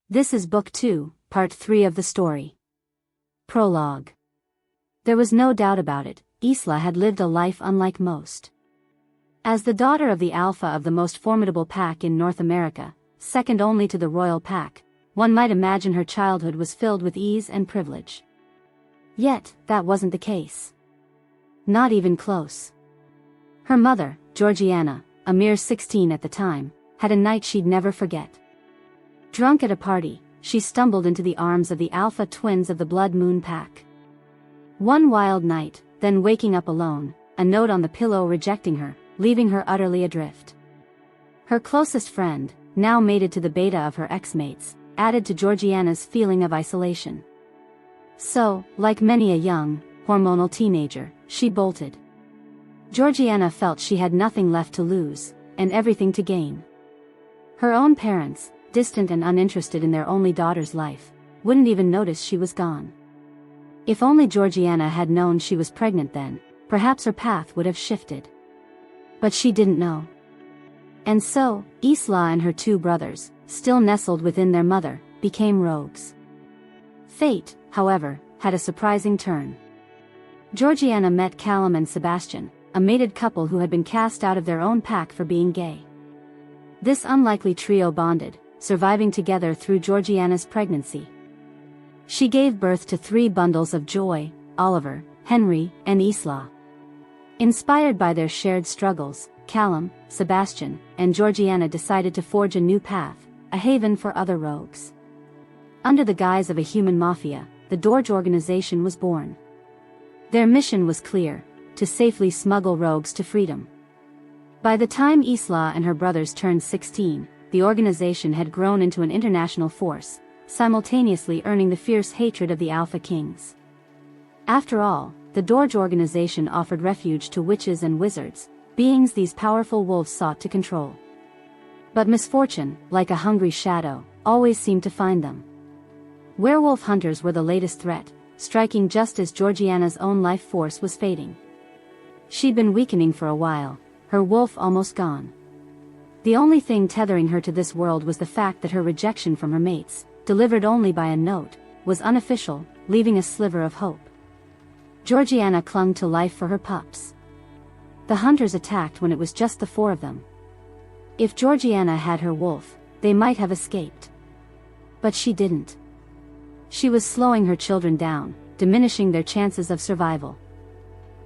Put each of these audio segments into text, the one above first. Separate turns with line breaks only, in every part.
This is Book 2, Part 3 of the story. Prologue. There was no doubt about it, Isla had lived a life unlike most. As the daughter of the alpha of the most formidable pack in North America, second only to the royal pack, one might imagine her childhood was filled with ease and privilege. Yet, that wasn't the case. Not even close. Her mother, Georgiana, a mere 16 at the time, had a night she'd never forget. Drunk at a party, she stumbled into the arms of the alpha twins of the Blood Moon pack. One wild night, then waking up alone, a note on the pillow rejecting her, leaving her utterly adrift. Her closest friend, now mated to the beta of her ex-mates, added to Georgiana's feeling of isolation. So, like many a young, hormonal teenager, she bolted. Georgiana felt she had nothing left to lose, and everything to gain. Her own parents, distant and uninterested in their only daughter's life, wouldn't even notice she was gone. If only Georgiana had known she was pregnant then, perhaps her path would have shifted. But she didn't know. And so, Isla and her two brothers, still nestled within their mother, became rogues. Fate, however, had a surprising turn. Georgiana met Callum and Sebastian, a mated couple who had been cast out of their own pack for being gay. This unlikely trio bonded, surviving together through Georgiana's pregnancy. She gave birth to 3 bundles of joy: Oliver, Henry, and Isla. Inspired by their shared struggles, Callum, Sebastian, and Georgiana decided to forge a new path, a haven for other rogues. Under the guise of a human mafia, the Dorge Organization was born. Their mission was clear: to safely smuggle rogues to freedom. By the time Isla and her brothers turned 16, the organization had grown into an international force, simultaneously earning the fierce hatred of the Alpha Kings. After all, the Dorge Organization offered refuge to witches and wizards, beings these powerful wolves sought to control. But misfortune, like a hungry shadow, always seemed to find them. Werewolf hunters were the latest threat, striking just as Georgiana's own life force was fading. She'd been weakening for a while, her wolf almost gone. The only thing tethering her to this world was the fact that her rejection from her mates, delivered only by a note, was unofficial, leaving a sliver of hope. Georgiana clung to life for her pups. The hunters attacked when it was just the 4 of them. If Georgiana had her wolf, they might have escaped. But she didn't. She was slowing her children down, diminishing their chances of survival.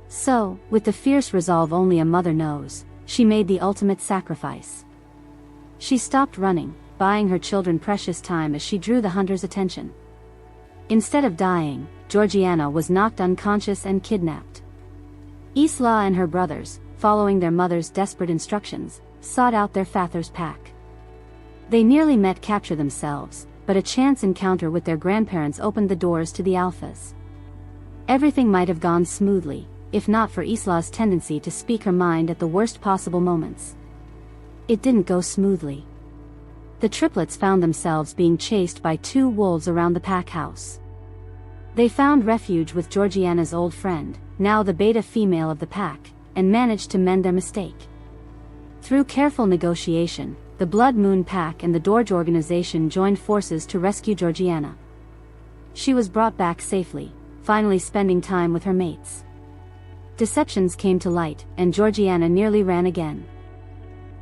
So, with the fierce resolve only a mother knows, she made the ultimate sacrifice. She stopped running, buying her children precious time as she drew the hunters' attention. Instead of dying, Georgiana was knocked unconscious and kidnapped. Isla and her brothers, following their mother's desperate instructions, sought out their father's pack. They nearly met capture themselves, but a chance encounter with their grandparents opened the doors to the Alphas. Everything might have gone smoothly, if not for Isla's tendency to speak her mind at the worst possible moments. It didn't go smoothly. The triplets found themselves being chased by 2 wolves around the pack house. They found refuge with Georgiana's old friend, now the beta female of the pack, and managed to mend their mistake. Through careful negotiation, the Blood Moon pack and the Dorge Organization joined forces to rescue Georgiana. She was brought back safely, finally spending time with her mates. Deceptions came to light, and Georgiana nearly ran again.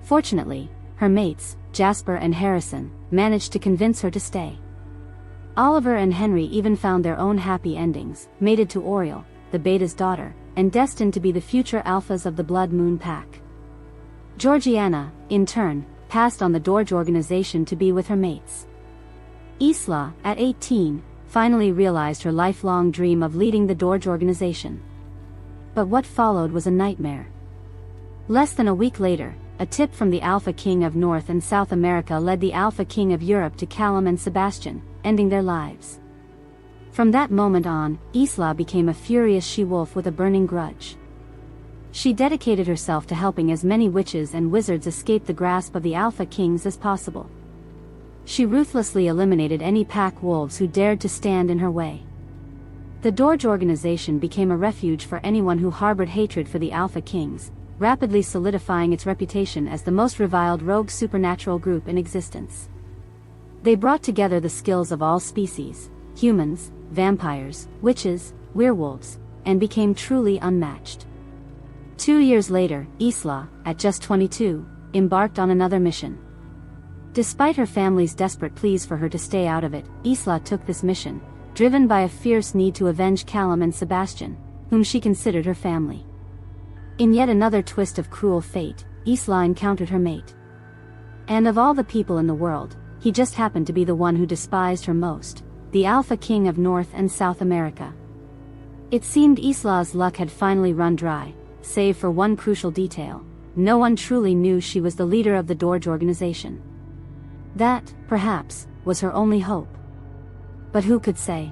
Fortunately, her mates, Jasper and Harrison, managed to convince her to stay. Oliver and Henry even found their own happy endings, mated to Oriel, the beta's daughter, and destined to be the future alphas of the Blood Moon pack. Georgiana, in turn, passed on the Dorge Organization to be with her mates. Isla, at 18, finally realized her lifelong dream of leading the Dorge Organization. But what followed was a nightmare. Less than a week later, a tip from the Alpha King of North and South America led the Alpha King of Europe to Callum and Sebastian, ending their lives. From that moment on, Isla became a furious she-wolf with a burning grudge. She dedicated herself to helping as many witches and wizards escape the grasp of the Alpha Kings as possible. She ruthlessly eliminated any pack wolves who dared to stand in her way. The Dorge Organization became a refuge for anyone who harbored hatred for the Alpha Kings, rapidly solidifying its reputation as the most reviled rogue supernatural group in existence. They brought together the skills of all species, humans, vampires, witches, werewolves, and became truly unmatched. 2 years later, Isla, at just 22, embarked on another mission. Despite her family's desperate pleas for her to stay out of it, Isla took this mission, driven by a fierce need to avenge Callum and Sebastian, whom she considered her family. In yet another twist of cruel fate, Isla encountered her mate. And of all the people in the world, he just happened to be the one who despised her most, the Alpha King of North and South America. It seemed Isla's luck had finally run dry, save for one crucial detail: no one truly knew she was the leader of the Dorge Organization. That, perhaps, was her only hope. But who could say?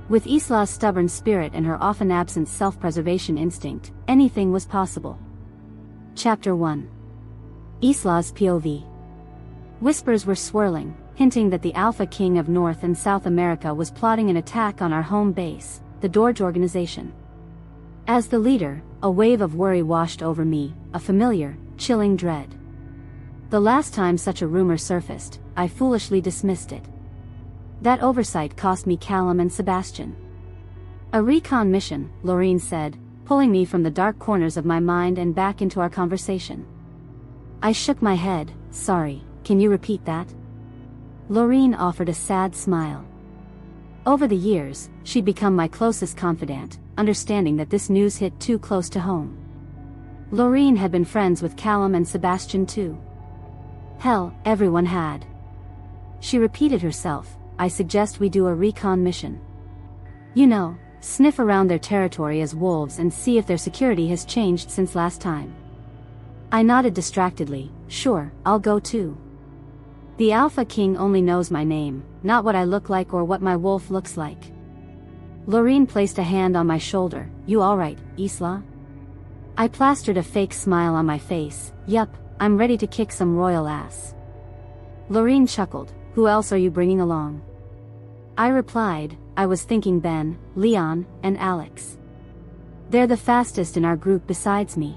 With Isla's stubborn spirit and her often absent self-preservation instinct, anything was possible. Chapter 1. Isla's POV. Whispers were swirling, hinting that the Alpha King of North and South America was plotting an attack on our home base, the Dorge Organization. As the leader, a wave of worry washed over me, a familiar, chilling dread. The last time such a rumor surfaced, I foolishly dismissed it. That oversight cost me Callum and Sebastian. A recon mission, Lorene said, pulling me from the dark corners of my mind and back into our conversation. I shook my head. Sorry, can you repeat that? Lorene offered a sad smile. Over the years, she'd become my closest confidant, understanding that this news hit too close to home. Lorene had been friends with Callum and Sebastian too. Hell, everyone had. She repeated herself. I suggest we do a recon mission. You know, sniff around their territory as wolves and see if their security has changed since last time. I nodded distractedly. Sure, I'll go too. The Alpha King only knows my name, not what I look like or what my wolf looks like. Lorene placed a hand on my shoulder. You alright, Isla? I plastered a fake smile on my face. Yup, I'm ready to kick some royal ass. Lorene chuckled. Who else are you bringing along? I replied, I was thinking Ben, Leon, and Alex. They're the fastest in our group besides me.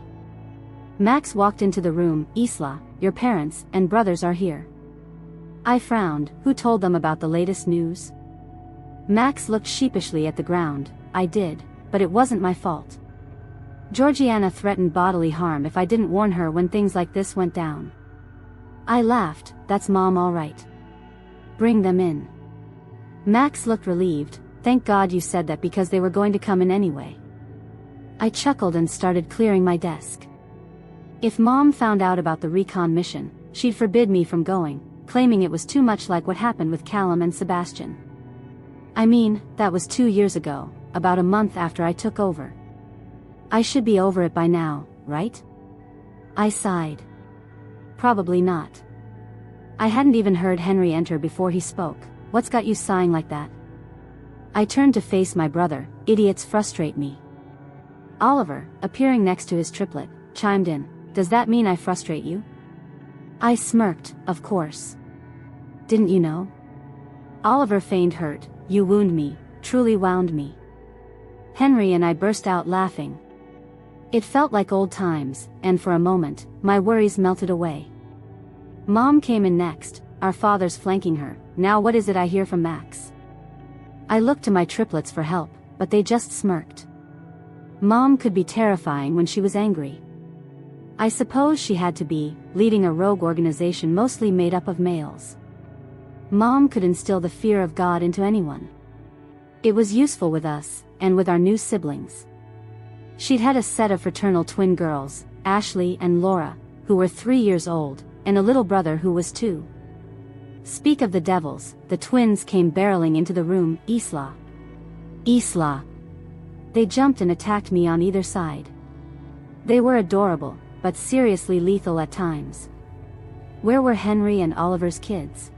Max walked into the room. Isla, your parents and brothers are here. I frowned. Who told them about the latest news? Max looked sheepishly at the ground. I did, but it wasn't my fault. Georgiana threatened bodily harm if I didn't warn her when things like this went down. I laughed. That's Mom all right. Bring them in. Max looked relieved. Thank God you said that because they were going to come in anyway. I chuckled and started clearing my desk. If Mom found out about the recon mission, she'd forbid me from going, claiming it was too much like what happened with Callum and Sebastian. I mean, that was 2 years ago, about a month after I took over. I should be over it by now, right? I sighed. Probably not. I hadn't even heard Henry enter before he spoke. What's got you sighing like that? I turned to face my brother. Idiots frustrate me. Oliver, appearing next to his triplet, chimed in. Does that mean I frustrate you? I smirked. Of course. Didn't you know? Oliver feigned hurt. You wound me, truly wound me. Henry and I burst out laughing. It felt like old times, and for a moment, my worries melted away. Mom came in next, our fathers flanking her. Now what is it I hear from Max? I looked to my triplets for help, but they just smirked. Mom could be terrifying when she was angry. I suppose she had to be, leading a rogue organization mostly made up of males. Mom could instill the fear of God into anyone. It was useful with us, and with our new siblings. She'd had a set of fraternal twin girls, Ashley and Laura, who were 3 years old, and a little brother who was 2. Speak of the devils, the twins came barreling into the room. Isla. Isla. They jumped and attacked me on either side. They were adorable, but seriously lethal at times. Where were Henry and Oliver's kids?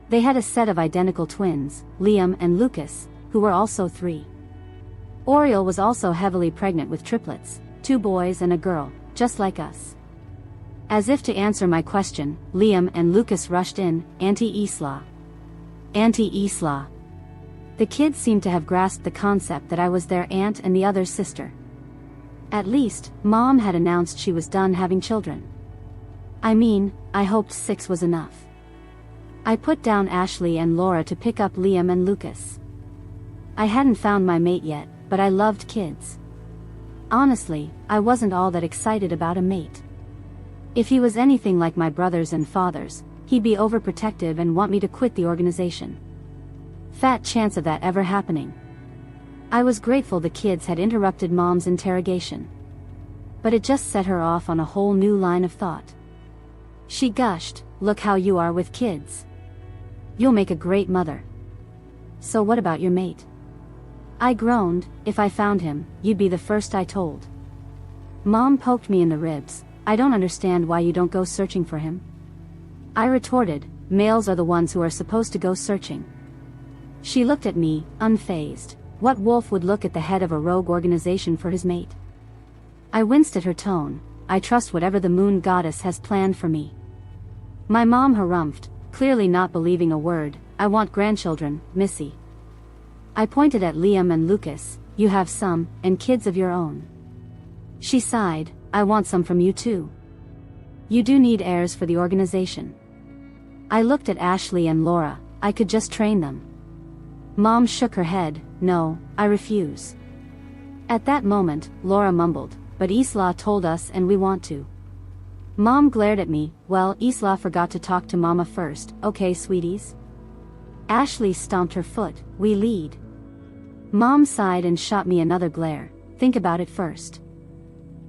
They had a set of identical twins, Liam and Lucas, who were also 3. Oriel was also heavily pregnant with triplets, 2 boys and a girl, just like us. As if to answer my question, Liam and Lucas rushed in. Auntie Isla. Auntie Isla. The kids seemed to have grasped the concept that I was their aunt and the other's sister. At least, Mom had announced she was done having children. I mean, I hoped 6 was enough. I put down Ashley and Laura to pick up Liam and Lucas. I hadn't found my mate yet, but I loved kids. Honestly, I wasn't all that excited about a mate. If he was anything like my brothers and fathers, he'd be overprotective and want me to quit the organization. Fat chance of that ever happening. I was grateful the kids had interrupted Mom's interrogation. But it just set her off on a whole new line of thought. She gushed, "Look how you are with kids. You'll make a great mother." "So what about your mate?" I groaned. "If I found him, you'd be the first I told." Mom poked me in the ribs. "I don't understand why you don't go searching for him." I retorted, "Males are the ones who are supposed to go searching." She looked at me, unfazed. What wolf would look at the head of a rogue organization for his mate? I winced at her tone. "I trust whatever the moon goddess has planned for me." My mom harumphed, clearly not believing a word. "I want grandchildren, Missy." I pointed at Liam and Lucas. "You have some, and kids of your own." She sighed. "I want some from you too. You do need heirs for the organization." I looked at Ashley and Laura. "I could just train them." Mom shook her head. "No, I refuse." At that moment, Laura mumbled, "But Isla told us and we want to." Mom glared at me. "Well, Isla forgot to talk to Mama first, okay sweeties?" Ashley stomped her foot. "We lead." Mom sighed and shot me another glare. "Think about it first."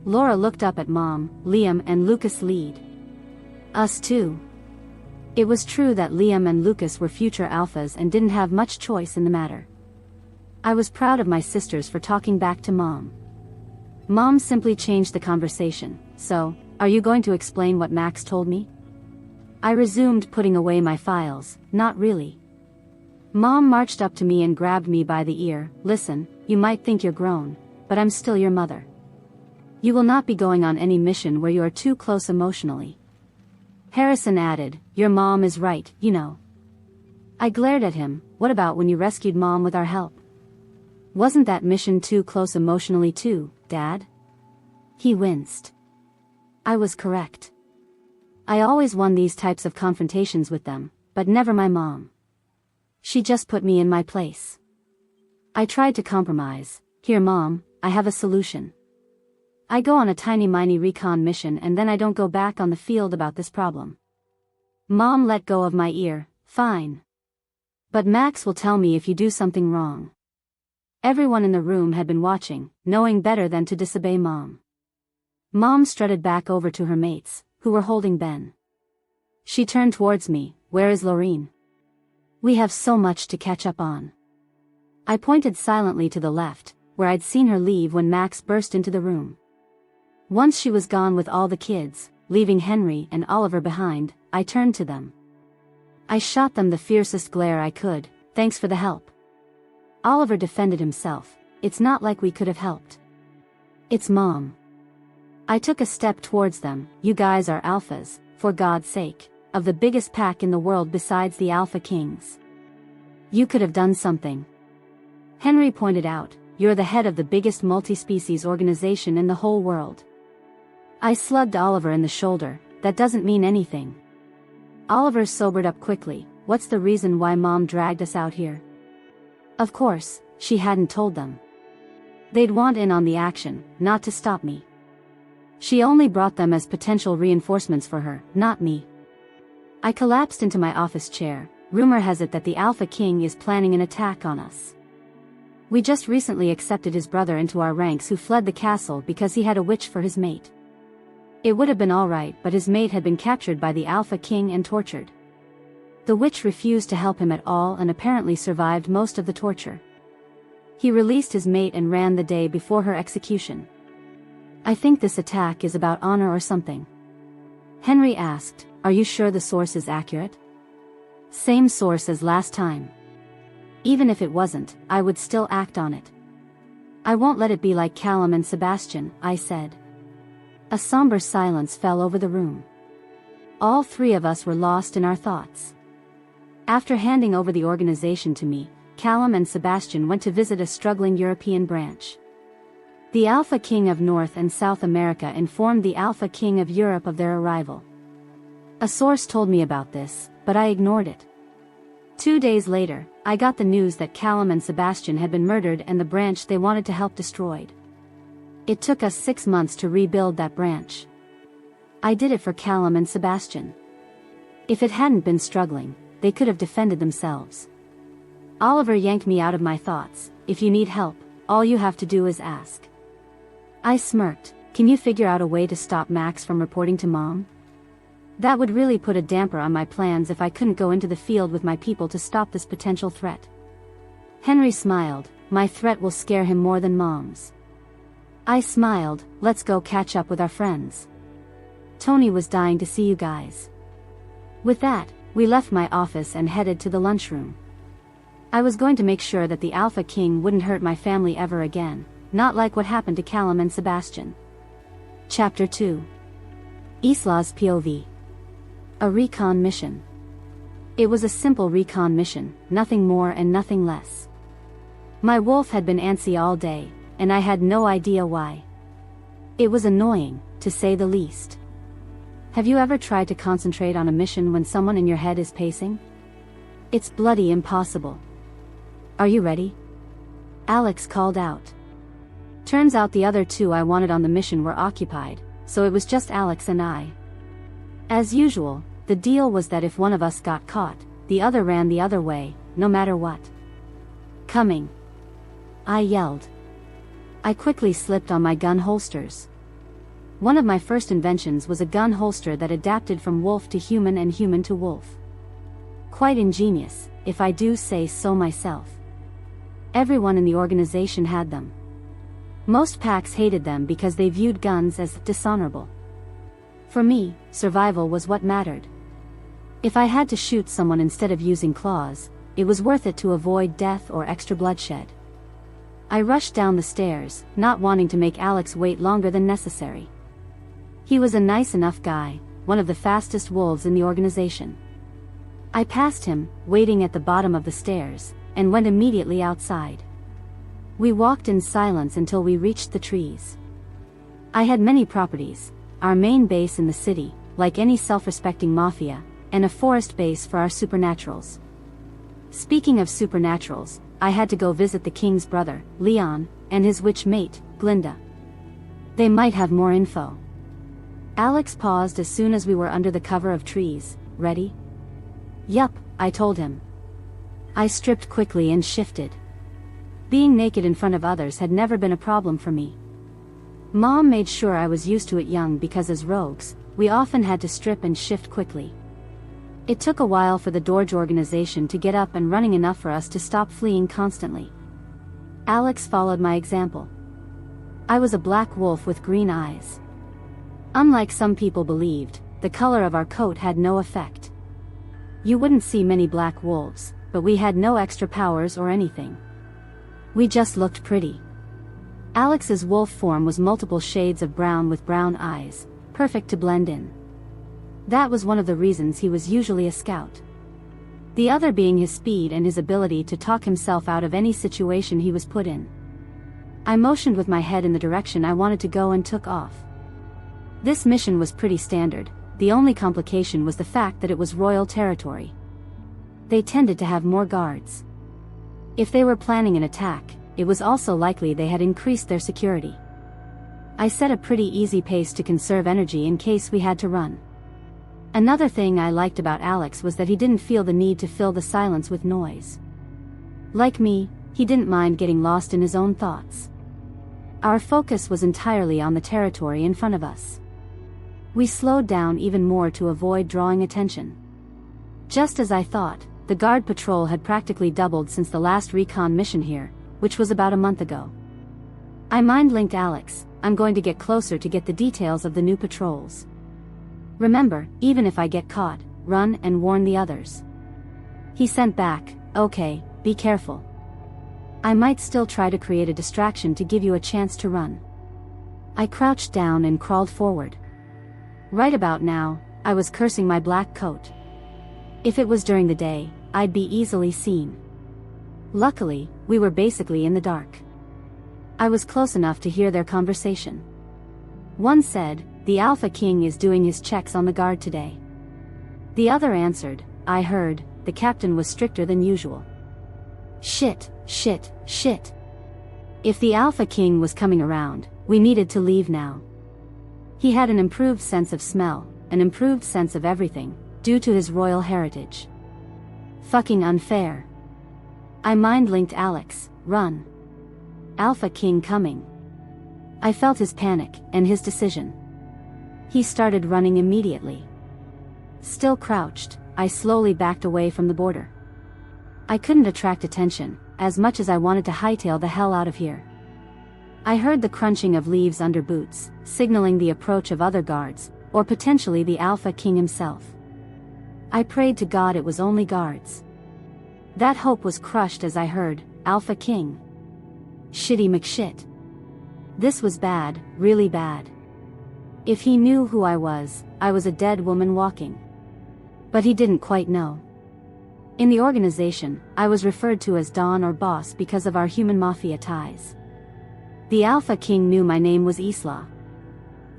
Laura looked up at Mom. "Liam and Lucas lead." "Us too." It was true that Liam and Lucas were future alphas and didn't have much choice in the matter. I was proud of my sisters for talking back to Mom. Mom simply changed the conversation. "So, are you going to explain what Max told me?" I resumed putting away my files. "Not really." Mom marched up to me and grabbed me by the ear. "Listen, you might think you're grown, but I'm still your mother. You will not be going on any mission where you are too close emotionally." Harrison added, "Your mom is right, you know." I glared at him. "What about when you rescued Mom with our help? Wasn't that mission too close emotionally too, Dad?" He winced. I was correct. I always won these types of confrontations with them, but never my mom. She just put me in my place. I tried to compromise. "Here Mom, I have a solution. I go on a tiny-miny recon mission and then I don't go back on the field about this problem." Mom let go of my ear. "Fine. But Max will tell me if you do something wrong." Everyone in the room had been watching, knowing better than to disobey Mom. Mom strutted back over to her mates, who were holding Ben. She turned towards me. "Where is Lorene? We have so much to catch up on." I pointed silently to the left, where I'd seen her leave when Max burst into the room. Once she was gone with all the kids, leaving Henry and Oliver behind, I turned to them. I shot them the fiercest glare I could. "Thanks for the help." Oliver defended himself. "It's not like we could have helped. It's Mom." I took a step towards them. "You guys are alphas, for God's sake, of the biggest pack in the world besides the Alpha Kings. You could have done something." Henry pointed out, "You're the head of the biggest multi-species organization in the whole world." I slugged Oliver in the shoulder. "That doesn't mean anything." Oliver sobered up quickly. "What's the reason why Mom dragged us out here?" Of course, she hadn't told them. They'd want in on the action, not to stop me. She only brought them as potential reinforcements for her, not me. I collapsed into my office chair. "Rumor has it that the Alpha King is planning an attack on us. We just recently accepted his brother into our ranks who fled the castle because he had a witch for his mate. It would have been alright, but his mate had been captured by the Alpha King and tortured. The witch refused to help him at all and apparently survived most of the torture. He released his mate and ran the day before her execution. I think this attack is about honor or something." Henry asked, "Are you sure the source is accurate?" "Same source as last time. Even if it wasn't, I would still act on it. I won't let it be like Callum and Sebastian," I said. A somber silence fell over the room. All three of us were lost in our thoughts. After handing over the organization to me, Callum and Sebastian went to visit a struggling European branch. The Alpha King of North and South America informed the Alpha King of Europe of their arrival. A source told me about this. but I ignored it. 2 days later, I got the news that Callum and Sebastian had been murdered and the branch they wanted to help destroyed. It took us 6 months to rebuild that branch. I did it for Callum and Sebastian. If it hadn't been struggling, they could have defended themselves. Oliver yanked me out of my thoughts. If you need help, all you have to do is ask. I smirked. Can you figure out a way to stop Max from reporting to Mom? That would really put a damper on my plans if I couldn't go into the field with my people to stop this potential threat. Henry smiled. My threat will scare him more than Mom's. I smiled. Let's go catch up with our friends. Tony was dying to see you guys. With that, we left my office and headed to the lunchroom. I was going to make sure that the Alpha King wouldn't hurt my family ever again, not like what happened to Callum and Sebastian. Chapter 2. Isla's POV. A recon mission. It was a simple recon mission, nothing more and nothing less. My wolf had been antsy all day, and I had no idea why. It was annoying, to say the least. Have you ever tried to concentrate on a mission when someone in your head is pacing? It's bloody impossible. Are you ready? Alex called out. Turns out the other two I wanted on the mission were occupied, so it was just Alex and I. As usual, the deal was that if one of us got caught, the other ran the other way, no matter what. Coming. I yelled. I quickly slipped on my gun holsters. One of my first inventions was a gun holster that adapted from wolf to human and human to wolf. Quite ingenious, if I do say so myself. Everyone in the organization had them. Most packs hated them because they viewed guns as dishonorable. For me, survival was what mattered. If I had to shoot someone instead of using claws, it was worth it to avoid death or extra bloodshed. I rushed down the stairs, not wanting to make Alex wait longer than necessary. He was a nice enough guy, one of the fastest wolves in the organization. I passed him, waiting at the bottom of the stairs, and went immediately outside. We walked in silence until we reached the trees. I had many properties, our main base in the city, like any self-respecting mafia, and a forest base for our supernaturals. Speaking of supernaturals, I had to go visit the king's brother, Leon, and his witch mate, Glinda. They might have more info. Alex paused as soon as we were under the cover of trees. Ready? Yup, I told him. I stripped quickly and shifted. Being naked in front of others had never been a problem for me. Mom made sure I was used to it young because as rogues, we often had to strip and shift quickly. It took a while for the Dorge Organization to get up and running enough for us to stop fleeing constantly. Alex followed my example. I was a black wolf with green eyes. Unlike some people believed, the color of our coat had no effect. You wouldn't see many black wolves, but we had no extra powers or anything. We just looked pretty. Alex's wolf form was multiple shades of brown with brown eyes, perfect to blend in. That was one of the reasons he was usually a scout. The other being his speed and his ability to talk himself out of any situation he was put in. I motioned with my head in the direction I wanted to go and took off. This mission was pretty standard, the only complication was the fact that it was royal territory. They tended to have more guards. If they were planning an attack, it was also likely they had increased their security. I set a pretty easy pace to conserve energy in case we had to run. Another thing I liked about Alex was that he didn't feel the need to fill the silence with noise. Like me, he didn't mind getting lost in his own thoughts. Our focus was entirely on the territory in front of us. We slowed down even more to avoid drawing attention. Just as I thought, the guard patrol had practically doubled since the last recon mission here, which was about a month ago. I mind-linked Alex. I'm going to get closer to get the details of the new patrols. Remember, even if I get caught, run and warn the others. He sent back, okay, be careful. I might still try to create a distraction to give you a chance to run. I crouched down and crawled forward. Right about now, I was cursing my black coat. If it was during the day, I'd be easily seen. Luckily, we were basically in the dark. I was close enough to hear their conversation. One said, "The Alpha King is doing his checks on the guard today." The other answered, I heard, the captain was stricter than usual. Shit, shit, shit. If the Alpha King was coming around, we needed to leave now. He had an improved sense of smell, an improved sense of everything, due to his royal heritage. Fucking unfair. I mind-linked Alex, run. Alpha King coming. I felt his panic, and his decision. He started running immediately. Still crouched, I slowly backed away from the border. I couldn't attract attention, as much as I wanted to hightail the hell out of here. I heard the crunching of leaves under boots, signaling the approach of other guards, or potentially the Alpha King himself. I prayed to God it was only guards. That hope was crushed as I heard, Alpha King. Shitty McShit. This was bad, really bad. If he knew who I was a dead woman walking. But he didn't quite know. In the organization, I was referred to as Don or Boss because of our human mafia ties. The Alpha King knew my name was Isla.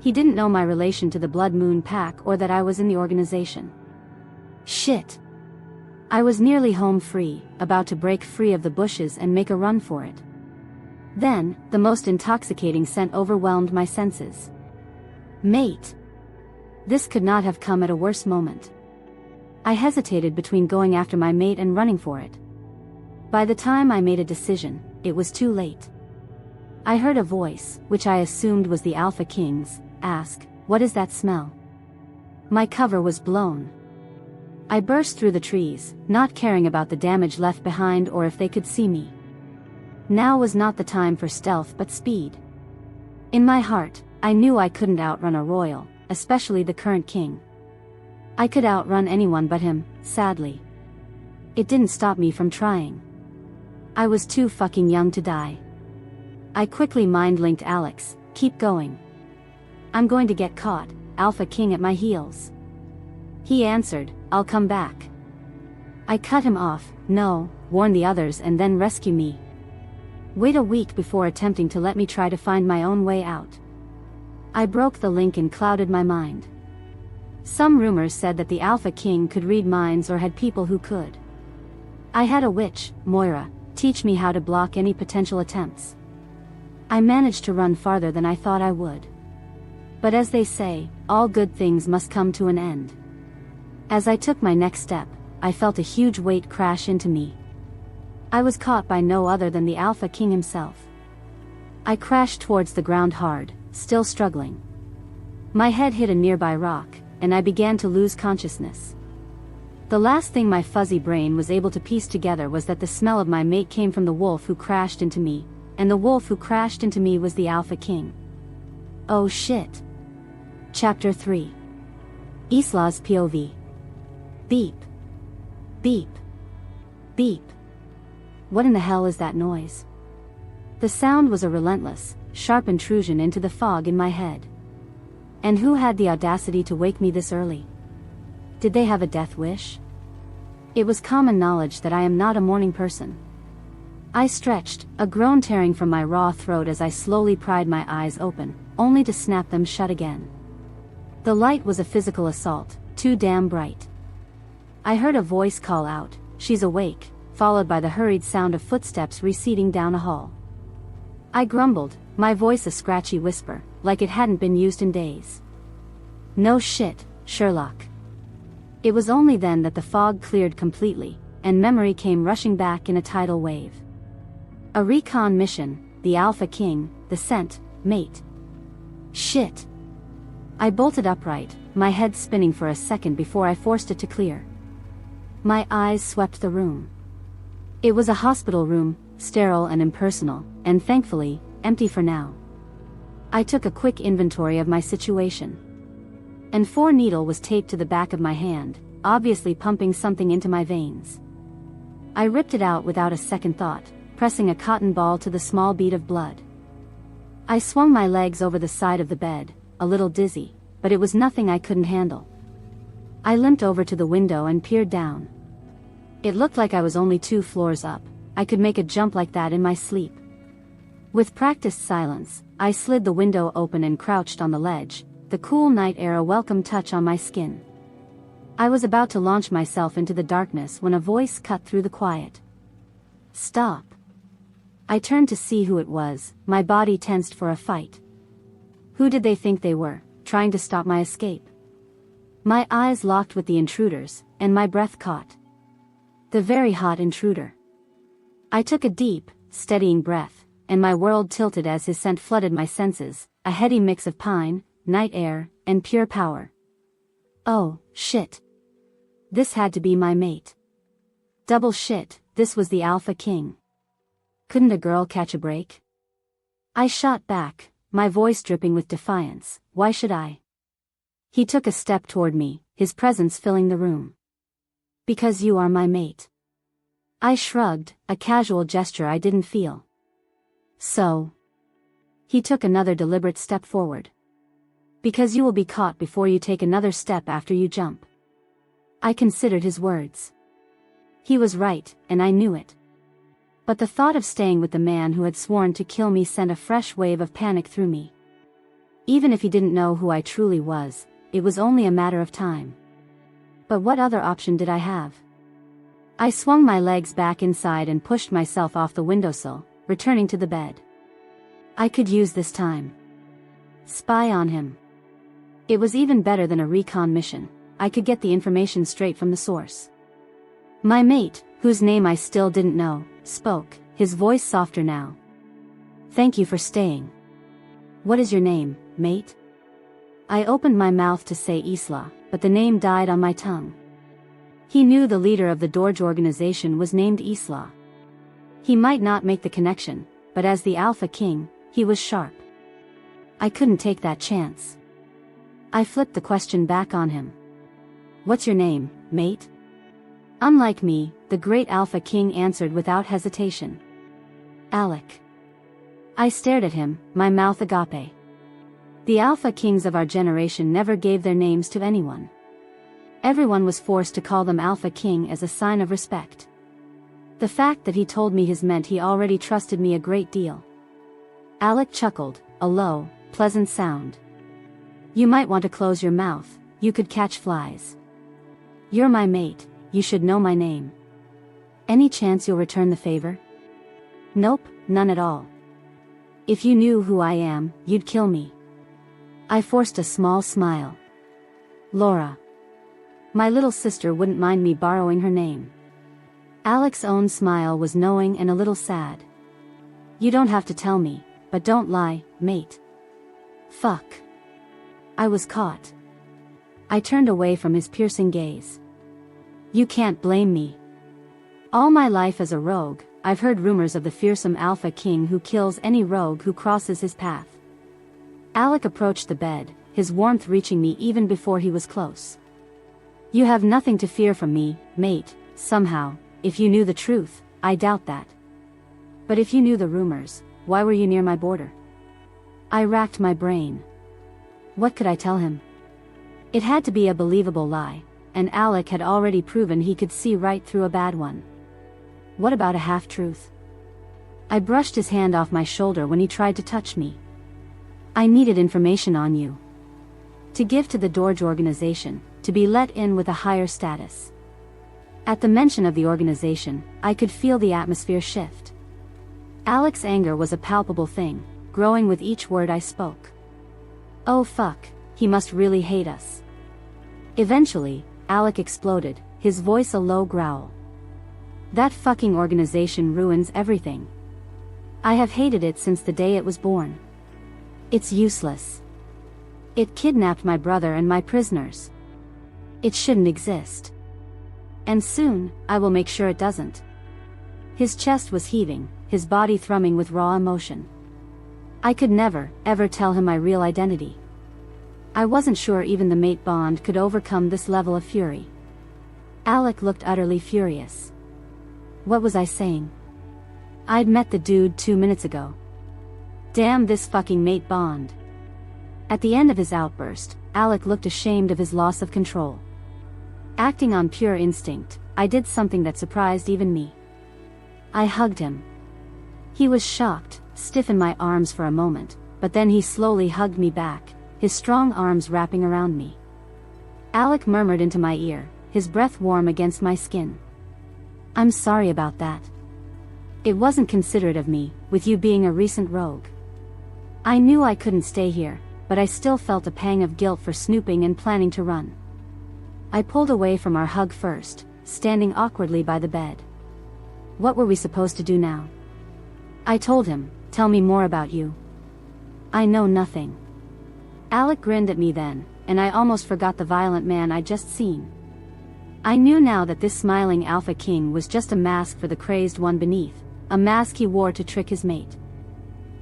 He didn't know my relation to the Blood Moon Pack or that I was in the organization. Shit. I was nearly home free, about to break free of the bushes and make a run for it. Then, the most intoxicating scent overwhelmed my senses. Mate. This could not have come at a worse moment. I hesitated between going after my mate and running for it. By the time I made a decision, it was too late. I heard a voice, which I assumed was the Alpha King's, ask, "What is that smell?" My cover was blown. I burst through the trees, not caring about the damage left behind or if they could see me. Now was not the time for stealth but speed. In my heart, I knew I couldn't outrun a royal, especially the current king. I could outrun anyone but him, sadly. It didn't stop me from trying. I was too fucking young to die. I quickly mind-linked Alex, keep going. I'm going to get caught, Alpha King at my heels. He answered, I'll come back. I cut him off, no, warn the others and then rescue me. Wait a week before attempting to let me try to find my own way out. I broke the link and clouded my mind. Some rumors said that the Alpha King could read minds or had people who could. I had a witch, Moira, teach me how to block any potential attempts. I managed to run farther than I thought I would. But as they say, all good things must come to an end. As I took my next step, I felt a huge weight crash into me. I was caught by no other than the Alpha King himself. I crashed towards the ground hard, still struggling. My head hit a nearby rock, and I began to lose consciousness. The last thing my fuzzy brain was able to piece together was that the smell of my mate came from the wolf who crashed into me, and the wolf who crashed into me was the Alpha King. Oh shit. Chapter 3. Isla's POV. Beep. Beep. Beep. What in the hell is that noise? The sound was a relentless, sharp intrusion into the fog in my head. And who had the audacity to wake me this early? Did they have a death wish? It was common knowledge that I am not a morning person. I stretched, a groan tearing from my raw throat as I slowly pried my eyes open, only to snap them shut again. The light was a physical assault, too damn bright. I heard a voice call out, "She's awake," followed by the hurried sound of footsteps receding down a hall. I grumbled, my voice a scratchy whisper, like it hadn't been used in days. No shit, Sherlock. It was only then that the fog cleared completely, and memory came rushing back in a tidal wave. A recon mission, the Alpha King, the scent, mate. Shit. I bolted upright, my head spinning for a second before I forced it to clear. My eyes swept the room. It was a hospital room, sterile and impersonal, and thankfully, empty for now. I took a quick inventory of my situation. And 4 needle was taped to the back of my hand, obviously pumping something into my veins. I ripped it out without a second thought, pressing a cotton ball to the small bead of blood. I swung my legs over the side of the bed, a little dizzy, but it was nothing I couldn't handle. I limped over to the window and peered down. It looked like I was only 2 floors up. I could make a jump like that in my sleep. With practiced silence, I slid the window open and crouched on the ledge, the cool night air a welcome touch on my skin. I was about to launch myself into the darkness when a voice cut through the quiet. Stop. I turned to see who it was, my body tensed for a fight. Who did they think they were, trying to stop my escape? My eyes locked with the intruders, and my breath caught. The very hot intruder. I took a deep, steadying breath, and my world tilted as his scent flooded my senses, a heady mix of pine, night air, and pure power. Oh, shit. This had to be my mate. Double shit, this was the Alpha King. Couldn't a girl catch a break? I shot back, my voice dripping with defiance. Why should I? He took a step toward me, his presence filling the room. Because you are my mate. I shrugged, a casual gesture I didn't feel. So. He took another deliberate step forward. Because you will be caught before you take another step after you jump. I considered his words. He was right, and I knew it. But the thought of staying with the man who had sworn to kill me sent a fresh wave of panic through me. Even if he didn't know who I truly was, it was only a matter of time. But what other option did I have? I swung my legs back inside and pushed myself off the windowsill, returning to the bed. I could use this time. Spy on him. It was even better than a recon mission. I could get the information straight from the source. My mate, whose name I still didn't know, spoke, his voice softer now. Thank you for staying. What is your name, mate? I opened my mouth to say Isla, but the name died on my tongue. He knew the leader of the Dorge Organization was named Isla. He might not make the connection, but as the Alpha King, he was sharp. I couldn't take that chance. I flipped the question back on him. What's your name, mate? Unlike me, the great Alpha King answered without hesitation. Alec. I stared at him, my mouth agape. The Alpha Kings of our generation never gave their names to anyone. Everyone was forced to call them Alpha King as a sign of respect. The fact that he told me his meant he already trusted me a great deal. Alec chuckled, a low, pleasant sound. You might want to close your mouth, you could catch flies. You're my mate, you should know my name. Any chance you'll return the favor? Nope, none at all. If you knew who I am, you'd kill me. I forced a small smile. Laura. My little sister wouldn't mind me borrowing her name. Alec's own smile was knowing and a little sad. You don't have to tell me, but don't lie, mate. Fuck. I was caught. I turned away from his piercing gaze. You can't blame me. All my life as a rogue, I've heard rumors of the fearsome Alpha King who kills any rogue who crosses his path. Alec approached the bed, his warmth reaching me even before he was close. You have nothing to fear from me, mate, somehow. If you knew the truth, I doubt that. But if you knew the rumors, why were you near my border? I racked my brain. What could I tell him? It had to be a believable lie, and Alec had already proven he could see right through a bad one. What about a half-truth? I brushed his hand off my shoulder when he tried to touch me. I needed information on you. To give to the Dorge Organization, to be let in with a higher status. At the mention of the organization, I could feel the atmosphere shift. Alec's anger was a palpable thing, growing with each word I spoke. Oh fuck, he must really hate us. Eventually, Alec exploded, his voice a low growl. That fucking organization ruins everything. I have hated it since the day it was born. It's useless. It kidnapped my brother and my prisoners. It shouldn't exist. And soon, I will make sure it doesn't. His chest was heaving, his body thrumming with raw emotion. I could never, ever tell him my real identity. I wasn't sure even the mate bond could overcome this level of fury. Alec looked utterly furious. What was I saying? I'd met the dude 2 minutes ago. Damn this fucking mate bond. At the end of his outburst, Alec looked ashamed of his loss of control. Acting on pure instinct, I did something that surprised even me. I hugged him. He was shocked, stiff in my arms for a moment, but then he slowly hugged me back, his strong arms wrapping around me. Alec murmured into my ear, his breath warm against my skin. I'm sorry about that. It wasn't considerate of me, with you being a recent rogue. I knew I couldn't stay here, but I still felt a pang of guilt for snooping and planning to run. I pulled away from our hug first, standing awkwardly by the bed. What were we supposed to do now? I told him, tell me more about you. I know nothing. Alec grinned at me then, and I almost forgot the violent man I'd just seen. I knew now that this smiling alpha king was just a mask for the crazed one beneath, a mask he wore to trick his mate.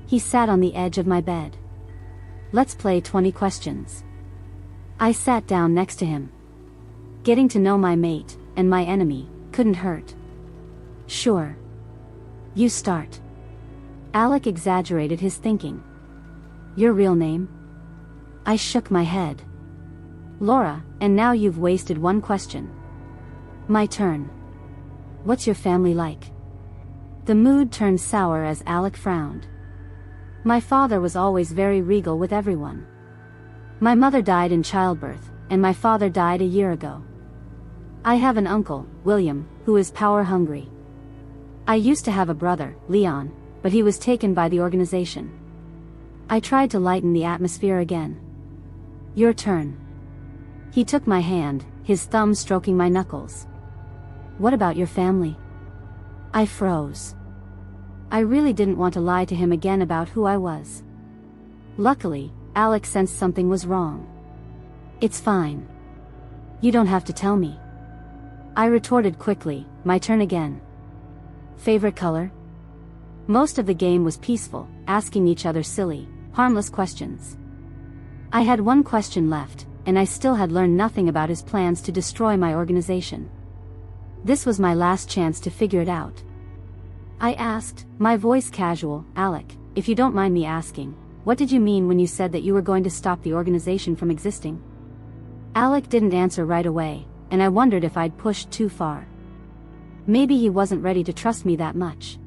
He sat on the edge of my bed. Let's play 20 questions. I sat down next to him. Getting to know my mate, and my enemy, couldn't hurt. Sure. You start. Alec exaggerated his thinking. Your real name? I shook my head. Laura, and now you've wasted one question. My turn. What's your family like? The mood turned sour as Alec frowned. My father was always very regal with everyone. My mother died in childbirth, and my father died a year ago. I have an uncle, William, who is power-hungry. I used to have a brother, Leon, but he was taken by the organization. I tried to lighten the atmosphere again. Your turn. He took my hand, his thumb stroking my knuckles. What about your family? I froze. I really didn't want to lie to him again about who I was. Luckily, Alec sensed something was wrong. It's fine. You don't have to tell me. I retorted quickly, my turn again. Favorite color? Most of the game was peaceful, asking each other silly, harmless questions. I had one question left, and I still had learned nothing about his plans to destroy my organization. This was my last chance to figure it out. I asked, my voice casual, Alec, if you don't mind me asking, what did you mean when you said that you were going to stop the organization from existing? Alec didn't answer right away, and I wondered if I'd pushed too far. Maybe he wasn't ready to trust me that much.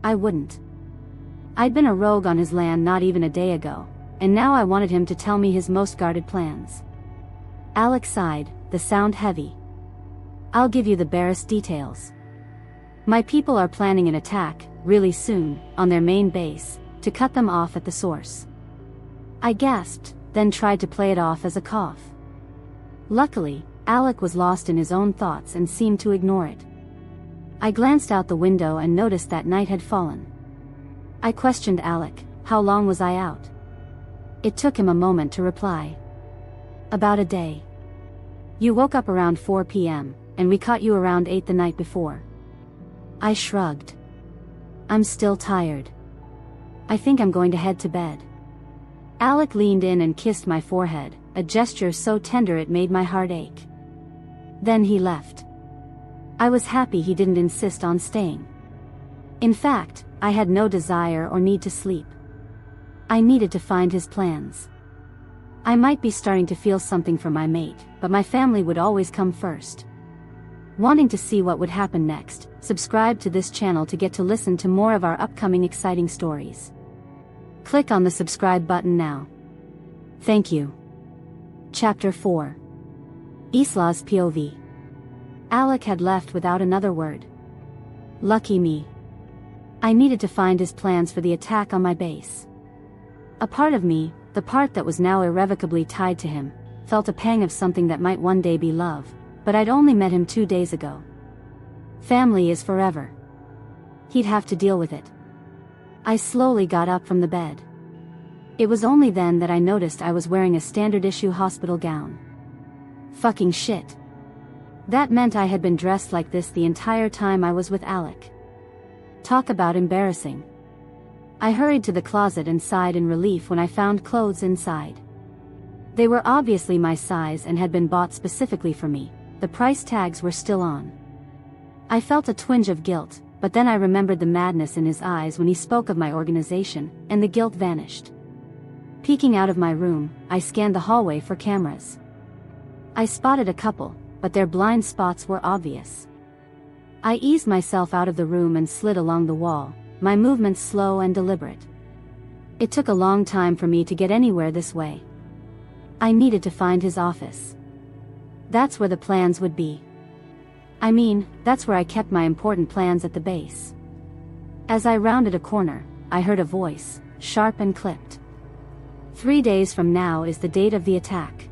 I wouldn't. I'd been a rogue on his land not even a day ago, and now I wanted him to tell me his most guarded plans. Alec sighed, the sound heavy. I'll give you the barest details. My people are planning an attack, really soon, on their main base, to cut them off at the source. I gasped, then tried to play it off as a cough. Luckily, Alec was lost in his own thoughts and seemed to ignore it. I glanced out the window and noticed that night had fallen. I questioned Alec, how long was I out? It took him a moment to reply. About a day. You woke up around 4 p.m., and we caught you around 8 the night before. I shrugged. I'm still tired. I think I'm going to head to bed. Alec leaned in and kissed my forehead, a gesture so tender it made my heart ache. Then he left. I was happy he didn't insist on staying. In fact, I had no desire or need to sleep. I needed to find his plans. I might be starting to feel something for my mate, but my family would always come first. Wanting to see what would happen next, subscribe to this channel to get to listen to more of our upcoming exciting stories. Click on the subscribe button now. Thank you. Chapter 4. Isla's POV. Alec had left without another word. Lucky me. I needed to find his plans for the attack on my base. A part of me, the part that was now irrevocably tied to him, felt a pang of something that might one day be love, but I'd only met him 2 days ago. Family is forever. He'd have to deal with it. I slowly got up from the bed. It was only then that I noticed I was wearing a standard-issue hospital gown. Fucking shit. That meant I had been dressed like this the entire time I was with Alec. Talk about embarrassing. I hurried to the closet and sighed in relief when I found clothes inside. They were obviously my size and had been bought specifically for me. The price tags were still on. I felt a twinge of guilt, but then I remembered the madness in his eyes when he spoke of my organization, and the guilt vanished. Peeking out of my room, I scanned the hallway for cameras. I spotted a couple, but their blind spots were obvious. I eased myself out of the room and slid along the wall, my movements slow and deliberate. It took a long time for me to get anywhere this way. I needed to find his office. That's where the plans would be. I mean, that's where I kept my important plans at the base. As I rounded a corner, I heard a voice, sharp and clipped. 3 days from now is the date of the attack.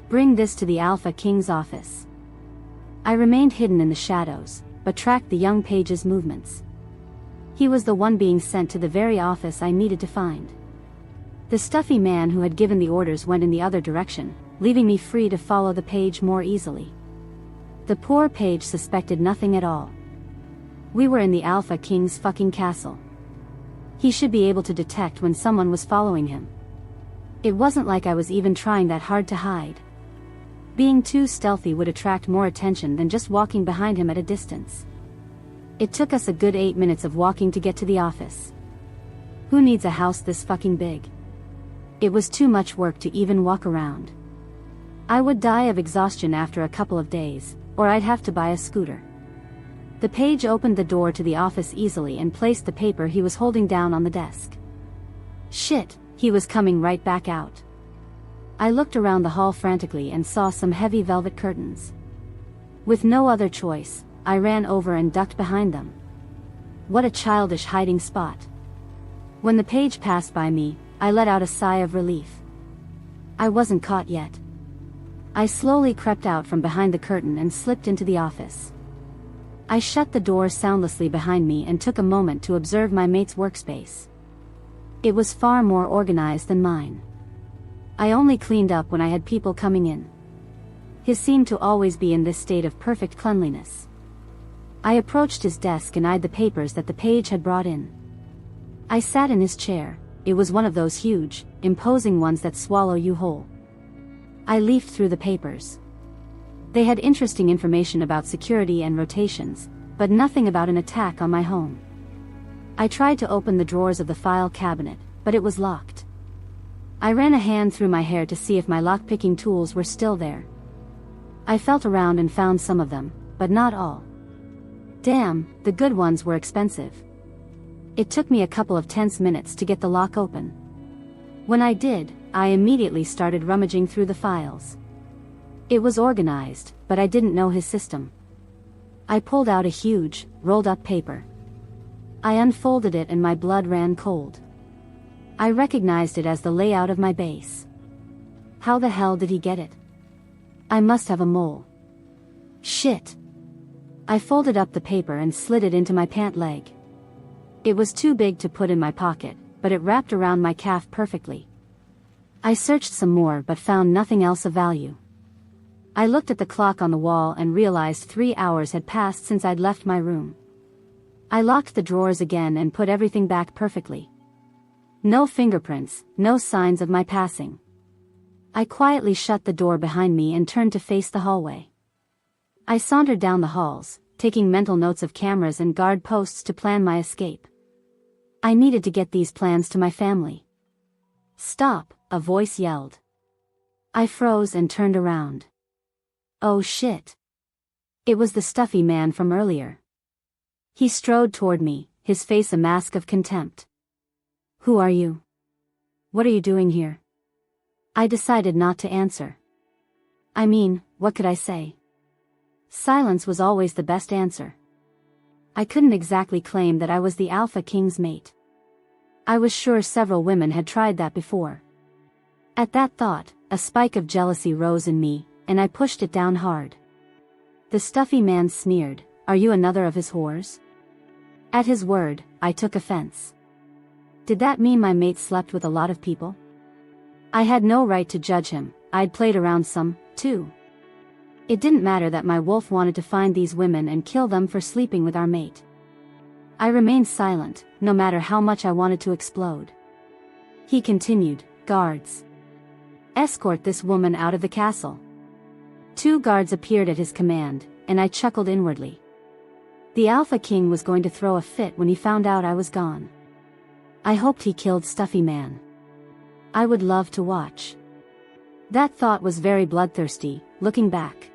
Bring this to the Alpha King's office. I remained hidden in the shadows, but tracked the young page's movements. He was the one being sent to the very office I needed to find. The stuffy man who had given the orders went in the other direction, leaving me free to follow the page more easily. The poor page suspected nothing at all. We were in the Alpha King's fucking castle. He should be able to detect when someone was following him. It wasn't like I was even trying that hard to hide. Being too stealthy would attract more attention than just walking behind him at a distance. It took us a good 8 minutes of walking to get to the office. Who needs a house this fucking big? It was too much work to even walk around. I would die of exhaustion after a couple of days, or I'd have to buy a scooter. The page opened the door to the office easily and placed the paper he was holding down on the desk. Shit, he was coming right back out. I looked around the hall frantically and saw some heavy velvet curtains. With no other choice, I ran over and ducked behind them. What a childish hiding spot. When the page passed by me, I let out a sigh of relief. I wasn't caught yet. I slowly crept out from behind the curtain and slipped into the office. I shut the door soundlessly behind me and took a moment to observe my mate's workspace. It was far more organized than mine. I only cleaned up when I had people coming in. His seemed to always be in this state of perfect cleanliness. I approached his desk and eyed the papers that the page had brought in. I sat in his chair. It was one of those huge, imposing ones that swallow you whole. I leafed through the papers. They had interesting information about security and rotations, but nothing about an attack on my home. I tried to open the drawers of the file cabinet, but it was locked. I ran a hand through my hair to see if my lock-picking tools were still there. I felt around and found some of them, but not all. Damn, the good ones were expensive. It took me a couple of tense minutes to get the lock open. When I did, I immediately started rummaging through the files. It was organized, but I didn't know his system. I pulled out a huge, rolled-up paper. I unfolded it and my blood ran cold. I recognized it as the layout of my base. How the hell did he get it? I must have a mole. Shit. I folded up the paper and slid it into my pant leg. It was too big to put in my pocket, but it wrapped around my calf perfectly. I searched some more but found nothing else of value. I looked at the clock on the wall and realized 3 hours had passed since I'd left my room. I locked the drawers again and put everything back perfectly. No fingerprints, no signs of my passing. I quietly shut the door behind me and turned to face the hallway. I sauntered down the halls, taking mental notes of cameras and guard posts to plan my escape. I needed to get these plans to my family. Stop, a voice yelled. I froze and turned around. Oh shit. It was the stuffy man from earlier. He strode toward me, his face a mask of contempt. Who are you? What are you doing here? I decided not to answer. I mean, what could I say? Silence was always the best answer. I couldn't exactly claim that I was the Alpha King's mate. I was sure several women had tried that before. At that thought, a spike of jealousy rose in me, and I pushed it down hard. The stuffy man sneered, "Are you another of his whores?" At his word, I took offense. Did that mean my mate slept with a lot of people? I had no right to judge him. I'd played around some, too. It didn't matter that my wolf wanted to find these women and kill them for sleeping with our mate. I remained silent, no matter how much I wanted to explode. He continued, "Guards. Escort this woman out of the castle." 2 guards appeared at his command, and I chuckled inwardly. The Alpha King was going to throw a fit when he found out I was gone. I hoped he killed Stuffy Man. I would love to watch. That thought was very bloodthirsty, looking back.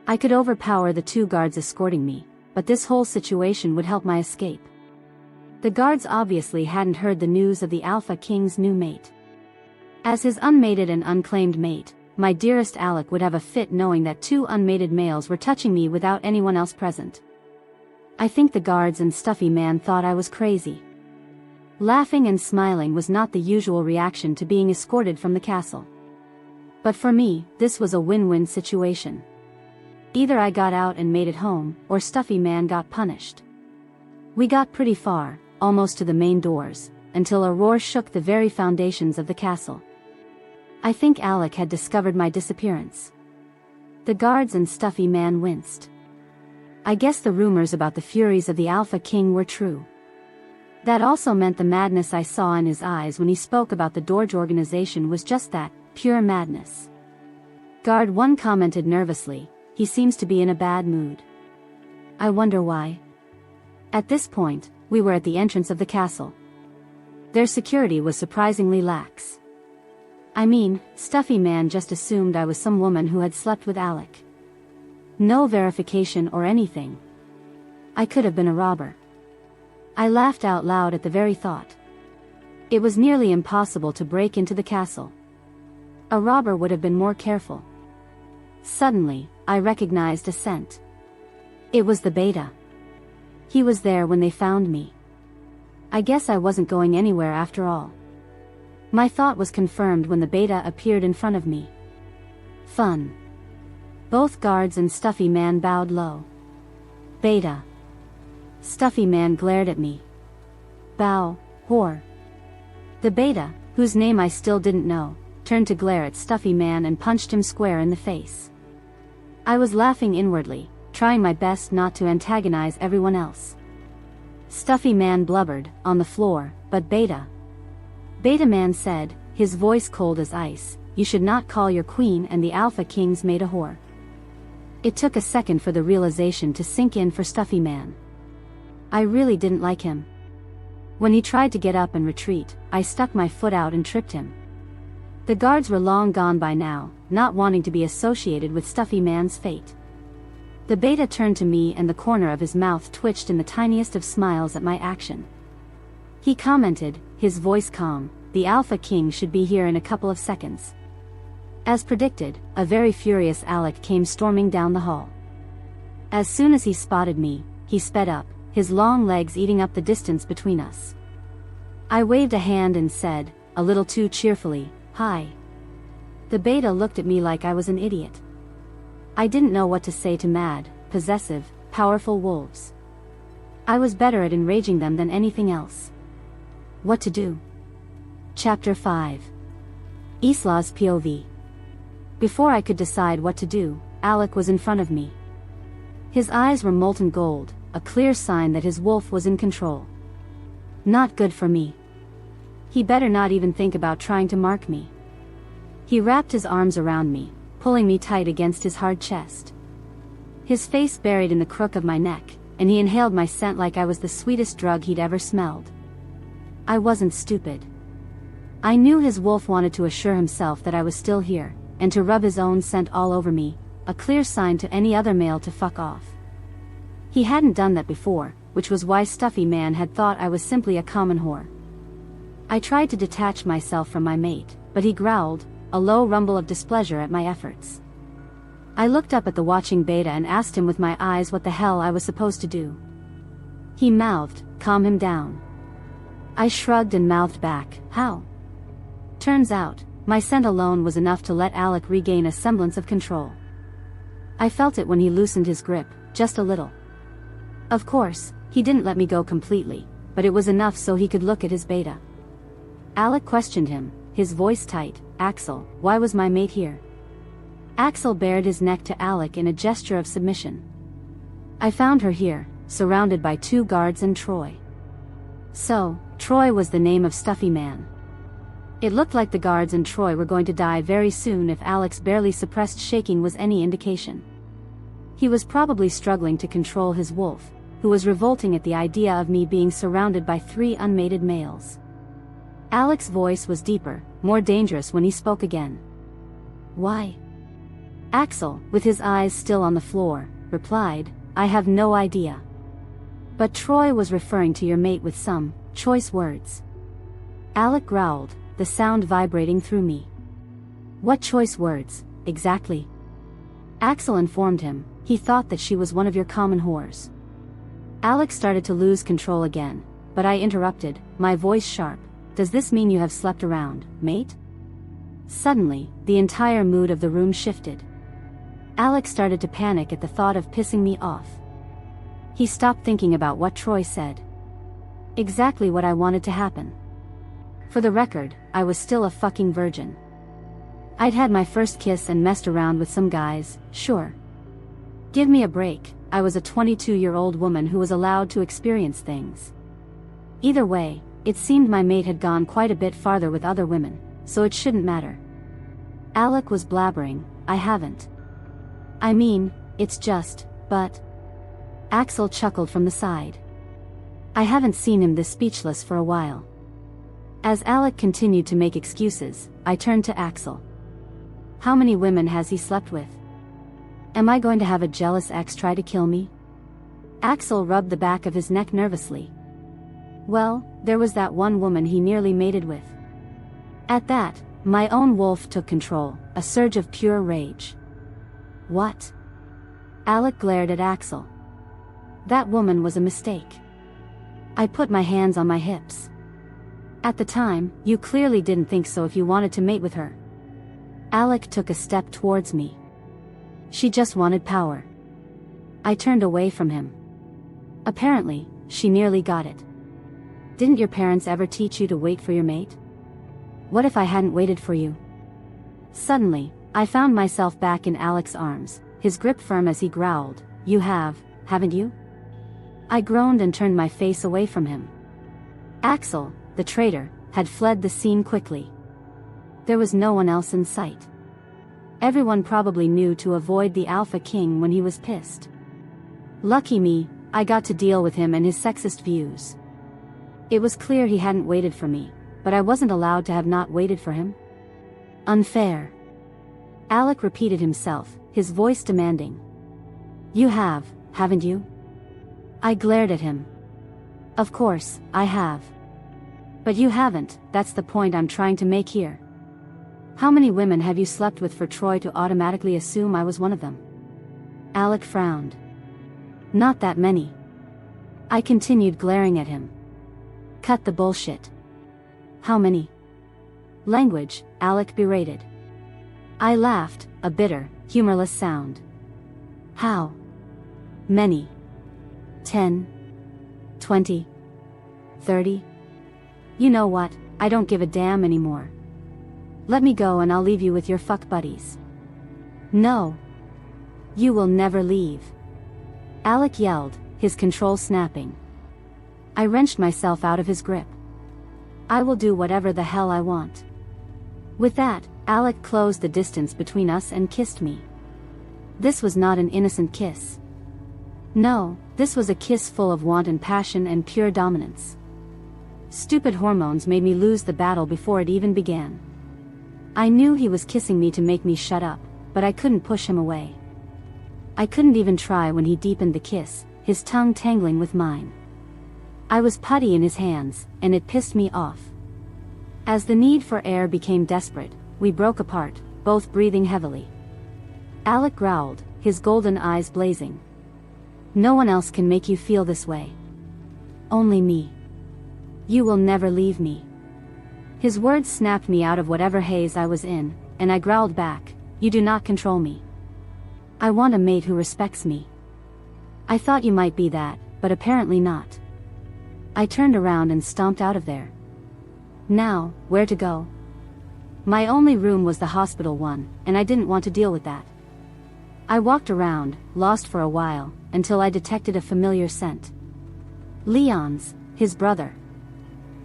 I could overpower the 2 guards escorting me, but this whole situation would help my escape. The guards obviously hadn't heard the news of the Alpha King's new mate. As his unmated and unclaimed mate, my dearest Alec would have a fit knowing that 2 unmated males were touching me without anyone else present. I think the guards and stuffy man thought I was crazy. Laughing and smiling was not the usual reaction to being escorted from the castle. But for me, this was a win-win situation. Either I got out and made it home, or stuffy man got punished. We got pretty far, almost to the main doors, until a roar shook the very foundations of the castle. I think Alec had discovered my disappearance. The guards and stuffy man winced. I guess the rumors about the furies of the Alpha King were true. That also meant the madness I saw in his eyes when he spoke about the Dorge Organization was just that, pure madness. Guard 1 commented nervously, "He seems to be in a bad mood. I wonder why." At this point, we were at the entrance of the castle. Their security was surprisingly lax. I mean, stuffy man just assumed I was some woman who had slept with Alec. No verification or anything. I could have been a robber. I laughed out loud at the very thought. It was nearly impossible to break into the castle. A robber would have been more careful. Suddenly, I recognized a scent. It was the beta. He was there when they found me. I guess I wasn't going anywhere after all. My thought was confirmed when the beta appeared in front of me. Fun. Both guards and stuffy man bowed low. Beta. Stuffy man glared at me. Bow, whore. The beta, whose name I still didn't know, turned to glare at stuffy man and punched him square in the face. I was laughing inwardly, trying my best not to antagonize everyone else. Stuffy man blubbered, on the floor, but Beta. Beta man said, his voice cold as ice, "You should not call your queen and the Alpha King's maid a whore." It took a second for the realization to sink in for stuffy man. I really didn't like him. When he tried to get up and retreat, I stuck my foot out and tripped him. The guards were long gone by now, not wanting to be associated with stuffy man's fate. The beta turned to me and the corner of his mouth twitched in the tiniest of smiles at my action. He commented, his voice calm, "The Alpha King should be here in a couple of seconds." As predicted, a very furious Alec came storming down the hall. As soon as he spotted me, he sped up, his long legs eating up the distance between us. I waved a hand and said, a little too cheerfully, "Hi." The beta looked at me like I was an idiot. I didn't know what to say to mad, possessive, powerful wolves. I was better at enraging them than anything else. What to do? Chapter 5. Isla's POV. Before I could decide what to do, Alec was in front of me. His eyes were molten gold, a clear sign that his wolf was in control. Not good for me. He better not even think about trying to mark me. He wrapped his arms around me, pulling me tight against his hard chest. His face buried in the crook of my neck, and he inhaled my scent like I was the sweetest drug he'd ever smelled. I wasn't stupid. I knew his wolf wanted to assure himself that I was still here, and to rub his own scent all over me, a clear sign to any other male to fuck off. He hadn't done that before, which was why stuffy man had thought I was simply a common whore. I tried to detach myself from my mate, but he growled, a low rumble of displeasure at my efforts. I looked up at the watching beta and asked him with my eyes what the hell I was supposed to do. He mouthed, "Calm him down." I shrugged and mouthed back, "How?" Turns out, my scent alone was enough to let Alec regain a semblance of control. I felt it when he loosened his grip, just a little. Of course, he didn't let me go completely, but it was enough so he could look at his beta. Alec questioned him, his voice tight, "Axel, why was my mate here?" Axel bared his neck to Alec in a gesture of submission. "I found her here, surrounded by 2 guards and Troy." So, Troy was the name of stuffy man. It looked like the guards and Troy were going to die very soon if Alec's barely suppressed shaking was any indication. He was probably struggling to control his wolf, who was revolting at the idea of me being surrounded by 3 unmated males. Alec's voice was deeper, more dangerous when he spoke again. "Why?" Axel, with his eyes still on the floor, replied, "I have no idea. But Troy was referring to your mate with some choice words." Alec growled, the sound vibrating through me. What choice words, exactly? Axel informed him. He thought that she was one of your common whores. Alex started to lose control again, but I interrupted, my voice sharp. Does this mean you have slept around, mate? Suddenly, the entire mood of the room shifted. Alex started to panic at the thought of pissing me off. He stopped thinking about what Troy said. Exactly what I wanted to happen. For the record, I was still a fucking virgin. I'd had my first kiss and messed around with some guys, sure. Give me a break, I was a 22-year-old woman who was allowed to experience things. Either way, it seemed my mate had gone quite a bit farther with other women, so it shouldn't matter. Alec was blabbering, I haven't. I mean, it's just, but... Axel chuckled from the side. I haven't seen him this speechless for a while. As Alec continued to make excuses, I turned to Axel. How many women has he slept with? Am I going to have a jealous ex try to kill me? Axel rubbed the back of his neck nervously. Well, there was that one woman he nearly mated with. At that, my own wolf took control, a surge of pure rage. What? Alec glared at Axel. That woman was a mistake. I put my hands on my hips. At the time, you clearly didn't think so if you wanted to mate with her. Alec took a step towards me. She just wanted power. I turned away from him. Apparently, she nearly got it. Didn't your parents ever teach you to wait for your mate? What if I hadn't waited for you? Suddenly, I found myself back in Alec's arms, his grip firm as he growled, You have, haven't you? I groaned and turned my face away from him. Axel, the traitor, had fled the scene quickly. There was no one else in sight. Everyone probably knew to avoid the Alpha King when he was pissed. Lucky me, I got to deal with him and his sexist views. It was clear he hadn't waited for me, but I wasn't allowed to have not waited for him. Unfair. Alec repeated himself, his voice demanding. You have, haven't you? I glared at him. Of course, I have. But you haven't, that's the point I'm trying to make here. How many women have you slept with for Troy to automatically assume I was one of them? Alec frowned. Not that many. I continued glaring at him. Cut the bullshit. How many? Language, Alec berated. I laughed, a bitter, humorless sound. How? Many. 10. 20. 30. You know what, I don't give a damn anymore. Let me go and I'll leave you with your fuck buddies. No. You will never leave. Alec yelled, his control snapping. I wrenched myself out of his grip. I will do whatever the hell I want. With that, Alec closed the distance between us and kissed me. This was not an innocent kiss. No, this was a kiss full of wanton passion and pure dominance. Stupid hormones made me lose the battle before it even began. I knew he was kissing me to make me shut up, but I couldn't push him away. I couldn't even try when he deepened the kiss, his tongue tangling with mine. I was putty in his hands, and it pissed me off. As the need for air became desperate, we broke apart, both breathing heavily. Alec growled, his golden eyes blazing. No one else can make you feel this way. Only me. You will never leave me. His words snapped me out of whatever haze I was in, and I growled back, You do not control me. I want a mate who respects me. I thought you might be that, but apparently not. I turned around and stomped out of there. Now, where to go? My only room was the hospital one, and I didn't want to deal with that. I walked around, lost for a while, until I detected a familiar scent. Leon's, his brother.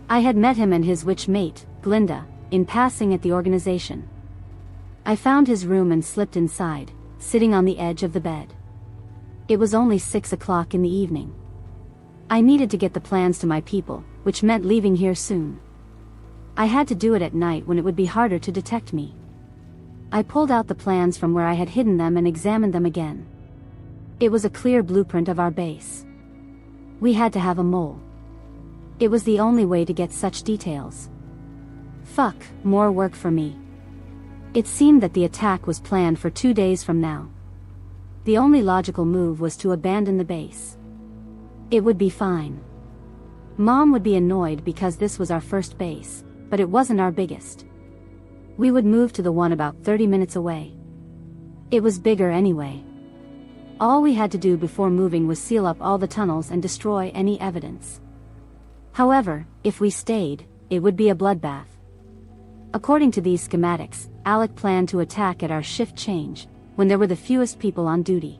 I had met him and his witch mate, Glinda, in passing at the organization. I found his room and slipped inside, sitting on the edge of the bed. It was only 6 o'clock in the evening. I needed to get the plans to my people, which meant leaving here soon. I had to do it at night when it would be harder to detect me. I pulled out the plans from where I had hidden them and examined them again. It was a clear blueprint of our base. We had to have a mole. It was the only way to get such details. Fuck, more work for me. It seemed that the attack was planned for 2 days from now. The only logical move was to abandon the base. It would be fine. Mom would be annoyed because this was our first base, but it wasn't our biggest. We would move to the one about 30 minutes away. It was bigger anyway. All we had to do before moving was seal up all the tunnels and destroy any evidence. However, if we stayed, it would be a bloodbath. According to these schematics, Alec planned to attack at our shift change, when there were the fewest people on duty.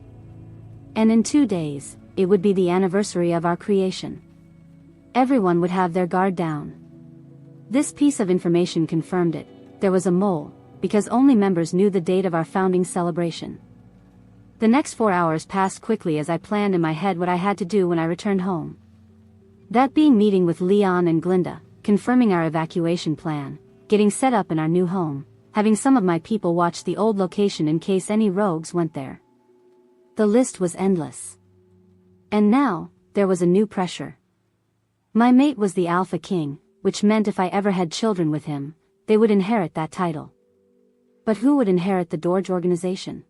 And in 2 days, it would be the anniversary of our creation. Everyone would have their guard down. This piece of information confirmed it. There was a mole, because only members knew the date of our founding celebration. The next 4 hours passed quickly as I planned in my head what I had to do when I returned home. That being meeting with Leon and Glinda, confirming our evacuation plan, getting set up in our new home, having some of my people watch the old location in case any rogues went there. The list was endless. And now, there was a new pressure. My mate was the Alpha King, which meant if I ever had children with him, they would inherit that title. But who would inherit the Dorge Organization?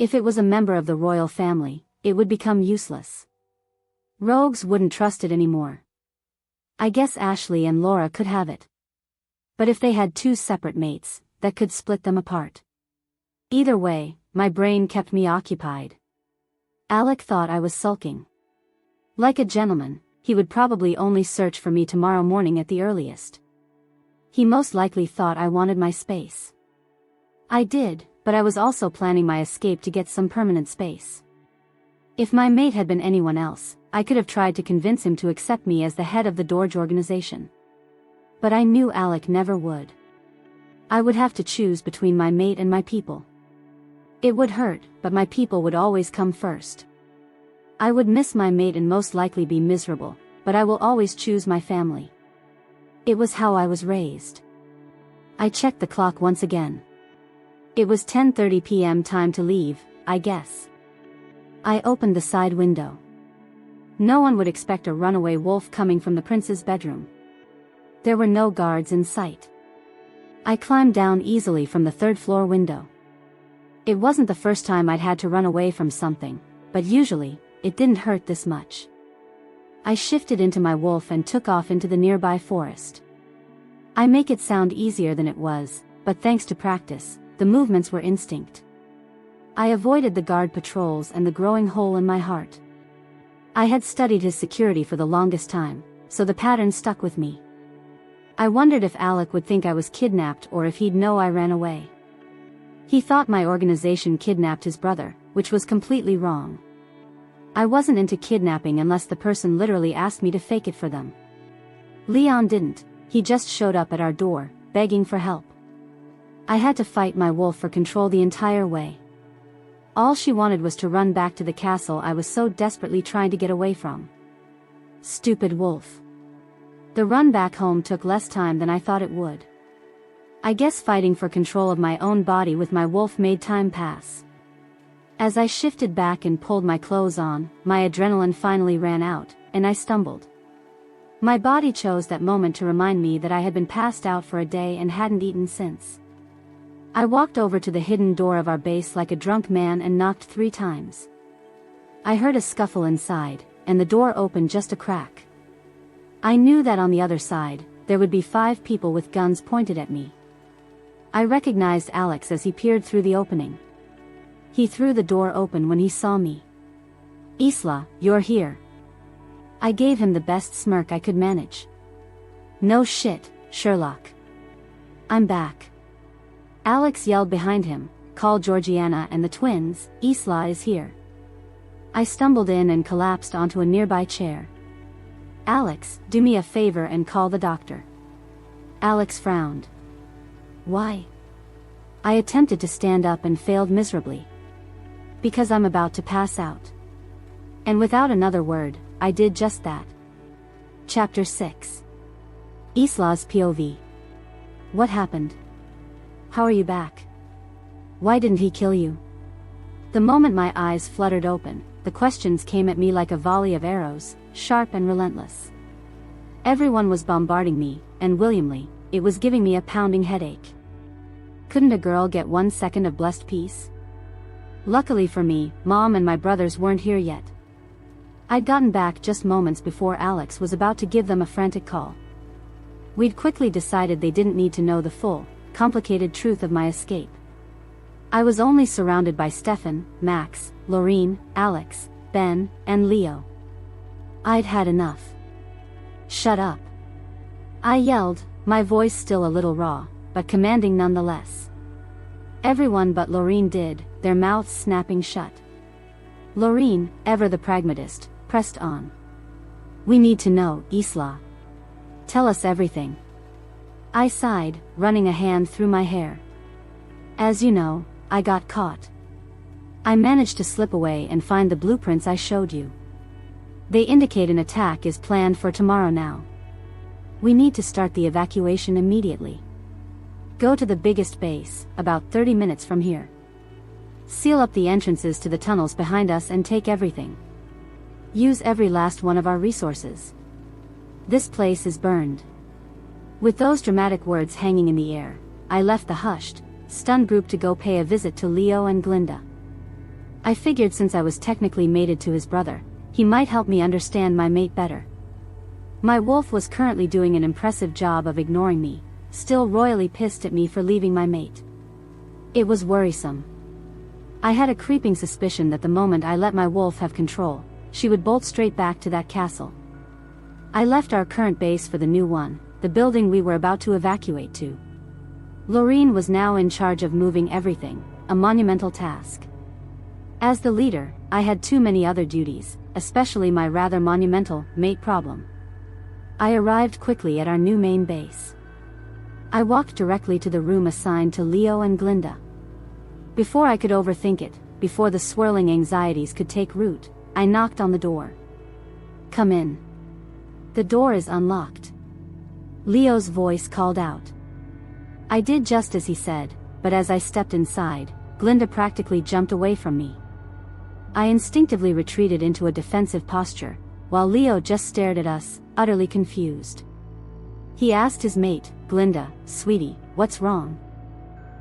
If it was a member of the royal family, it would become useless. Rogues wouldn't trust it anymore. I guess Ashley and Laura could have it. But if they had 2 separate mates, that could split them apart. Either way, my brain kept me occupied. Alec thought I was sulking. Like a gentleman, he would probably only search for me tomorrow morning at the earliest. He most likely thought I wanted my space. I did, but I was also planning my escape to get some permanent space. If my mate had been anyone else, I could have tried to convince him to accept me as the head of the Dorge Organization. But I knew Alec never would. I would have to choose between my mate and my people. It would hurt, but my people would always come first. I would miss my mate and most likely be miserable, but I will always choose my family. It was how I was raised. I checked the clock once again. It was 10:30 p.m. time to leave, I guess. I opened the side window. No one would expect a runaway wolf coming from the prince's bedroom. There were no guards in sight. I climbed down easily from the 3rd-floor window. It wasn't the first time I'd had to run away from something, but usually, it didn't hurt this much. I shifted into my wolf and took off into the nearby forest. I make it sound easier than it was, but thanks to practice, the movements were instinct. I avoided the guard patrols and the growing hole in my heart. I had studied his security for the longest time, so the pattern stuck with me. I wondered if Alec would think I was kidnapped or if he'd know I ran away. He thought my organization kidnapped his brother, which was completely wrong. I wasn't into kidnapping unless the person literally asked me to fake it for them. Leon didn't, he just showed up at our door, begging for help. I had to fight my wolf for control the entire way. All she wanted was to run back to the castle I was so desperately trying to get away from. Stupid wolf. The run back home took less time than I thought it would. I guess fighting for control of my own body with my wolf made time pass. As I shifted back and pulled my clothes on, my adrenaline finally ran out, and I stumbled. My body chose that moment to remind me that I had been passed out for a day and hadn't eaten since. I walked over to the hidden door of our base like a drunk man and knocked 3 times. I heard a scuffle inside, and the door opened just a crack. I knew that on the other side, there would be 5 people with guns pointed at me. I recognized Alex as he peered through the opening. He threw the door open when he saw me. "Isla, you're here." I gave him the best smirk I could manage. "No shit, Sherlock. I'm back." Alex yelled behind him, "Call Georgiana and the twins, Isla is here." I stumbled in and collapsed onto a nearby chair. "Alex, do me a favor and call the doctor." Alex frowned. "Why?" I attempted to stand up and failed miserably. "Because I'm about to pass out." And without another word, I did just that. Chapter 6. Isla's POV. What happened? How are you back? Why didn't he kill you? The moment my eyes fluttered open, the questions came at me like a volley of arrows, sharp and relentless. Everyone was bombarding me, and Williamly, it was giving me a pounding headache. Couldn't a girl get 1 second of blessed peace? Luckily for me, Mom and my brothers weren't here yet. I'd gotten back just moments before Alex was about to give them a frantic call. We'd quickly decided they didn't need to know the full, complicated truth of my escape. I was only surrounded by Stefan, Max, Lorene, Alex, Ben, and Leo. I'd had enough. Shut up. I yelled, my voice still a little raw, but commanding nonetheless. Everyone but Lorene did, their mouths snapping shut. Lorene, ever the pragmatist, pressed on. We need to know, Isla. Tell us everything. I sighed, running a hand through my hair. As you know, I got caught. I managed to slip away and find the blueprints I showed you. They indicate an attack is planned for tomorrow now. We need to start the evacuation immediately. Go to the biggest base, about 30 minutes from here. Seal up the entrances to the tunnels behind us and take everything. Use every last one of our resources. This place is burned. With those dramatic words hanging in the air, I left the hushed, stunned group to go pay a visit to Leo and Glinda. I figured since I was technically mated to his brother, he might help me understand my mate better. My wolf was currently doing an impressive job of ignoring me, still royally pissed at me for leaving my mate. It was worrisome. I had a creeping suspicion that the moment I let my wolf have control, she would bolt straight back to that castle. I left our current base for the new one, the building we were about to evacuate to. Lorene was now in charge of moving everything, a monumental task. As the leader, I had too many other duties, especially my rather monumental mate problem. I arrived quickly at our new main base. I walked directly to the room assigned to Leo and Glinda. Before I could overthink it, before the swirling anxieties could take root, I knocked on the door. Come in. The door is unlocked. Leo's voice called out. I did just as he said, but as I stepped inside, Glinda practically jumped away from me. I instinctively retreated into a defensive posture, while Leo just stared at us, utterly confused. He asked his mate, Glinda, sweetie, what's wrong?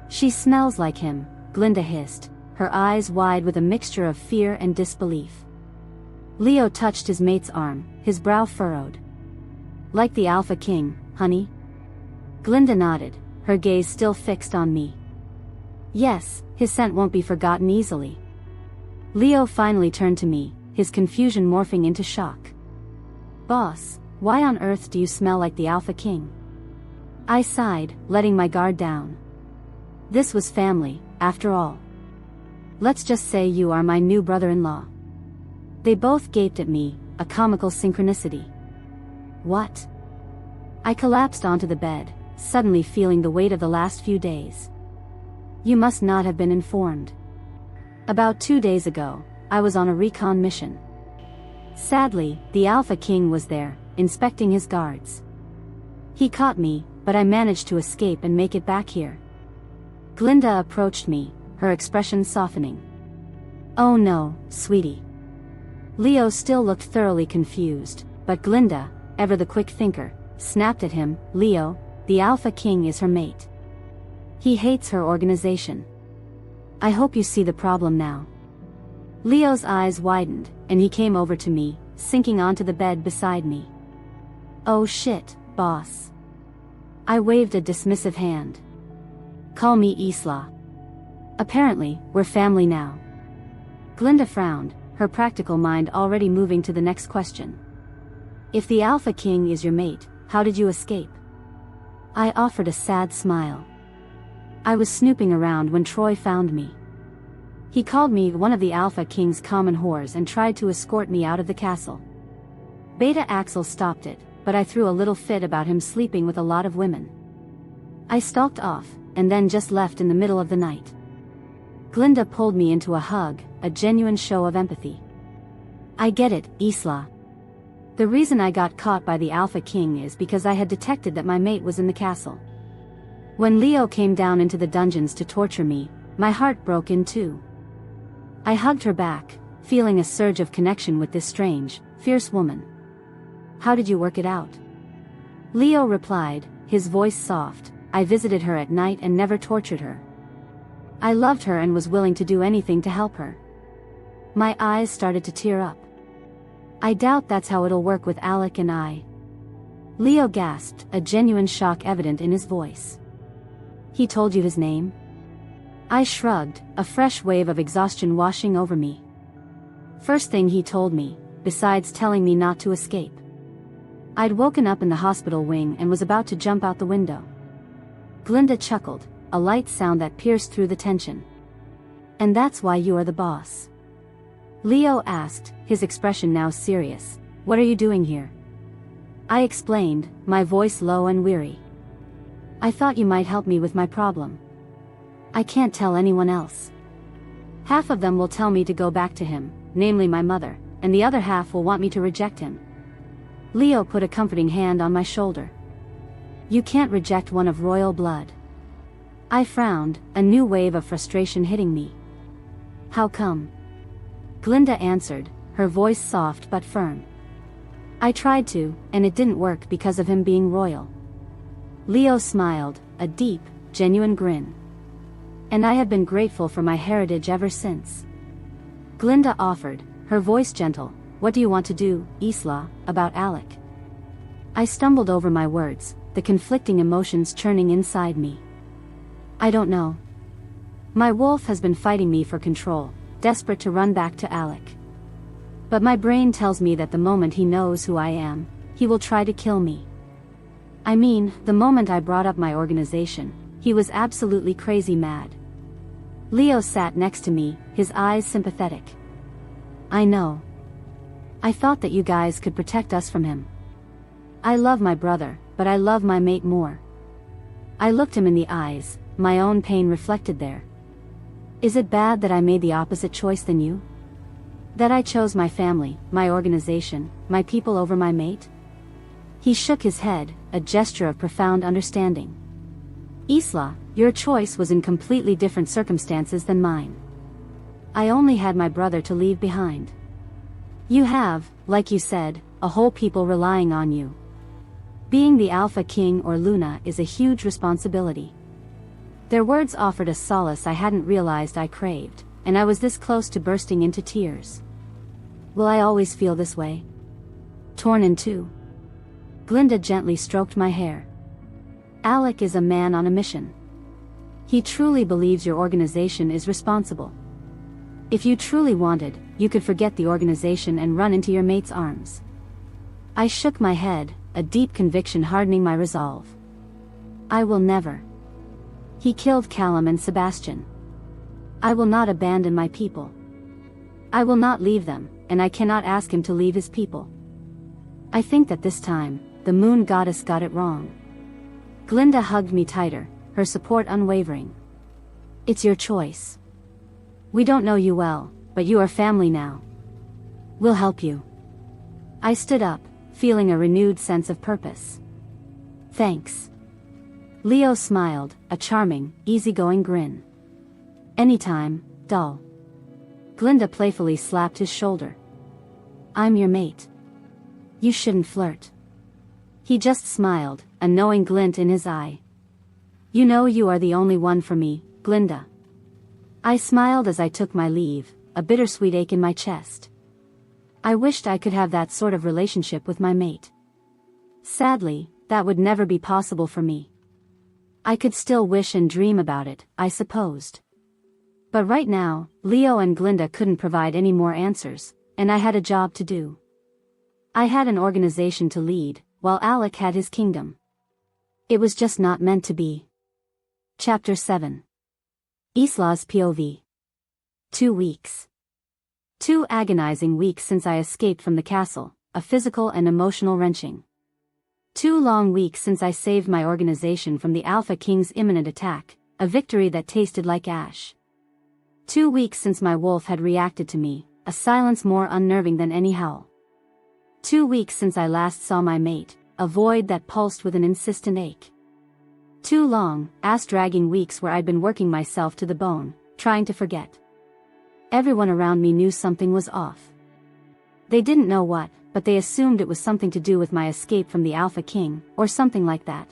She smells like him, Glinda hissed, her eyes wide with a mixture of fear and disbelief. Leo touched his mate's arm, his brow furrowed. Like the Alpha King, honey? Glinda nodded, her gaze still fixed on me. Yes, his scent won't be forgotten easily. Leo finally turned to me, his confusion morphing into shock. Boss, why on earth do you smell like the Alpha King? I sighed, letting my guard down. This was family, after all. Let's just say you are my new brother-in-law. They both gaped at me, a comical synchronicity. What? I collapsed onto the bed, suddenly feeling the weight of the last few days. You must not have been informed. About 2 days ago, I was on a recon mission. Sadly, the Alpha King was there, inspecting his guards. He caught me, but I managed to escape and make it back here. Glinda approached me, her expression softening. Oh no, sweetie. Leo still looked thoroughly confused, but Glinda, ever the quick thinker, snapped at him, Leo, the Alpha King is her mate. He hates her organization. I hope you see the problem now. Leo's eyes widened, and he came over to me, sinking onto the bed beside me. Oh shit, boss. I waved a dismissive hand. Call me Isla. Apparently, we're family now. Glinda frowned, her practical mind already moving to the next question. If the Alpha King is your mate, how did you escape? I offered a sad smile. I was snooping around when Troy found me. He called me one of the Alpha King's common whores and tried to escort me out of the castle. Beta Axel stopped it, but I threw a little fit about him sleeping with a lot of women. I stalked off, and then just left in the middle of the night. Glinda pulled me into a hug, a genuine show of empathy. I get it, Isla. The reason I got caught by the Alpha King is because I had detected that my mate was in the castle. When Leo came down into the dungeons to torture me, my heart broke in two. I hugged her back, feeling a surge of connection with this strange, fierce woman. How did you work it out? Leo replied, his voice soft, I visited her at night and never tortured her. I loved her and was willing to do anything to help her. My eyes started to tear up. I doubt that's how it'll work with Alec and I. Leo gasped, a genuine shock evident in his voice. He told you his name? I shrugged, a fresh wave of exhaustion washing over me. First thing he told me, besides telling me not to escape. I'd woken up in the hospital wing and was about to jump out the window. Glinda chuckled, a light sound that pierced through the tension. And that's why you are the boss? Leo asked, his expression now serious. What are you doing here? I explained, my voice low and weary. I thought you might help me with my problem. I can't tell anyone else. Half of them will tell me to go back to him, namely my mother, and the other half will want me to reject him. Leo put a comforting hand on my shoulder. You can't reject one of royal blood. I frowned, a new wave of frustration hitting me. How come? Glinda answered, her voice soft but firm. I tried to, and it didn't work because of him being royal. Leo smiled, a deep, genuine grin. And I have been grateful for my heritage ever since. Glinda offered, her voice gentle, what do you want to do, Isla, about Alec? I stumbled over my words, the conflicting emotions churning inside me. I don't know. My wolf has been fighting me for control, desperate to run back to Alec. But my brain tells me that the moment he knows who I am, he will try to kill me. I mean, the moment I brought up my organization, he was absolutely crazy mad. Leo sat next to me, his eyes sympathetic. I know. I thought that you guys could protect us from him. I love my brother, but I love my mate more. I looked him in the eyes, my own pain reflected there. Is it bad that I made the opposite choice than you? That I chose my family, my organization, my people over my mate? He shook his head, a gesture of profound understanding. Isla, your choice was in completely different circumstances than mine. I only had my brother to leave behind. You have, like you said, a whole people relying on you. Being the Alpha King or Luna is a huge responsibility. Their words offered a solace I hadn't realized I craved, and I was this close to bursting into tears. Will I always feel this way? Torn in two. Glinda gently stroked my hair. Alec is a man on a mission. He truly believes your organization is responsible. If you truly wanted, you could forget the organization and run into your mate's arms. I shook my head, a deep conviction hardening my resolve. I will never. He killed Callum and Sebastian. I will not abandon my people. I will not leave them, and I cannot ask him to leave his people. I think that this time, the moon goddess got it wrong. Glinda hugged me tighter, her support unwavering. It's your choice. We don't know you well, but you are family now. We'll help you. I stood up, feeling a renewed sense of purpose. Thanks. Leo smiled, a charming, easygoing grin. Anytime, doll. Glinda playfully slapped his shoulder. I'm your mate. You shouldn't flirt. He just smiled, a knowing glint in his eye. You know you are the only one for me, Glinda. I smiled as I took my leave, a bittersweet ache in my chest. I wished I could have that sort of relationship with my mate. Sadly, that would never be possible for me. I could still wish and dream about it, I supposed. But right now, Leo and Glinda couldn't provide any more answers, and I had a job to do. I had an organization to lead, while Alec had his kingdom. It was just not meant to be. Chapter 7. Isla's POV. 2 weeks. 2 agonizing weeks since I escaped from the castle, a physical and emotional wrenching. 2 long weeks since I saved my organization from the Alpha King's imminent attack, a victory that tasted like ash. 2 weeks since my wolf had reacted to me, a silence more unnerving than any howl. 2 weeks since I last saw my mate, a void that pulsed with an insistent ache. 2 long, ass-dragging weeks where I'd been working myself to the bone, trying to forget. Everyone around me knew something was off. They didn't know what, but they assumed it was something to do with my escape from the Alpha King, or something like that.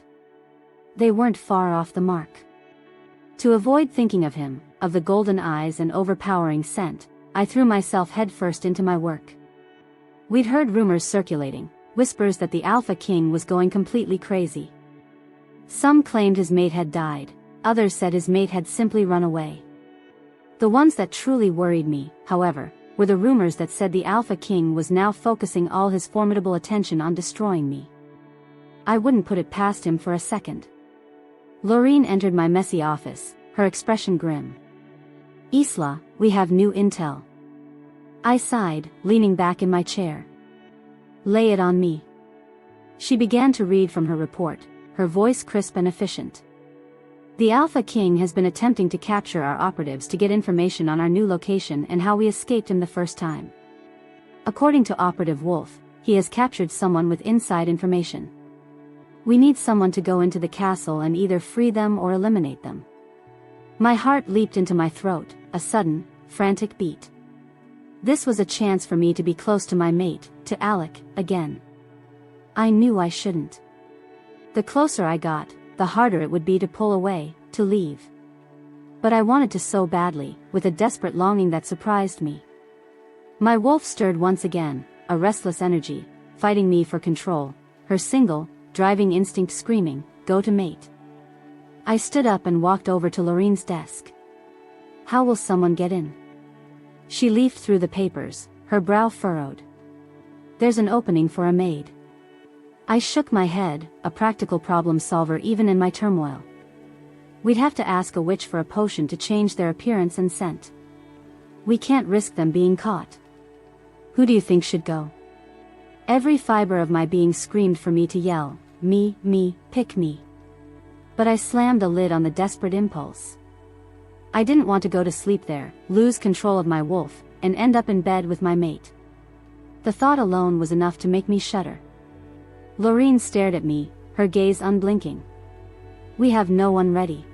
They weren't far off the mark. To avoid thinking of him, of the golden eyes and overpowering scent, I threw myself headfirst into my work. We'd heard rumors circulating, whispers that the Alpha King was going completely crazy. Some claimed his mate had died, others said his mate had simply run away. The ones that truly worried me, however, were the rumors that said the Alpha King was now focusing all his formidable attention on destroying me. I wouldn't put it past him for a second. Lorene entered my messy office, her expression grim. "Isla, we have new intel." I sighed, leaning back in my chair. "Lay it on me." She began to read from her report, her voice crisp and efficient. "The Alpha King has been attempting to capture our operatives to get information on our new location and how we escaped him the first time. According to Operative Wolf, he has captured someone with inside information. We need someone to go into the castle and either free them or eliminate them." My heart leaped into my throat, a sudden, frantic beat. This was a chance for me to be close to my mate, to Alec, again. I knew I shouldn't. The closer I got, the harder it would be to pull away, to leave. But I wanted to so badly, with a desperate longing that surprised me. My wolf stirred once again, a restless energy, fighting me for control, her single, driving instinct screaming, "Go to mate." I stood up and walked over to Lorene's desk. "How will someone get in?" She leafed through the papers, her brow furrowed. "There's an opening for a maid." I shook my head, a practical problem solver even in my turmoil. "We'd have to ask a witch for a potion to change their appearance and scent. We can't risk them being caught." "Who do you think should go?" Every fiber of my being screamed for me to yell, me, pick me. But I slammed a lid on the desperate impulse. I didn't want to go to sleep there, lose control of my wolf, and end up in bed with my mate. The thought alone was enough to make me shudder. Lorene stared at me, her gaze unblinking. "We have no one ready.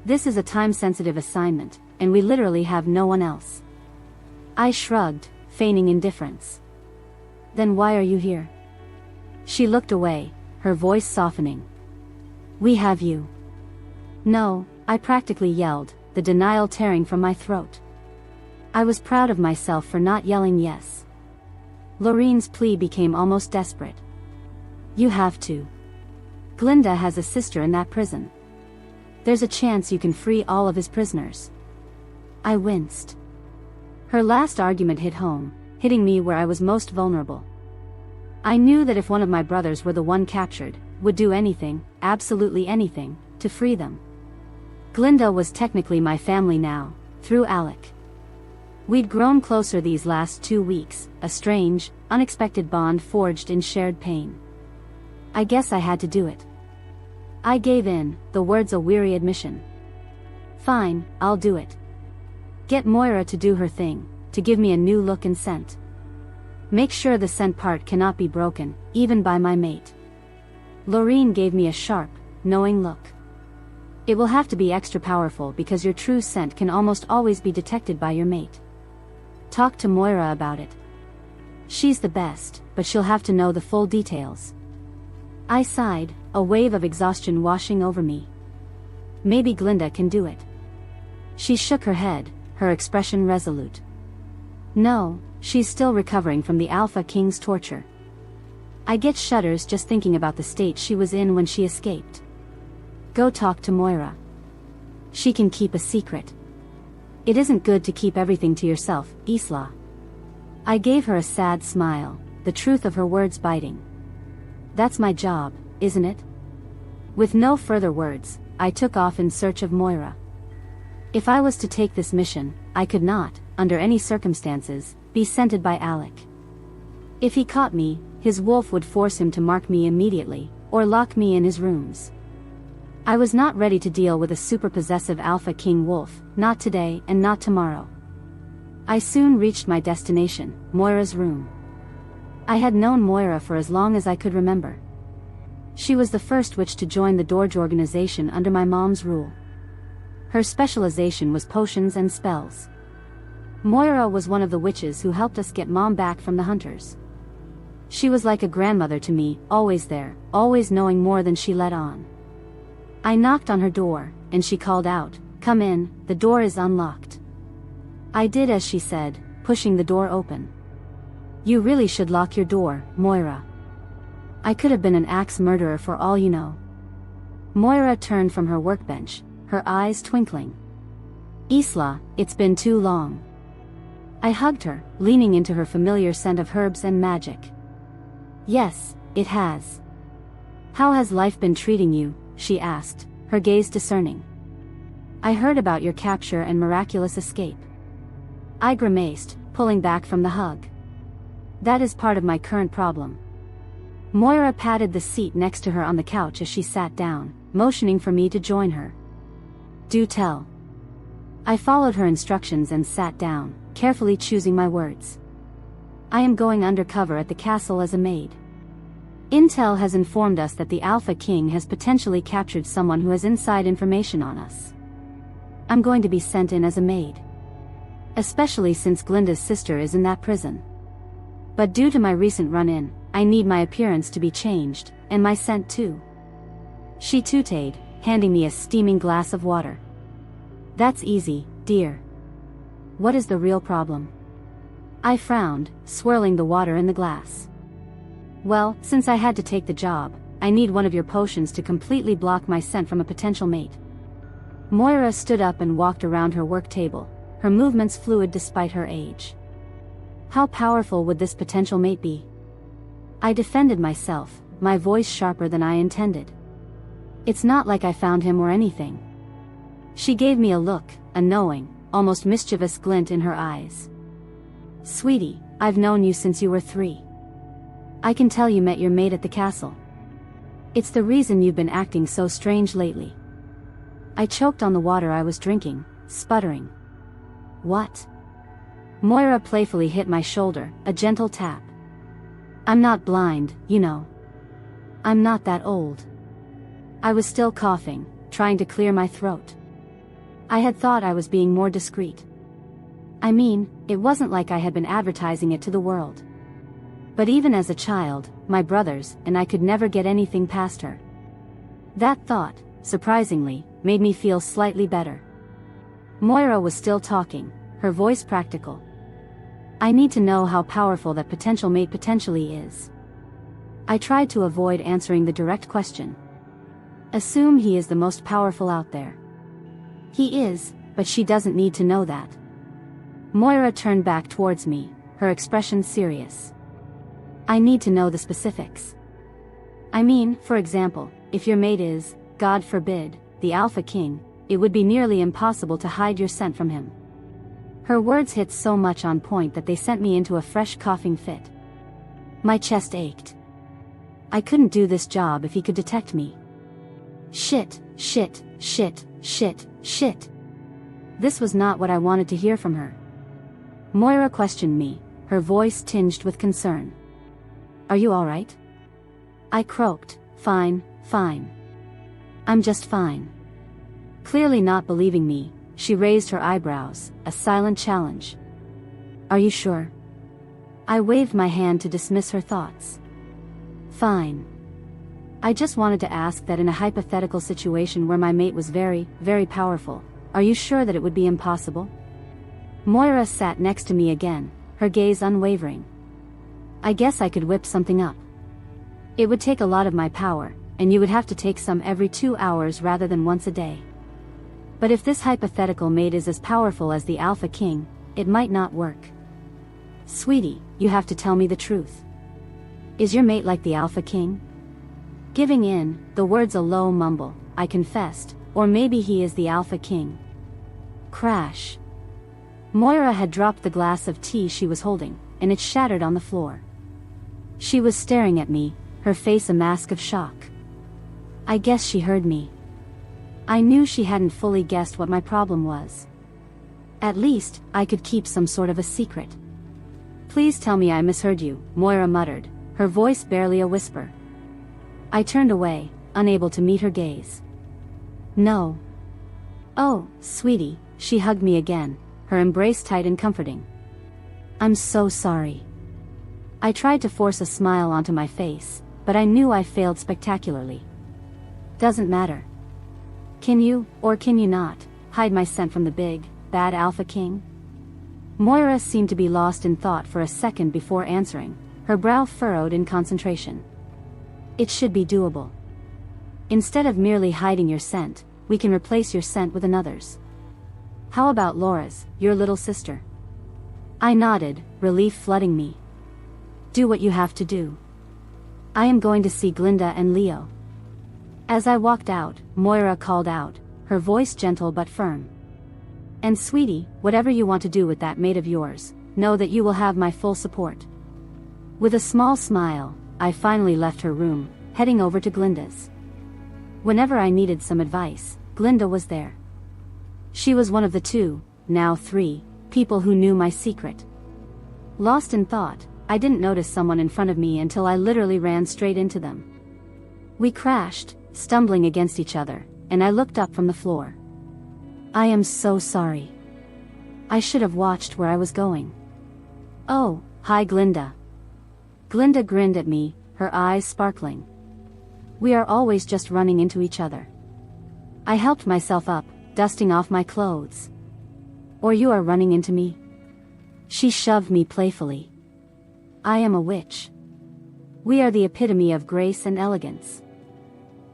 This is a time-sensitive assignment, and we literally have no one else." I shrugged, feigning indifference. "Then why are you here?" She looked away, her voice softening. "We have you." "No," I practically yelled, the denial tearing from my throat. I was proud of myself for not yelling yes. Lorene's plea became almost desperate. "You have to. Glinda has a sister in that prison. There's a chance you can free all of his prisoners." I winced. Her last argument hit home, hitting me where I was most vulnerable. I knew that if one of my brothers were the one captured, would do anything, absolutely anything, to free them. Glinda was technically my family now, through Alec. We'd grown closer these last 2 weeks, a strange, unexpected bond forged in shared pain. I guess I had to do it. I gave in, the words a weary admission. "Fine, I'll do it. Get Moira to do her thing, to give me a new look and scent. Make sure the scent part cannot be broken, even by my mate." Lorene gave me a sharp, knowing look. "It will have to be extra powerful because your true scent can almost always be detected by your mate. Talk to Moira about it. She's the best, but she'll have to know the full details." I sighed, a wave of exhaustion washing over me. "Maybe Glinda can do it." She shook her head, her expression resolute. "No, she's still recovering from the Alpha King's torture. I get shudders just thinking about the state she was in when she escaped. Go talk to Moira. She can keep a secret. It isn't good to keep everything to yourself, Isla." I gave her a sad smile, the truth of her words biting. "That's my job, isn't it?" With no further words, I took off in search of Moira. If I was to take this mission, I could not, under any circumstances, be scented by Alec. If he caught me, his wolf would force him to mark me immediately, or lock me in his rooms. I was not ready to deal with a super-possessive Alpha King wolf, not today and not tomorrow. I soon reached my destination, Moira's room. I had known Moira for as long as I could remember. She was the first witch to join the Dorge Organization under my mom's rule. Her specialization was potions and spells. Moira was one of the witches who helped us get Mom back from the hunters. She was like a grandmother to me, always there, always knowing more than she let on. I knocked on her door, and she called out, "Come in, the door is unlocked." I did as she said, pushing the door open. "You really should lock your door, Moira. I could have been an axe murderer for all you know." Moira turned from her workbench, her eyes twinkling. "Isla, it's been too long." I hugged her, leaning into her familiar scent of herbs and magic. "Yes, it has." "How has life been treating you?" she asked, her gaze discerning. "I heard about your capture and miraculous escape." I grimaced, pulling back from the hug. "That is part of my current problem." Moira patted the seat next to her on the couch as she sat down, motioning for me to join her. "Do tell." I followed her instructions and sat down, carefully choosing my words. "I am going undercover at the castle as a maid. Intel has informed us that the Alpha King has potentially captured someone who has inside information on us. I'm going to be sent in as a maid. Especially since Glinda's sister is in that prison. But due to my recent run-in, I need my appearance to be changed, and my scent too." She tooted, handing me a steaming glass of water. "That's easy, dear. What is the real problem?" I frowned, swirling the water in the glass. "Well, since I had to take the job, I need one of your potions to completely block my scent from a potential mate." Moira stood up and walked around her work table, her movements fluid despite her age. "How powerful would this potential mate be?" I defended myself, my voice sharper than I intended. "It's not like I found him or anything." She gave me a look, a knowing, almost mischievous glint in her eyes. "Sweetie, I've known you since you were 3. I can tell you met your mate at the castle. It's the reason you've been acting so strange lately." I choked on the water I was drinking, sputtering. "What?" Moira playfully hit my shoulder, a gentle tap. "I'm not blind, you know. I'm not that old." I was still coughing, trying to clear my throat. I had thought I was being more discreet. I mean, it wasn't like I had been advertising it to the world. But even as a child, my brothers and I could never get anything past her. That thought, surprisingly, made me feel slightly better. Moira was still talking, her voice practical. "I need to know how powerful that potential mate potentially is." I tried to avoid answering the direct question. "Assume he is the most powerful out there." "He is, but she doesn't need to know that." Moira turned back towards me, her expression serious. "I need to know the specifics. I mean, for example, if your mate is, God forbid, the Alpha King, it would be nearly impossible to hide your scent from him." Her words hit so much on point that they sent me into a fresh coughing fit. My chest ached. I couldn't do this job if he could detect me. Shit, shit, shit, shit, shit. This was not what I wanted to hear from her. Moira questioned me, her voice tinged with concern. "Are you all right?" I croaked, "Fine, fine. I'm just fine." Clearly not believing me, she raised her eyebrows, a silent challenge. "Are you sure?" I waved my hand to dismiss her thoughts. "Fine. I just wanted to ask that in a hypothetical situation where my mate was very, very powerful, are you sure that it would be impossible?" Moira sat next to me again, her gaze unwavering. "I guess I could whip something up. It would take a lot of my power, and you would have to take some every 2 hours rather than once a day. But if this hypothetical mate is as powerful as the Alpha King, it might not work." "Sweetie, you have to tell me the truth. Is your mate like the Alpha King?" Giving in, the words a low mumble, I confessed, "Or maybe he is the Alpha King." Crash. Moira had dropped the glass of tea she was holding, and it shattered on the floor. She was staring at me, her face a mask of shock. I guess she heard me. I knew she hadn't fully guessed what my problem was. At least, I could keep some sort of a secret. "Please tell me I misheard you," Moira muttered, her voice barely a whisper. I turned away, unable to meet her gaze. "No." "Oh, sweetie," she hugged me again, her embrace tight and comforting. "I'm so sorry." I tried to force a smile onto my face, but I knew I failed spectacularly. "Doesn't matter. Can you, or can you not, hide my scent from the big, bad Alpha King? Moira seemed to be lost in thought for a second before answering, her brow furrowed in concentration. It should be doable. Instead of merely hiding your scent, we can replace your scent with another's. How about Laura's, your little sister? I nodded, relief flooding me. Do what you have to do. I am going to see Glinda and Leo. As I walked out, Moira called out, her voice gentle but firm. And sweetie, whatever you want to do with that maid of yours, know that you will have my full support. With a small smile, I finally left her room, heading over to Glinda's. Whenever I needed some advice, Glinda was there. She was one of the 2, now 3, people who knew my secret. Lost in thought, I didn't notice someone in front of me until I literally ran straight into them. We crashed, stumbling against each other, and I looked up from the floor. I am so sorry. I should have watched where I was going. Oh, hi Glinda. Glinda grinned at me, her eyes sparkling. We are always just running into each other. I helped myself up, dusting off my clothes. Or you are running into me? She shoved me playfully. I am a witch. We are the epitome of grace and elegance.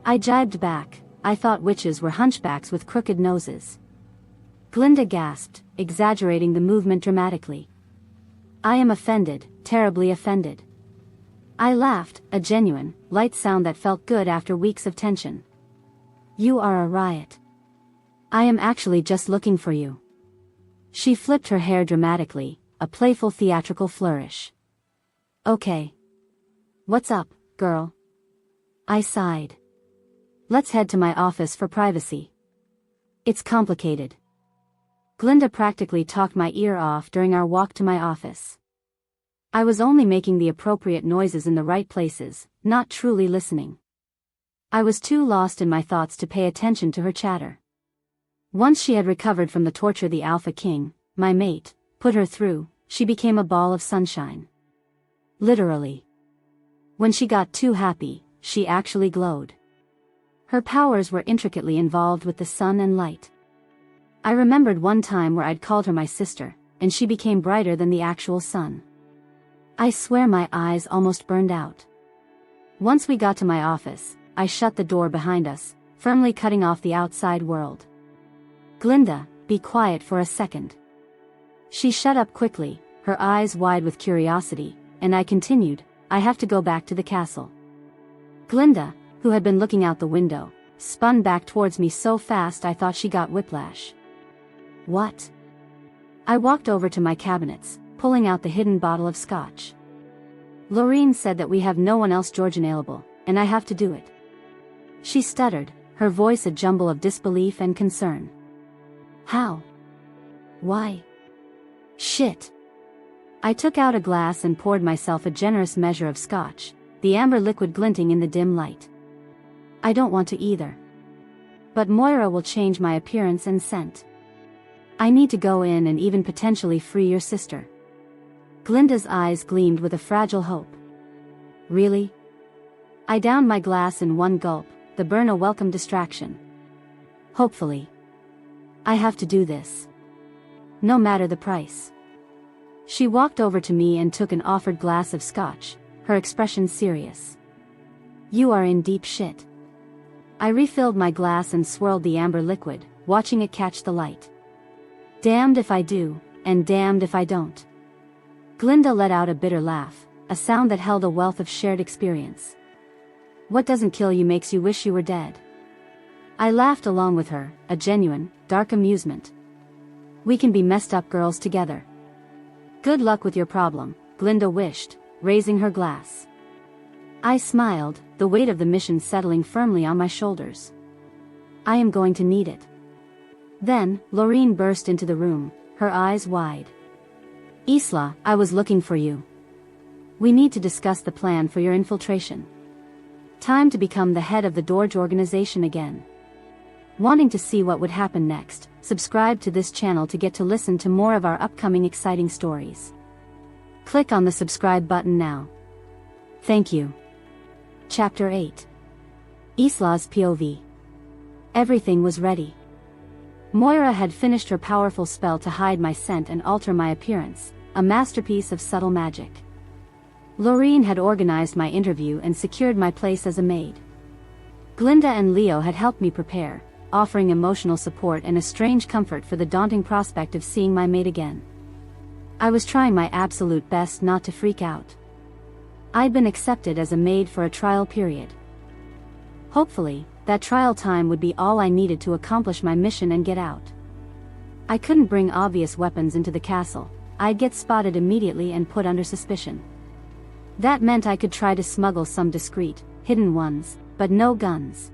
I jibed back, I thought witches were hunchbacks with crooked noses. Glinda gasped, exaggerating the movement dramatically. I am offended, terribly offended. I laughed, a genuine, light sound that felt good after weeks of tension. You are a riot. I am actually just looking for you. She flipped her hair dramatically, a playful theatrical flourish. Okay. What's up, girl? I sighed. Let's head to my office for privacy. It's complicated. Glinda practically talked my ear off during our walk to my office. I was only making the appropriate noises in the right places, not truly listening. I was too lost in my thoughts to pay attention to her chatter. Once she had recovered from the torture the Alpha King, my mate, put her through, she became a ball of sunshine. Literally. When she got too happy, she actually glowed. Her powers were intricately involved with the sun and light. I remembered one time where I'd called her my sister, and she became brighter than the actual sun. I swear my eyes almost burned out. Once we got to my office, I shut the door behind us, firmly cutting off the outside world. Glinda, be quiet for a second. She shut up quickly, her eyes wide with curiosity, and I continued, I have to go back to the castle. Glinda, who had been looking out the window, spun back towards me so fast I thought she got whiplash. What? I walked over to my cabinets, pulling out the hidden bottle of scotch. Lorene said that we have no one else Georgianable, and I have to do it. She stuttered, her voice a jumble of disbelief and concern. How? Why? Shit. I took out a glass and poured myself a generous measure of scotch, the amber liquid glinting in the dim light. I don't want to either. But Moira will change my appearance and scent. I need to go in and even potentially free your sister. Glinda's eyes gleamed with a fragile hope. Really? I downed my glass in one gulp, the burn a welcome distraction. Hopefully. I have to do this. No matter the price. She walked over to me and took an offered glass of scotch, her expression serious. You are in deep shit. I refilled my glass and swirled the amber liquid, watching it catch the light. Damned if I do, and damned if I don't. Glinda let out a bitter laugh, a sound that held a wealth of shared experience. What doesn't kill you makes you wish you were dead. I laughed along with her, a genuine, dark amusement. We can be messed up girls together. Good luck with your problem, Glinda wished, raising her glass. I smiled, the weight of the mission settling firmly on my shoulders. I am going to need it. Then, Lorene burst into the room, her eyes wide. Isla, I was looking for you. We need to discuss the plan for your infiltration. Time to become the head of the Dorge Organization again. Wanting to see what would happen next, subscribe to this channel to get to listen to more of our upcoming exciting stories. Click on the subscribe button now. Thank you. Chapter 8. Isla's POV. Everything was ready. Moira had finished her powerful spell to hide my scent and alter my appearance, a masterpiece of subtle magic. Lorene had organized my interview and secured my place as a maid. Glinda and Leo had helped me prepare, offering emotional support and a strange comfort for the daunting prospect of seeing my maid again. I was trying my absolute best not to freak out. I'd been accepted as a maid for a trial period. Hopefully, that trial time would be all I needed to accomplish my mission and get out. I couldn't bring obvious weapons into the castle. I'd get spotted immediately and put under suspicion. That meant I could try to smuggle some discreet, hidden ones, but no guns.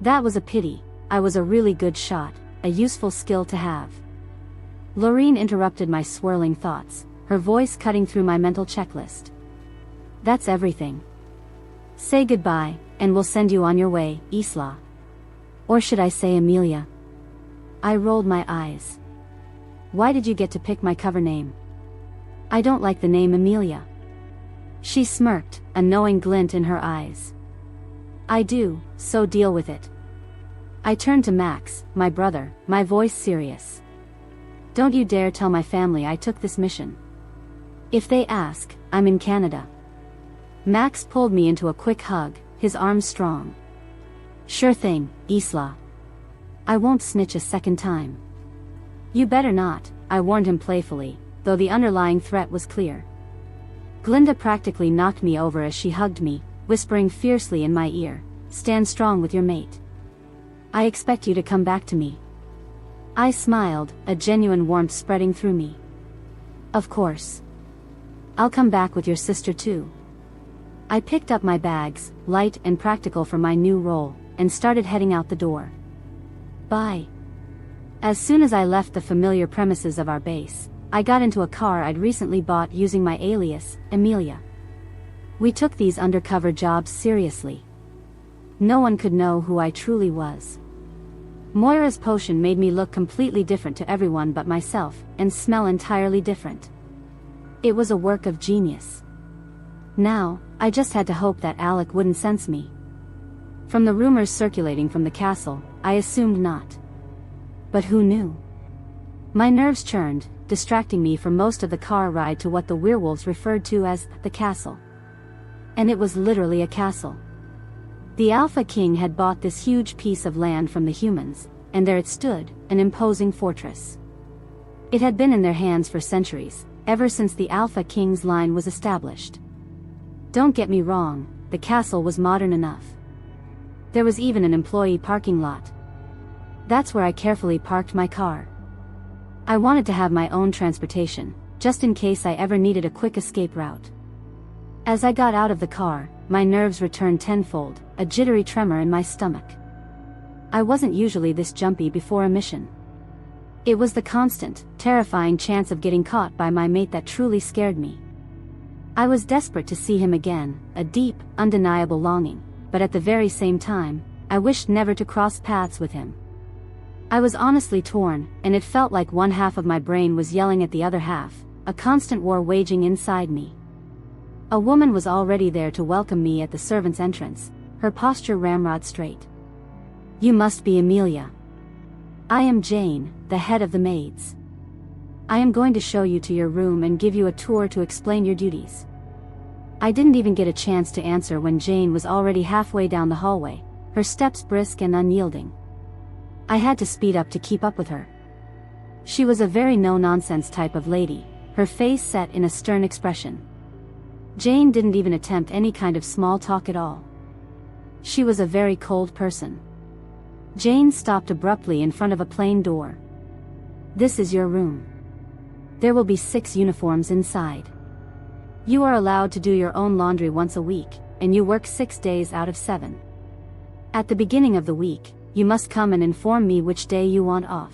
That was a pity. I was a really good shot, a useful skill to have. Lorene interrupted my swirling thoughts, her voice cutting through my mental checklist. That's everything. Say goodbye, and we'll send you on your way, Isla. Or should I say Amelia? I rolled my eyes. Why did you get to pick my cover name? I don't like the name Amelia. She smirked, a knowing glint in her eyes. I do, so deal with it. I turned to Max, my brother, my voice serious. Don't you dare tell my family I took this mission. If they ask, I'm in Canada. Max pulled me into a quick hug, his arms strong. Sure thing, Isla. I won't snitch a second time. You better not, I warned him playfully, though the underlying threat was clear. Glinda practically knocked me over as she hugged me, whispering fiercely in my ear, stand strong with your mate. I expect you to come back to me. I smiled, a genuine warmth spreading through me. Of course. I'll come back with your sister too. I picked up my bags, light and practical for my new role, and started heading out the door. Bye. As soon as I left the familiar premises of our base, I got into a car I'd recently bought using my alias, Amelia. We took these undercover jobs seriously. No one could know who I truly was. Moira's potion made me look completely different to everyone but myself, and smell entirely different. It was a work of genius. Now, I just had to hope that Alec wouldn't sense me. From the rumors circulating from the castle, I assumed not. But who knew? My nerves churned, distracting me for most of the car ride to what the werewolves referred to as the castle. And it was literally a castle. The Alpha King had bought this huge piece of land from the humans, and there it stood, an imposing fortress. It had been in their hands for centuries, ever since the Alpha King's line was established. Don't get me wrong, the castle was modern enough. There was even an employee parking lot. That's where I carefully parked my car. I wanted to have my own transportation, just in case I ever needed a quick escape route. As I got out of the car, my nerves returned tenfold, a jittery tremor in my stomach. I wasn't usually this jumpy before a mission. It was the constant, terrifying chance of getting caught by my mate that truly scared me. I was desperate to see him again, a deep, undeniable longing, but at the very same time, I wished never to cross paths with him. I was honestly torn, and it felt like one half of my brain was yelling at the other half, a constant war waging inside me. A woman was already there to welcome me at the servants' entrance, her posture ramrod straight. You must be Amelia. I am Jane, the head of the maids. I am going to show you to your room and give you a tour to explain your duties. I didn't even get a chance to answer when Jane was already halfway down the hallway, her steps brisk and unyielding. I had to speed up to keep up with her. She was a very no-nonsense type of lady, her face set in a stern expression. Jane didn't even attempt any kind of small talk at all. She was a very cold person. Jane stopped abruptly in front of a plain door. This is your room. There will be 6 uniforms inside. You are allowed to do your own laundry once a week, and you work 6 days out of 7. At the beginning of the week, you must come and inform me which day you want off.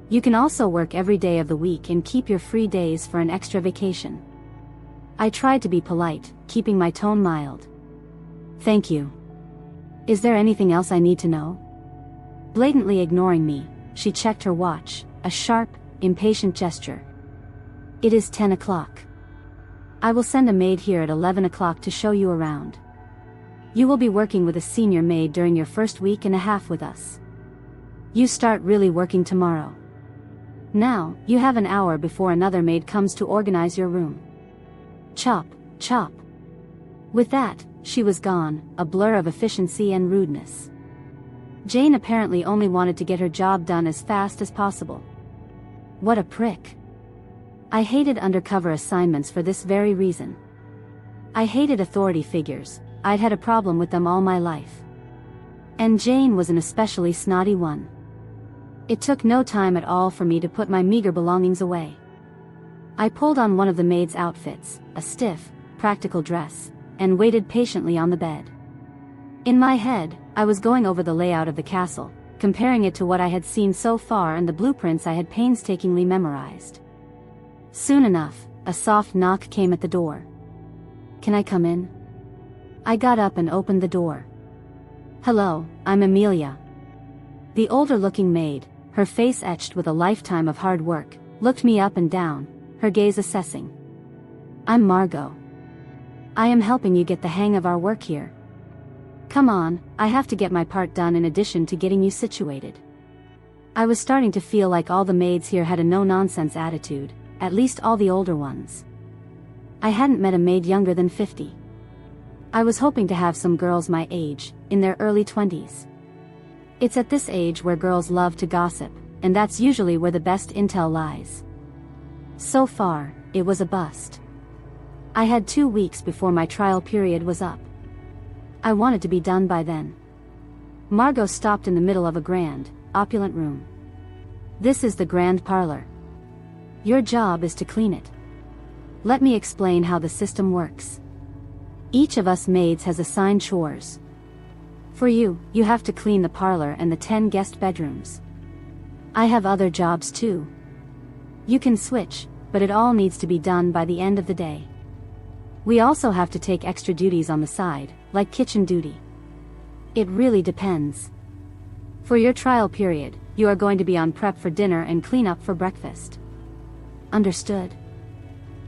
You can also work every day of the week and keep your free days for an extra vacation. I tried to be polite, keeping my tone mild. Thank you. Is there anything else I need to know? Blatantly ignoring me, she checked her watch, a sharp, impatient gesture. It is 10 o'clock. I will send a maid here at 11 o'clock to show you around. You will be working with a senior maid during your first week and a half with us. You start really working tomorrow. Now, you have an hour before another maid comes to organize your room. Chop, chop. With that, she was gone, a blur of efficiency and rudeness. Jane apparently only wanted to get her job done as fast as possible. What a prick. I hated undercover assignments for this very reason. I hated authority figures. I'd had a problem with them all my life. And Jane was an especially snotty one. It took no time at all for me to put my meager belongings away. I pulled on one of the maid's outfits, a stiff, practical dress, and waited patiently on the bed. In my head, I was going over the layout of the castle, comparing it to what I had seen so far and the blueprints I had painstakingly memorized. Soon enough, a soft knock came at the door. Can I come in? I got up and opened the door. Hello, I'm Amelia. The older-looking maid, her face etched with a lifetime of hard work, looked me up and down, her gaze assessing. I'm Margot. I am helping you get the hang of our work here. Come on, I have to get my part done in addition to getting you situated. I was starting to feel like all the maids here had a no-nonsense attitude, at least all the older ones. I hadn't met a maid younger than 50. I was hoping to have some girls my age, in their early 20s. It's at this age where girls love to gossip, and that's usually where the best intel lies. So far, it was a bust. I had 2 weeks before my trial period was up. I wanted to be done by then. Margot stopped in the middle of a grand, opulent room. This is the grand parlor. Your job is to clean it. Let me explain how the system works. Each of us maids has assigned chores. For you, you have to clean the parlor and the 10 guest bedrooms. I have other jobs too. You can switch, but it all needs to be done by the end of the day. We also have to take extra duties on the side, like kitchen duty. It really depends. For your trial period, you are going to be on prep for dinner and clean up for breakfast. Understood?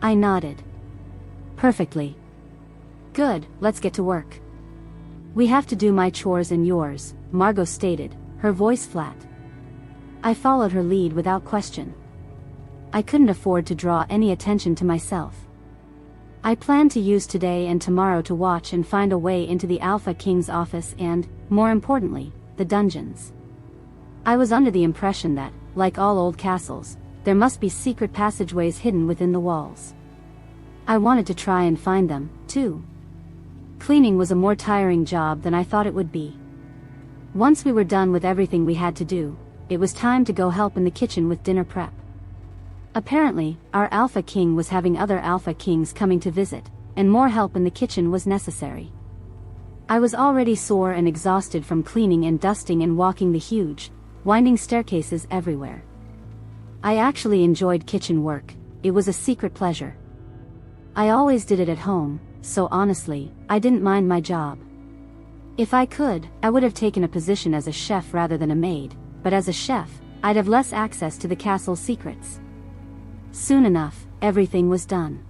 I nodded. Perfectly. Good, let's get to work. We have to do my chores and yours, Margot stated, her voice flat. I followed her lead without question. I couldn't afford to draw any attention to myself. I planned to use today and tomorrow to watch and find a way into the Alpha King's office and, more importantly, the dungeons. I was under the impression that, like all old castles, there must be secret passageways hidden within the walls. I wanted to try and find them, too. Cleaning was a more tiring job than I thought it would be. Once we were done with everything we had to do, it was time to go help in the kitchen with dinner prep. Apparently, our Alpha King was having other Alpha Kings coming to visit, and more help in the kitchen was necessary. I was already sore and exhausted from cleaning and dusting and walking the huge, winding staircases everywhere. I actually enjoyed kitchen work. It was a secret pleasure. I always did it at home, so honestly, I didn't mind my job. If I could, I would have taken a position as a chef rather than a maid, but as a chef, I'd have less access to the castle's secrets. Soon enough, everything was done.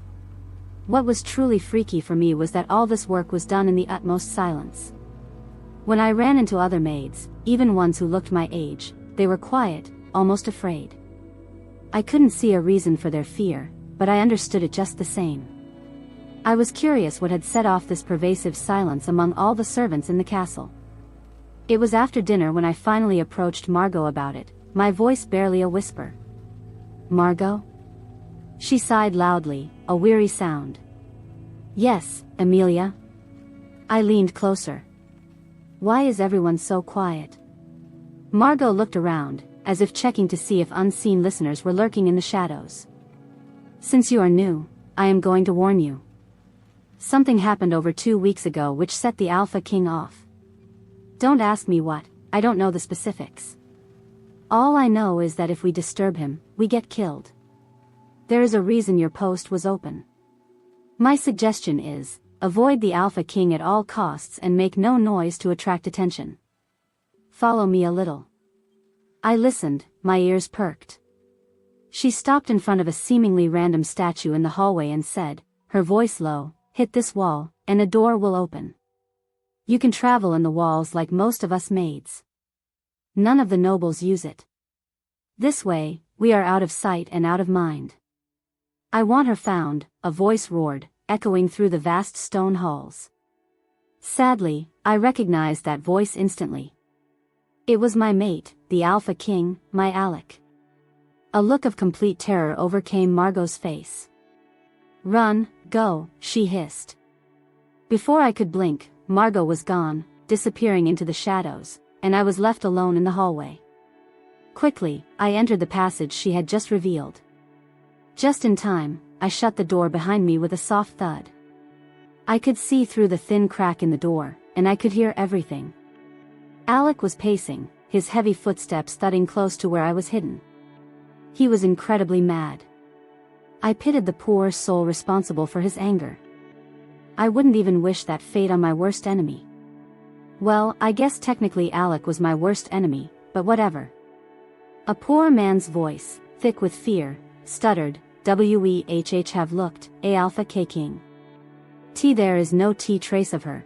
What was truly freaky for me was that all this work was done in the utmost silence. When I ran into other maids, even ones who looked my age, they were quiet, almost afraid. I couldn't see a reason for their fear, but I understood it just the same. I was curious what had set off this pervasive silence among all the servants in the castle. It was after dinner when I finally approached Margot about it, my voice barely a whisper. Margot? She sighed loudly, a weary sound. Yes, Amelia. I leaned closer. Why is everyone so quiet? Margot looked around, as if checking to see if unseen listeners were lurking in the shadows. Since you are new, I am going to warn you. Something happened over 2 weeks ago which set the Alpha King off. Don't ask me what, I don't know the specifics. All I know is that if we disturb him, we get killed. There is a reason your post was open. My suggestion is, avoid the Alpha King at all costs and make no noise to attract attention. Follow me a little. I listened, my ears perked. She stopped in front of a seemingly random statue in the hallway and said, her voice low, hit this wall, and a door will open. You can travel in the walls like most of us maids. None of the nobles use it. This way, we are out of sight and out of mind. I want her found, a voice roared, echoing through the vast stone halls. Sadly, I recognized that voice instantly. It was my mate, the Alpha King, my Alec. A look of complete terror overcame Margot's face. "Run, go," she hissed. Before I could blink, Margot was gone, disappearing into the shadows, and I was left alone in the hallway. Quickly, I entered the passage she had just revealed. Just in time, I shut the door behind me with a soft thud. I could see through the thin crack in the door, and I could hear everything. Alec was pacing, his heavy footsteps thudding close to where I was hidden. He was incredibly mad. I pitied the poor soul responsible for his anger. I wouldn't even wish that fate on my worst enemy. Well, I guess technically Alec was my worst enemy, but whatever. A poor man's voice, thick with fear, stuttered, "Wehh have looked, a Alpha K King. There is no trace of her.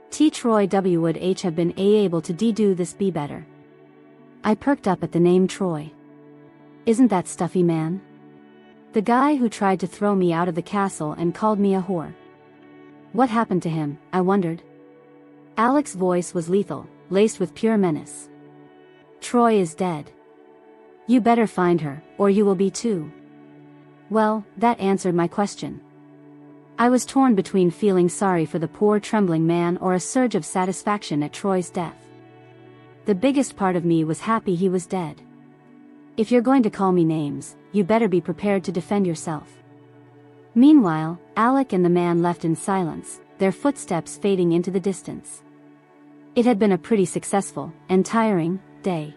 Troy would have been able to do this be better." I perked up at the name Troy. Isn't that stuffy man? The guy who tried to throw me out of the castle and called me a whore. What happened to him, I wondered. Alec's voice was lethal, laced with pure menace. "Troy is dead. You better find her, or you will be too." Well, that answered my question. I was torn between feeling sorry for the poor trembling man or a surge of satisfaction at Troy's death. The biggest part of me was happy he was dead. If you're going to call me names, you better be prepared to defend yourself. Meanwhile, Alec and the man left in silence, their footsteps fading into the distance. It had been a pretty successful, and tiring, day.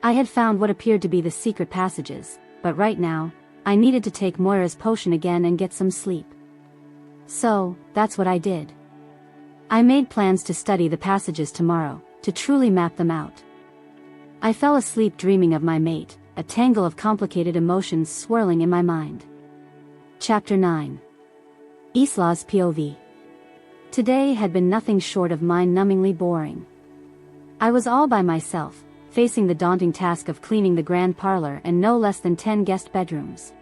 I had found what appeared to be the secret passages, but right now, I needed to take Moira's potion again and get some sleep. So, that's what I did. I made plans to study the passages tomorrow, to truly map them out. I fell asleep dreaming of my mate, a tangle of complicated emotions swirling in my mind. Chapter 9. Isla's POV. Today had been nothing short of mind-numbingly boring. I was all by myself, facing the daunting task of cleaning the grand parlor and no less than 10 guest bedrooms.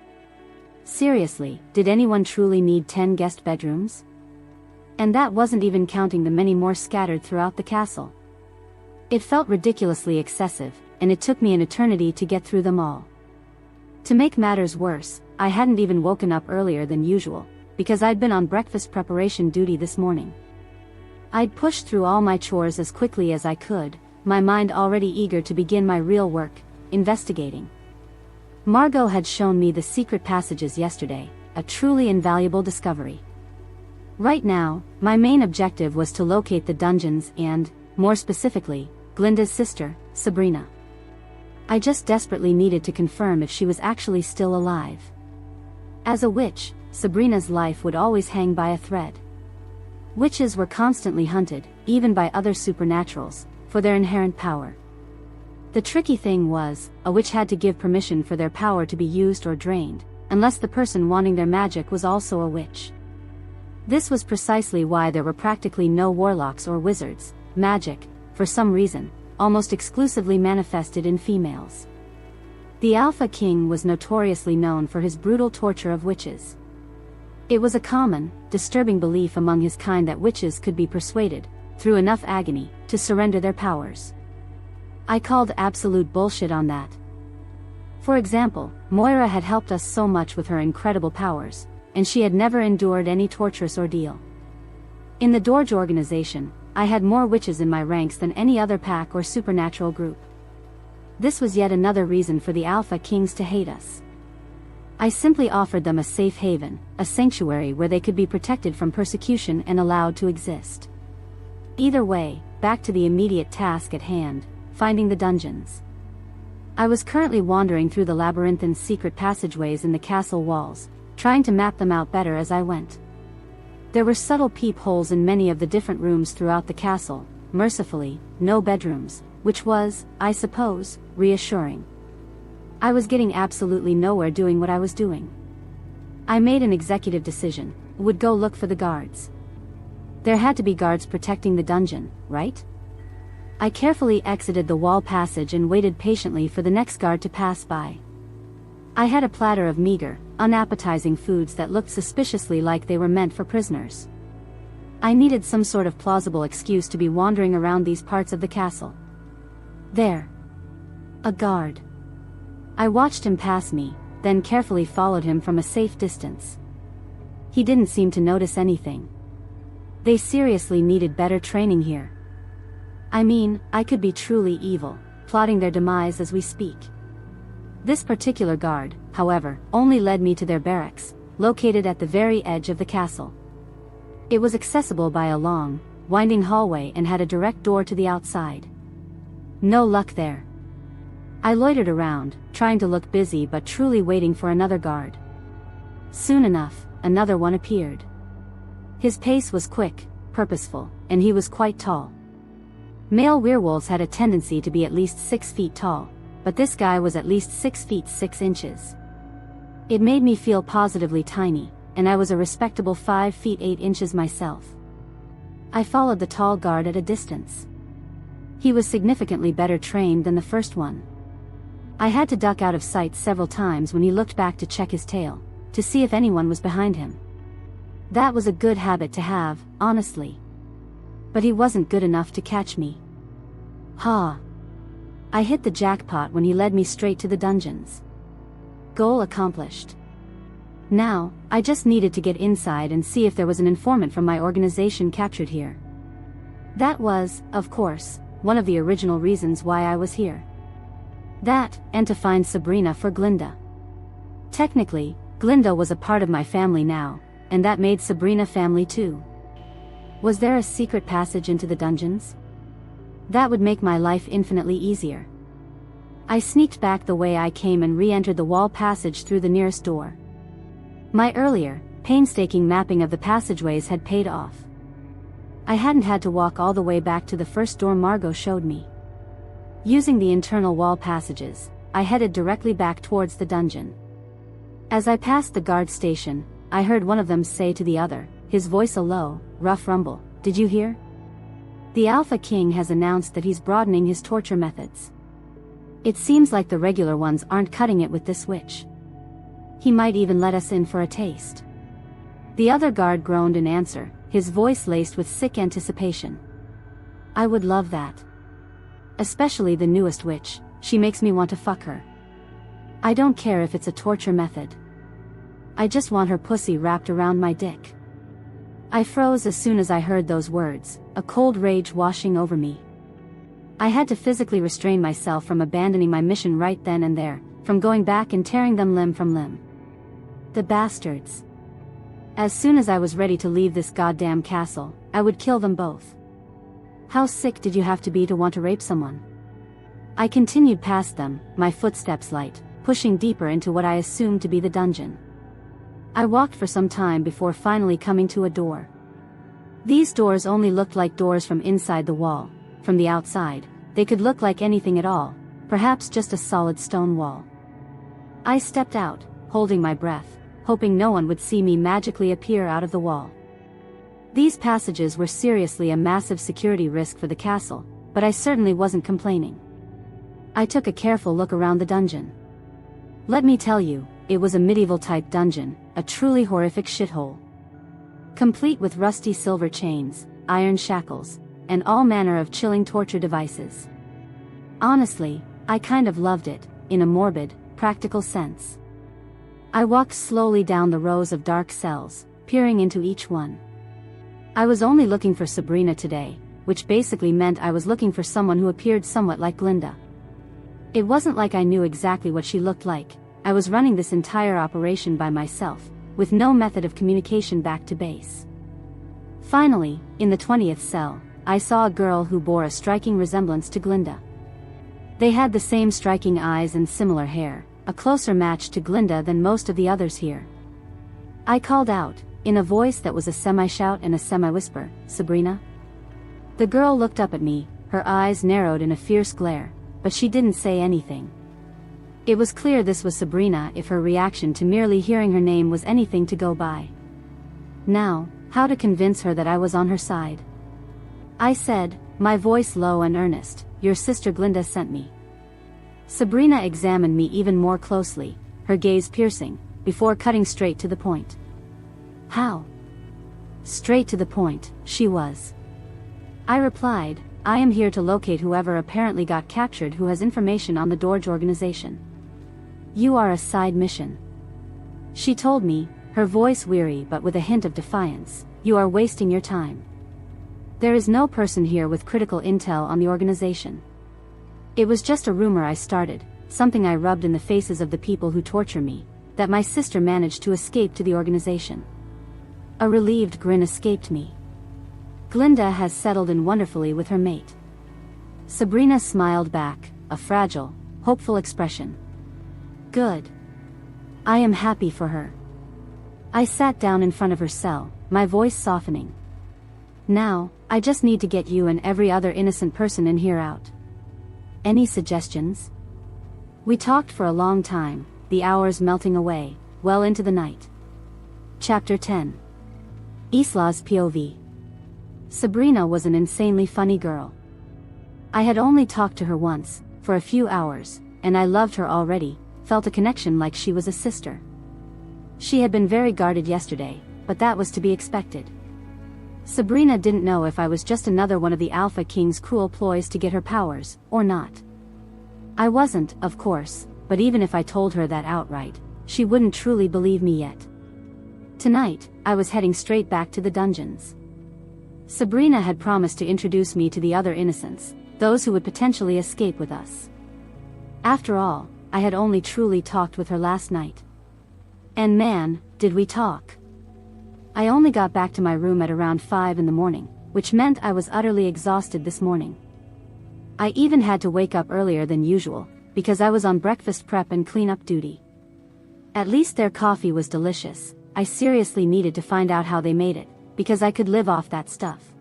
Seriously, did anyone truly need 10 guest bedrooms? And that wasn't even counting the many more scattered throughout the castle. It felt ridiculously excessive, and it took me an eternity to get through them all. To make matters worse, I hadn't even woken up earlier than usual, because I'd been on breakfast preparation duty this morning. I'd pushed through all my chores as quickly as I could, my mind already eager to begin my real work, investigating. Margot had shown me the secret passages yesterday, a truly invaluable discovery. Right now, my main objective was to locate the dungeons and, more specifically, Glinda's sister, Sabrina. I just desperately needed to confirm if she was actually still alive. As a witch, Sabrina's life would always hang by a thread. Witches were constantly hunted, even by other supernaturals, for their inherent power. The tricky thing was, a witch had to give permission for their power to be used or drained, unless the person wanting their magic was also a witch. This was precisely why there were practically no warlocks or wizards. Magic, for some reason, almost exclusively manifested in females. The Alpha King was notoriously known for his brutal torture of witches. It was a common, disturbing belief among his kind that witches could be persuaded, through enough agony, to surrender their powers. I called absolute bullshit on that. For example, Moira had helped us so much with her incredible powers, and she had never endured any torturous ordeal. In the Dorge Organization, I had more witches in my ranks than any other pack or supernatural group. This was yet another reason for the Alpha Kings to hate us. I simply offered them a safe haven, a sanctuary where they could be protected from persecution and allowed to exist. Either way, back to the immediate task at hand, finding the dungeons. I was currently wandering through the labyrinthine secret passageways in the castle walls, trying to map them out better as I went. There were subtle peepholes in many of the different rooms throughout the castle, mercifully, no bedrooms, which was, I suppose, reassuring. I was getting absolutely nowhere doing what I was doing. I made an executive decision, would go look for the guards. There had to be guards protecting the dungeon, right? I carefully exited the wall passage and waited patiently for the next guard to pass by. I had a platter of meager, unappetizing foods that looked suspiciously like they were meant for prisoners. I needed some sort of plausible excuse to be wandering around these parts of the castle. There. A guard. I watched him pass me, then carefully followed him from a safe distance. He didn't seem to notice anything. They seriously needed better training here. I mean, I could be truly evil, plotting their demise as we speak. This particular guard, however, only led me to their barracks, located at the very edge of the castle. It was accessible by a long, winding hallway and had a direct door to the outside. No luck there. I loitered around, trying to look busy but truly waiting for another guard. Soon enough, another one appeared. His pace was quick, purposeful, and he was quite tall. Male werewolves had a tendency to be at least 6 feet tall, but this guy was at least 6 feet 6 inches. It made me feel positively tiny, and I was a respectable 5 feet 8 inches myself. I followed the tall guard at a distance. He was significantly better trained than the first one. I had to duck out of sight several times when he looked back to check his tail, to see if anyone was behind him. That was a good habit to have, honestly. But he wasn't good enough to catch me. Ha! I hit the jackpot when he led me straight to the dungeons. Goal accomplished. Now, I just needed to get inside and see if there was an informant from my organization captured here. That was, of course, one of the original reasons why I was here. That, and to find Sabrina for Glinda. Technically, Glinda was a part of my family now, and that made Sabrina family too. Was there a secret passage into the dungeons? That would make my life infinitely easier. I sneaked back the way I came and re-entered the wall passage through the nearest door. My earlier, painstaking mapping of the passageways had paid off. I hadn't had to walk all the way back to the first door Margot showed me. Using the internal wall passages, I headed directly back towards the dungeon. As I passed the guard station, I heard one of them say to the other, his voice a low, rough rumble, "Did you hear? The Alpha King has announced that he's broadening his torture methods. It seems like the regular ones aren't cutting it with this witch. He might even let us in for a taste." The other guard groaned in answer, his voice laced with sick anticipation. I would love that. Especially the newest witch, she makes me want to fuck her. I don't care if it's a torture method. I just want her pussy wrapped around my dick. I froze as soon as I heard those words, a cold rage washing over me. I had to physically restrain myself from abandoning my mission right then and there, from going back and tearing them limb from limb. The bastards. As soon as I was ready to leave this goddamn castle, I would kill them both. How sick did you have to be to want to rape someone? I continued past them, my footsteps light, pushing deeper into what I assumed to be the dungeon. I walked for some time before finally coming to a door. These doors only looked like doors from inside the wall. From the outside, they could look like anything at all, perhaps just a solid stone wall. I stepped out, holding my breath, hoping no one would see me magically appear out of the wall. These passages were seriously a massive security risk for the castle, but I certainly wasn't complaining. I took a careful look around the dungeon. Let me tell you, it was a medieval-type dungeon, a truly horrific shithole. Complete with rusty silver chains, iron shackles, and all manner of chilling torture devices. Honestly, I kind of loved it, in a morbid, practical sense. I walked slowly down the rows of dark cells, peering into each one. I was only looking for Sabrina today, which basically meant I was looking for someone who appeared somewhat like Glinda. It wasn't like I knew exactly what she looked like. I was running this entire operation by myself, with no method of communication back to base. Finally, in the 20th cell, I saw a girl who bore a striking resemblance to Glinda. They had the same striking eyes and similar hair, a closer match to Glinda than most of the others here. I called out, in a voice that was a semi-shout and a semi-whisper, "Sabrina?" The girl looked up at me, her eyes narrowed in a fierce glare, but she didn't say anything. It was clear this was Sabrina if her reaction to merely hearing her name was anything to go by. Now, How to convince her that I was on her side? I said, my voice low and earnest, your sister Glinda sent me. Sabrina examined me even more closely, her gaze piercing, before cutting straight to the point. How? Straight to the point, she was. I replied, I am here to locate whoever apparently got captured who has information on the Dorge Organization. You are a side mission. She told me, her voice weary but with a hint of defiance, you are wasting your time. There is no person here with critical intel on the organization. It was just a rumor I started, something I rubbed in the faces of the people who torture me, that my sister managed to escape to the organization. A relieved grin escaped me. Glinda has settled in wonderfully with her mate. Sabrina smiled back, a fragile, hopeful expression. Good. I am happy for her. I sat down in front of her cell, my voice softening. Now, I just need to get you and every other innocent person in here out. Any suggestions? We talked for a long time, the hours melting away, well into the night. Chapter 10. Isla's POV. Sabrina was an insanely funny girl. I had only talked to her once, for a few hours, and I loved her already, felt a connection like she was a sister. She had been very guarded yesterday, but that was to be expected. Sabrina didn't know if I was just another one of the Alpha King's cruel ploys to get her powers, or not. I wasn't, of course, but even if I told her that outright, she wouldn't truly believe me yet. Tonight, I was heading straight back to the dungeons. Sabrina had promised to introduce me to the other innocents, those who would potentially escape with us. After all, I had only truly talked with her last night. And man, did we talk. I only got back to my room at around 5 in the morning, which meant I was utterly exhausted this morning. I even had to wake up earlier than usual, because I was on breakfast prep and cleanup duty. At least their coffee was delicious. I seriously needed to find out how they made it, because I could live off that stuff.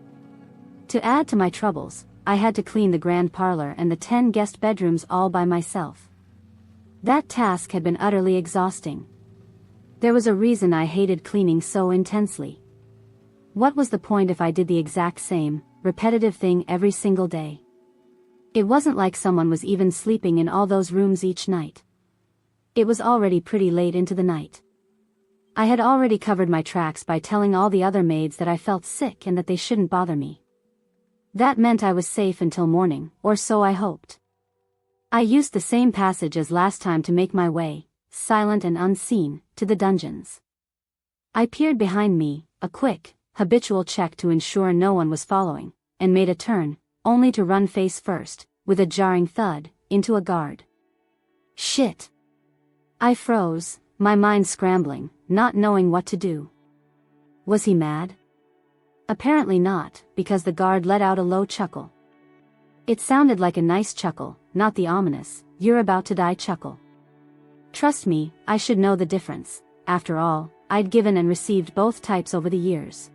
To add to my troubles, I had to clean the grand parlor and the 10 guest bedrooms all by myself. That task had been utterly exhausting. There was a reason I hated cleaning so intensely. What was the point if I did the exact same, repetitive thing every single day? It wasn't like someone was even sleeping in all those rooms each night. It was already pretty late into the night. I had already covered my tracks by telling all the other maids that I felt sick and that they shouldn't bother me. That meant I was safe until morning, or so I hoped. I used the same passage as last time to make my way, silent and unseen, to the dungeons. I peered behind me, a quick, habitual check to ensure no one was following, and made a turn, only to run face first, with a jarring thud, into a guard. Shit! I froze, my mind scrambling, not knowing what to do. Was he mad? Apparently not, because the guard let out a low chuckle. It sounded like a nice chuckle, not the ominous, you're about to die chuckle. Trust me, I should know the difference. After all, I'd given and received both types over the years.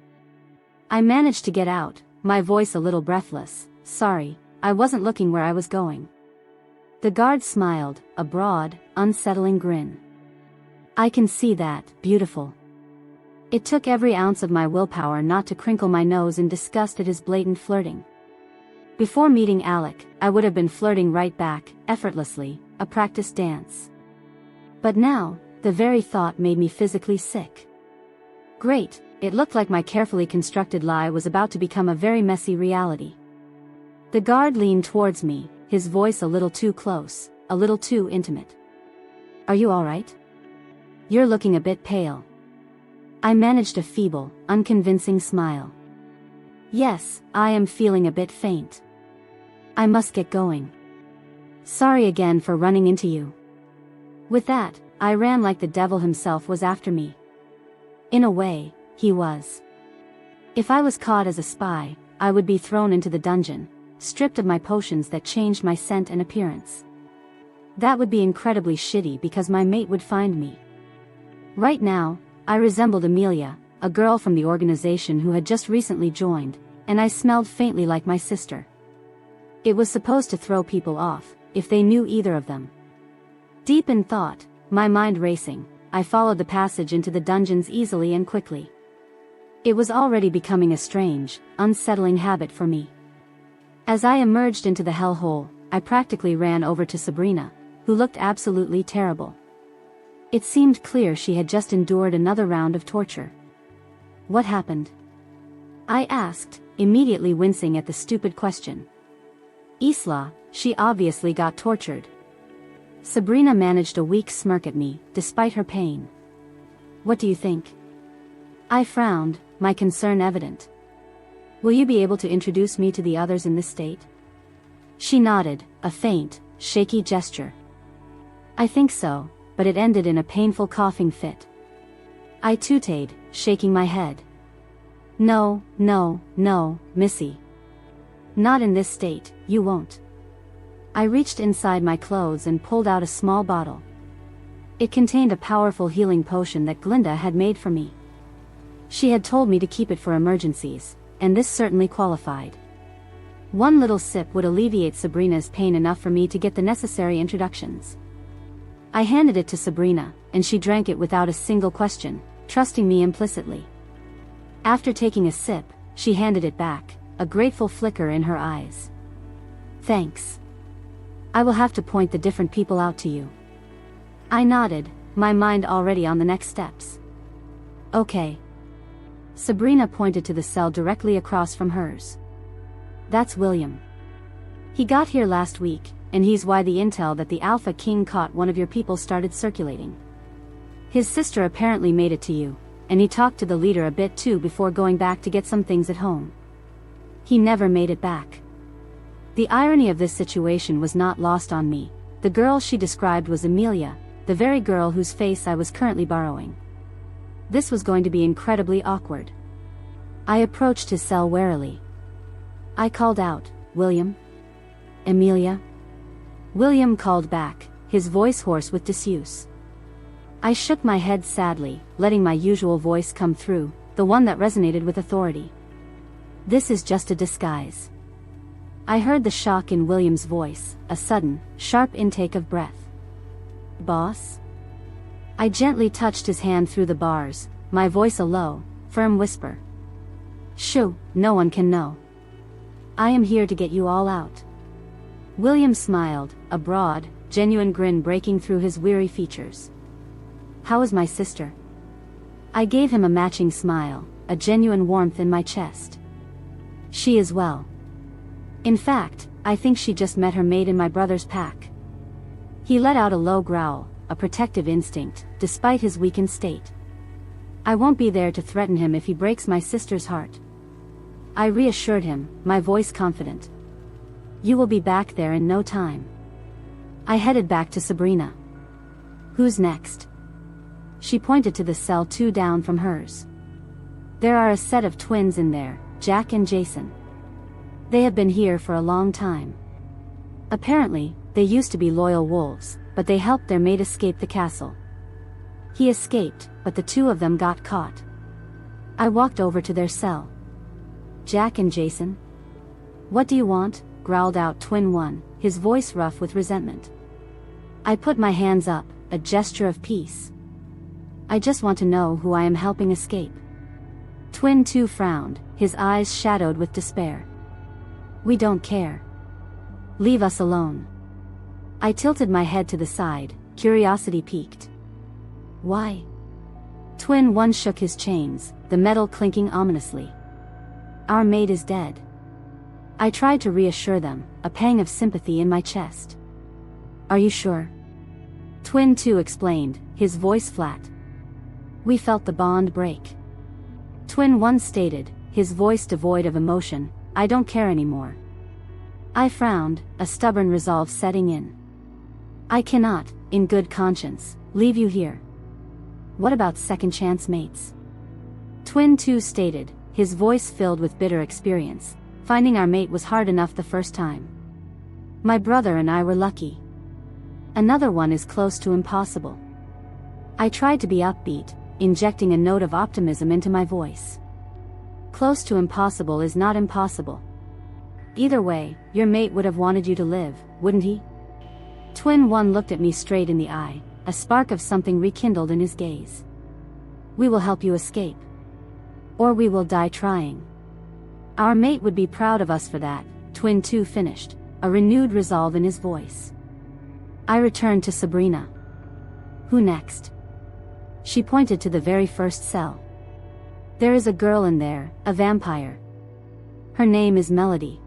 I managed to get out, my voice a little breathless, sorry, I wasn't looking where I was going. The guard smiled, a broad, unsettling grin. I can see that, beautiful. It took every ounce of my willpower not to crinkle my nose in disgust at his blatant flirting. Before meeting Alec, I would have been flirting right back, effortlessly, a practice dance. But now, the very thought made me physically sick. Great, it looked like my carefully constructed lie was about to become a very messy reality. The guard leaned towards me, his voice a little too close, a little too intimate. Are you all right? You're looking a bit pale. I managed a feeble, unconvincing smile. Yes, I am feeling a bit faint. I must get going. Sorry again for running into you. With that, I ran like the devil himself was after me. In a way, he was. If I was caught as a spy, I would be thrown into the dungeon, stripped of my potions that changed my scent and appearance. That would be incredibly shitty because my mate would find me. Right now, I resembled Amelia, a girl from the organization who had just recently joined, and I smelled faintly like my sister. It was supposed to throw people off, if they knew either of them. Deep in thought, my mind racing, I followed the passage into the dungeons easily and quickly. It was already becoming a strange, unsettling habit for me. As I emerged into the hellhole, I practically ran over to Sabrina, who looked absolutely terrible. It seemed clear she had just endured another round of torture. What happened? I asked, immediately wincing at the stupid question. Isla, she obviously got tortured. Sabrina managed a weak smirk at me, despite her pain. What do you think? I frowned, my concern evident. Will you be able to introduce me to the others in this state? She nodded, a faint, shaky gesture. I think so, but it ended in a painful coughing fit. I tooted, shaking my head. No, Missy. Not in this state, you won't. I reached inside my clothes and pulled out a small bottle. It contained a powerful healing potion that Glinda had made for me. She had told me to keep it for emergencies, and this certainly qualified. One little sip would alleviate Sabrina's pain enough for me to get the necessary introductions. I handed it to Sabrina, and she drank it without a single question, trusting me implicitly. After taking a sip, she handed it back, a grateful flicker in her eyes. Thanks. I will have to point the different people out to you. I nodded, my mind already on the next steps. Okay. Sabrina pointed to the cell directly across from hers. That's William. He got here last week, and he's why the intel that the Alpha King caught one of your people started circulating. His sister apparently made it to you, and he talked to the leader a bit too before going back to get some things at home. He never made it back. The irony of this situation was not lost on me. The girl she described was Amelia, the very girl whose face I was currently borrowing. This was going to be incredibly awkward. I approached his cell warily. I called out, William? Amelia? William called back, his voice hoarse with disuse. I shook my head sadly, letting my usual voice come through, the one that resonated with authority. This is just a disguise. I heard the shock in William's voice, a sudden, sharp intake of breath. Boss? I gently touched his hand through the bars, my voice a low, firm whisper. Shoo, no one can know. I am here to get you all out. William smiled, a broad, genuine grin breaking through his weary features. How is my sister? I gave him a matching smile, a genuine warmth in my chest. She is well. In fact, I think she just met her mate in my brother's pack. He let out a low growl, a protective instinct, despite his weakened state. I won't be there to threaten him if he breaks my sister's heart. I reassured him, my voice confident. You will be back there in no time. I headed back to Sabrina. Who's next? She pointed to the cell 2 down from hers. There are a set of twins in there, Jack and Jason. They have been here for a long time. Apparently, they used to be loyal wolves, but they helped their mate escape the castle. He escaped, but the 2 of them got caught. I walked over to their cell. Jack and Jason? What do you want? Growled out Twin 1, his voice rough with resentment. I put my hands up, a gesture of peace. I just want to know who I am helping escape. Twin 2 frowned, his eyes shadowed with despair. We don't care. Leave us alone. I tilted my head to the side, curiosity piqued. Why? Twin 1 shook his chains, the metal clinking ominously. Our maid is dead. I tried to reassure them, a pang of sympathy in my chest. Are you sure? Twin 2 explained, his voice flat. We felt the bond break. Twin 1 stated, his voice devoid of emotion, I don't care anymore. I frowned, a stubborn resolve setting in. I cannot, in good conscience, leave you here. What about second chance mates? Twin 2 stated, his voice filled with bitter experience. Finding our mate was hard enough the first time. My brother and I were lucky. Another one is close to impossible. I tried to be upbeat, injecting a note of optimism into my voice. Close to impossible is not impossible. Either way, your mate would have wanted you to live, wouldn't he? Twin 1 looked at me straight in the eye, a spark of something rekindled in his gaze. We will help you escape. Or we will die trying. Our mate would be proud of us for that, Twin 2 finished, a renewed resolve in his voice. I returned to Sabrina. Who next? She pointed to the very first cell. There is a girl in there, a vampire. Her name is Melody.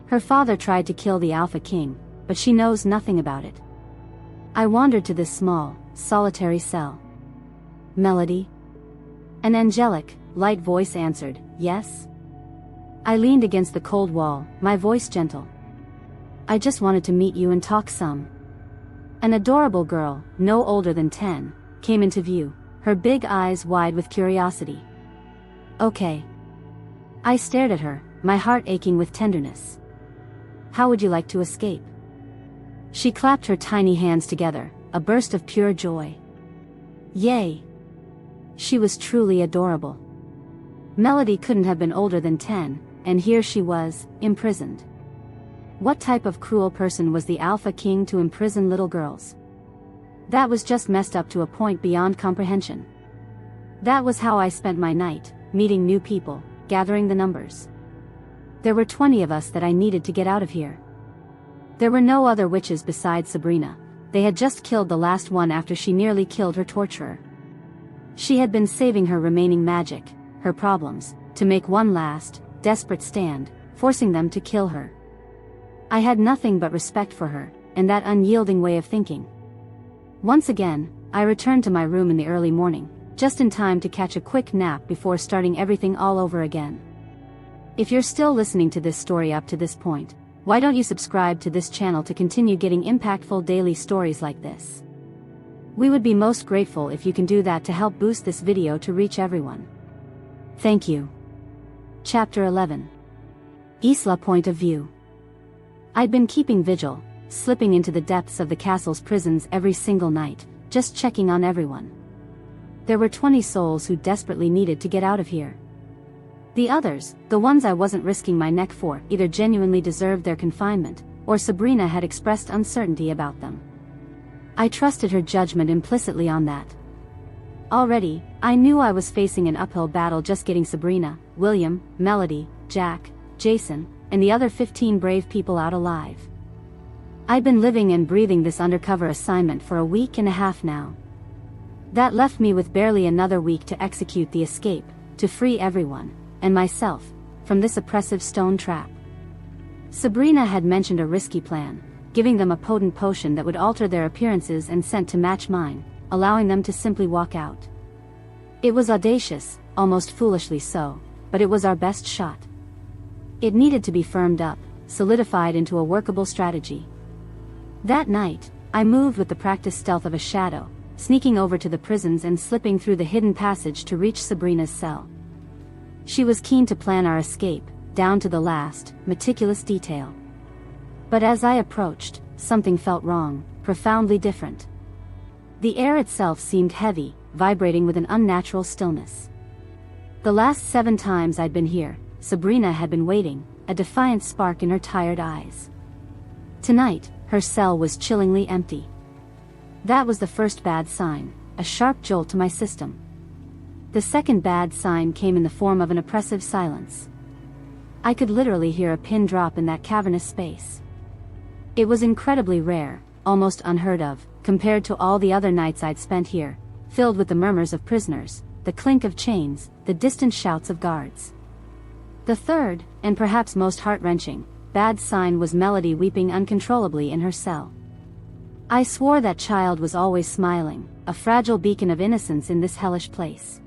Her father tried to kill the Alpha King, but she knows nothing about it. I wandered to this small, solitary cell. Melody? An angelic, light voice answered, yes? I leaned against the cold wall, my voice gentle. I just wanted to meet you and talk some. An adorable girl, no older than 10, came into view, her big eyes wide with curiosity. Okay. I stared at her, my heart aching with tenderness. How would you like to escape? She clapped her tiny hands together, a burst of pure joy. Yay! She was truly adorable. Melody couldn't have been older than 10, and here she was, imprisoned. What type of cruel person was the Alpha King to imprison little girls? That was just messed up to a point beyond comprehension. That was how I spent my night, meeting new people, gathering the numbers. There were 20 of us that I needed to get out of here. There were no other witches besides Sabrina. They had just killed the last one after she nearly killed her torturer. She had been saving her remaining magic, her problems, to make one last, desperate stand, forcing them to kill her. I had nothing but respect for her, and that unyielding way of thinking. Once again, I returned to my room in the early morning, just in time to catch a quick nap before starting everything all over again. If you're still listening to this story up to this point, why don't you subscribe to this channel to continue getting impactful daily stories like this? We would be most grateful if you can do that to help boost this video to reach everyone. Thank you. Chapter 11. Isla Point of View. I'd been keeping vigil, slipping into the depths of the castle's prisons every single night, just checking on everyone. There were 20 souls who desperately needed to get out of here. The others, the ones I wasn't risking my neck for, either genuinely deserved their confinement, or Sabrina had expressed uncertainty about them. I trusted her judgment implicitly on that. Already, I knew I was facing an uphill battle just getting Sabrina, William, Melody, Jack, Jason, and the other 15 brave people out alive. I'd been living and breathing this undercover assignment for a week and a half now. That left me with barely another week to execute the escape, to free everyone, and myself, from this oppressive stone trap. Sabrina had mentioned a risky plan, giving them a potent potion that would alter their appearances and scent to match mine, allowing them to simply walk out. It was audacious, almost foolishly so, but it was our best shot. It needed to be firmed up, solidified into a workable strategy. That night, I moved with the practiced stealth of a shadow, sneaking over to the prisons and slipping through the hidden passage to reach Sabrina's cell. She was keen to plan our escape, down to the last, meticulous detail. But as I approached, something felt wrong, profoundly different. The air itself seemed heavy, vibrating with an unnatural stillness. The last 7 times I'd been here, Sabrina had been waiting, a defiant spark in her tired eyes. Tonight, her cell was chillingly empty. That was the first bad sign, a sharp jolt to my system. The second bad sign came in the form of an oppressive silence. I could literally hear a pin drop in that cavernous space. It was incredibly rare, almost unheard of, compared to all the other nights I'd spent here, filled with the murmurs of prisoners, the clink of chains, the distant shouts of guards. The third, and perhaps most heart-wrenching, bad sign was Melody weeping uncontrollably in her cell. I swore that child was always smiling, a fragile beacon of innocence in this hellish place.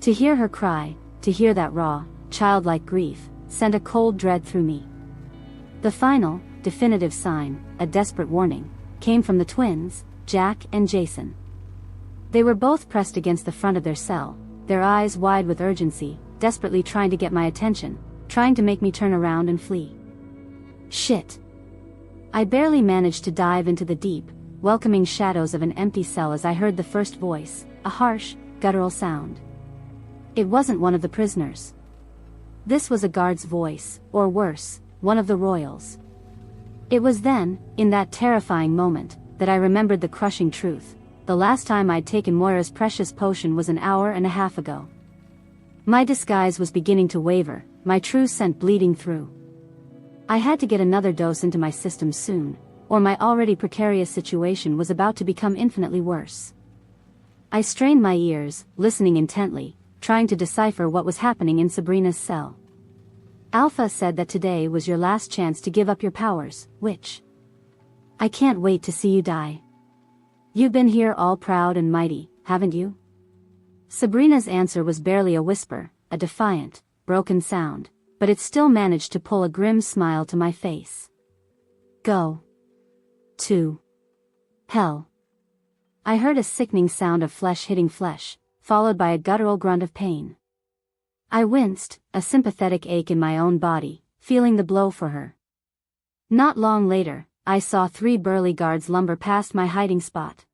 To hear her cry, to hear that raw, childlike grief, sent a cold dread through me. The final, definitive sign, a desperate warning, came from the twins, Jack and Jason. They were both pressed against the front of their cell, their eyes wide with urgency, desperately trying to get my attention, trying to make me turn around and flee. Shit. I barely managed to dive into the deep, welcoming shadows of an empty cell as I heard the first voice, a harsh, guttural sound. It wasn't one of the prisoners. This was a guard's voice, or worse, one of the royals. It was then, in that terrifying moment, that I remembered the crushing truth. The last time I'd taken Moira's precious potion was an hour and a half ago. My disguise was beginning to waver, my true scent bleeding through. I had to get another dose into my system soon, or my already precarious situation was about to become infinitely worse. I strained my ears, listening intently, trying to decipher what was happening in Sabrina's cell. Alpha said that today was your last chance to give up your powers, which? I can't wait to see you die. You've been here all proud and mighty, haven't you? Sabrina's answer was barely a whisper, a defiant, broken sound, but it still managed to pull a grim smile to my face. Go. To. Hell. I heard a sickening sound of flesh hitting flesh, followed by a guttural grunt of pain. I winced, a sympathetic ache in my own body, feeling the blow for her. Not long later, I saw 3 burly guards lumber past my hiding spot.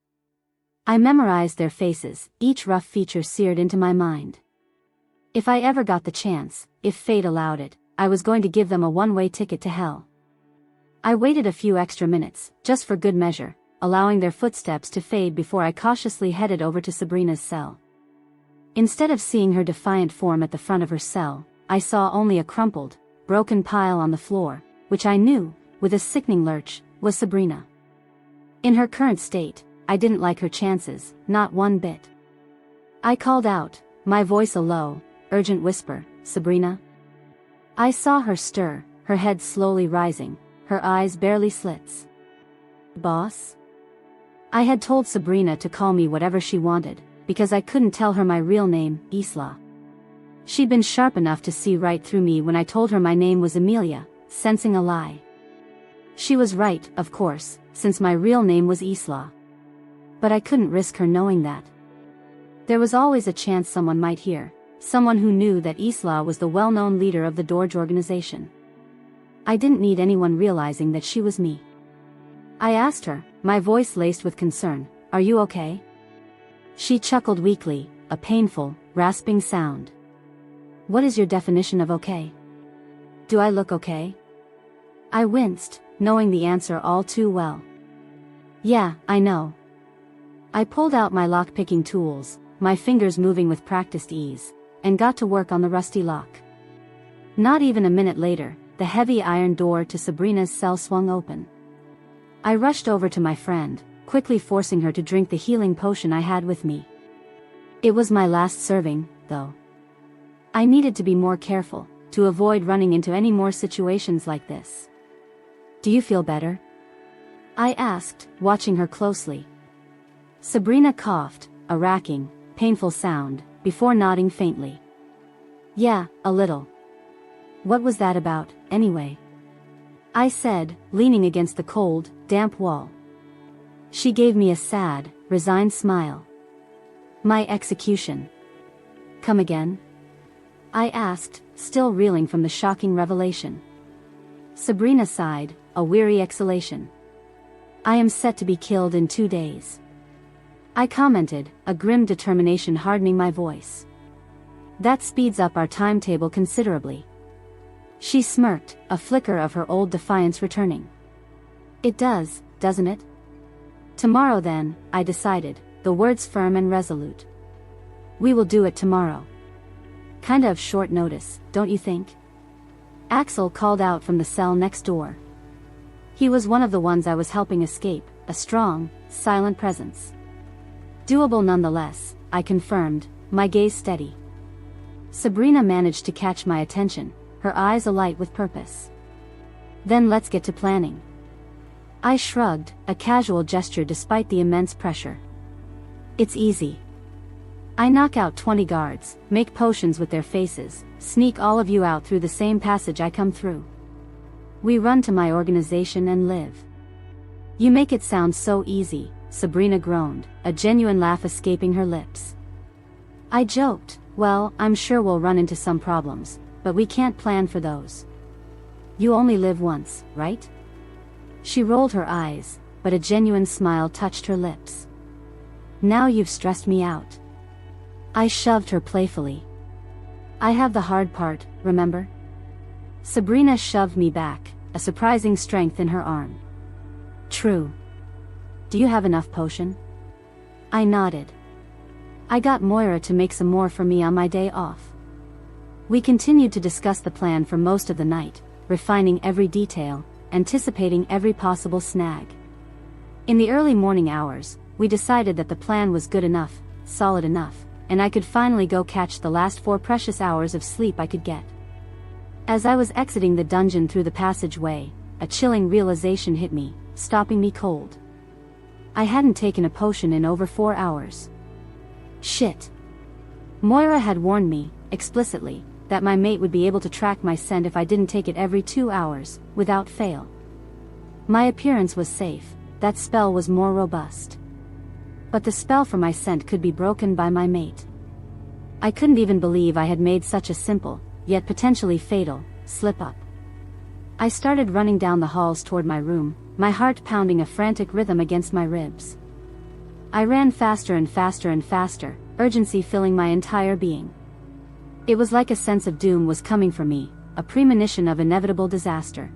I memorized their faces, each rough feature seared into my mind. If I ever got the chance, if fate allowed it, I was going to give them a one-way ticket to hell. I waited a few extra minutes, just for good measure, allowing their footsteps to fade before I cautiously headed over to Sabrina's cell. Instead of seeing her defiant form at the front of her cell, I saw only a crumpled, broken pile on the floor, which I knew, with a sickening lurch, was Sabrina. In her current state, I didn't like her chances, not one bit. I called out, my voice a low, urgent whisper, Sabrina? I saw her stir, her head slowly rising, her eyes barely slits. Boss? I had told Sabrina to call me whatever she wanted, because I couldn't tell her my real name, Isla. She'd been sharp enough to see right through me when I told her my name was Amelia, sensing a lie. She was right, of course, since my real name was Isla. But I couldn't risk her knowing that. There was always a chance someone might hear, someone who knew that Isla was the well-known leader of the Dorge Organization. I didn't need anyone realizing that she was me. I asked her, my voice laced with concern, are you okay? She chuckled weakly, a painful, rasping sound. What is your definition of okay? Do I look okay? I winced, knowing the answer all too well. Yeah, I know. I pulled out my lock-picking tools, my fingers moving with practiced ease, and got to work on the rusty lock. Not even a minute later, the heavy iron door to Sabrina's cell swung open. I rushed over to my friend, quickly forcing her to drink the healing potion I had with me. It was my last serving, though. I needed to be more careful, to avoid running into any more situations like this. Do you feel better? I asked, watching her closely. Sabrina coughed, a racking, painful sound, before nodding faintly. Yeah, a little. What was that about, anyway? I said, leaning against the cold, damp wall. She gave me a sad, resigned smile. My execution. Come again? I asked, still reeling from the shocking revelation. Sabrina sighed, a weary exhalation. I am set to be killed in 2 days. I commented, a grim determination hardening my voice. That speeds up our timetable considerably. She smirked, a flicker of her old defiance returning. It does, doesn't it? Tomorrow then, I decided, the words firm and resolute. We will do it tomorrow. Kinda of short notice, don't you think? Axel called out from the cell next door. He was one of the ones I was helping escape, a strong, silent presence. Doable nonetheless, I confirmed, my gaze steady. Sabrina managed to catch my attention, her eyes alight with purpose. Then let's get to planning. I shrugged, a casual gesture despite the immense pressure. It's easy. I knock out 20 guards, make potions with their faces, sneak all of you out through the same passage I come through. We run to my organization and live. You make it sound so easy, Sabrina groaned, a genuine laugh escaping her lips. I joked, well, I'm sure we'll run into some problems, but we can't plan for those. You only live once, right? She rolled her eyes, but a genuine smile touched her lips. Now you've stressed me out. I shoved her playfully. I have the hard part, remember? Sabrina shoved me back, a surprising strength in her arm. True. Do you have enough potion? I nodded. I got Moira to make some more for me on my day off. We continued to discuss the plan for most of the night, refining every detail, anticipating every possible snag. In the early morning hours, we decided that the plan was good enough, solid enough, and I could finally go catch the last 4 precious hours of sleep I could get. As I was exiting the dungeon through the passageway, a chilling realization hit me, stopping me cold. I hadn't taken a potion in over 4 hours. Shit. Moira had warned me, explicitly, that my mate would be able to track my scent if I didn't take it every 2 hours, without fail. My appearance was safe, that spell was more robust. But the spell for my scent could be broken by my mate. I couldn't even believe I had made such a simple, yet potentially fatal, slip-up. I started running down the halls toward my room, my heart pounding a frantic rhythm against my ribs. I ran faster and faster and faster, urgency filling my entire being. It was like a sense of doom was coming for me, a premonition of inevitable disaster.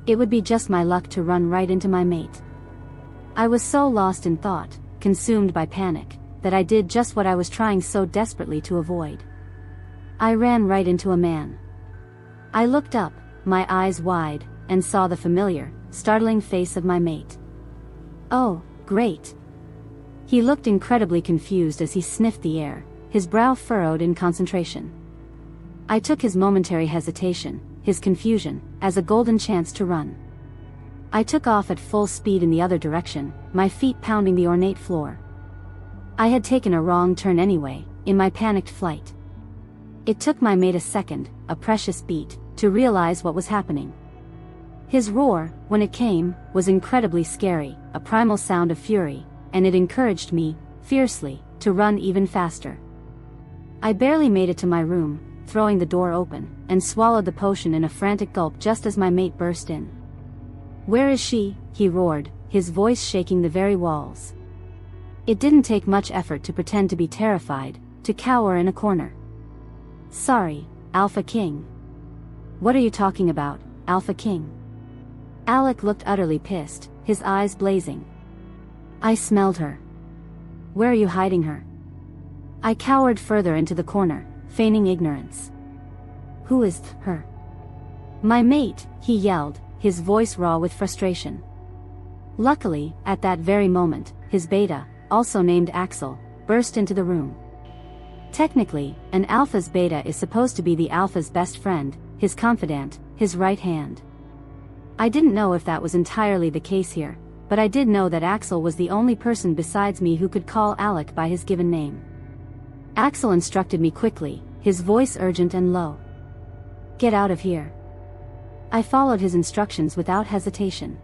It would be just my luck to run right into my mate. I was so lost in thought, consumed by panic, that I did just what I was trying so desperately to avoid. I ran right into a man. I looked up, my eyes wide, and saw the familiar, startling face of my mate. Oh, great. He looked incredibly confused as he sniffed the air, his brow furrowed in concentration. I took his momentary hesitation, his confusion, as a golden chance to run. I took off at full speed in the other direction, my feet pounding the ornate floor. I had taken a wrong turn anyway, in my panicked flight. It took my mate a second, a precious beat, to realize what was happening. His roar, when it came, was incredibly scary, a primal sound of fury, and it encouraged me, fiercely, to run even faster. I barely made it to my room, throwing the door open, and swallowed the potion in a frantic gulp just as my mate burst in. "Where is she?" he roared, his voice shaking the very walls. It didn't take much effort to pretend to be terrified, to cower in a corner. "Sorry, Alpha King." "What are you talking about, Alpha King?" Alec looked utterly pissed, his eyes blazing. "I smelled her." "Where are you hiding her?" I cowered further into the corner, feigning ignorance. "Who is her?" "My mate," he yelled, his voice raw with frustration. Luckily, at that very moment, his beta, also named Axel, burst into the room. Technically, an alpha's beta is supposed to be the alpha's best friend, his confidant, his right hand. I didn't know if that was entirely the case here, but I did know that Axel was the only person besides me who could call Alec by his given name. Axel instructed me quickly, his voice urgent and low. "Get out of here." I followed his instructions without hesitation.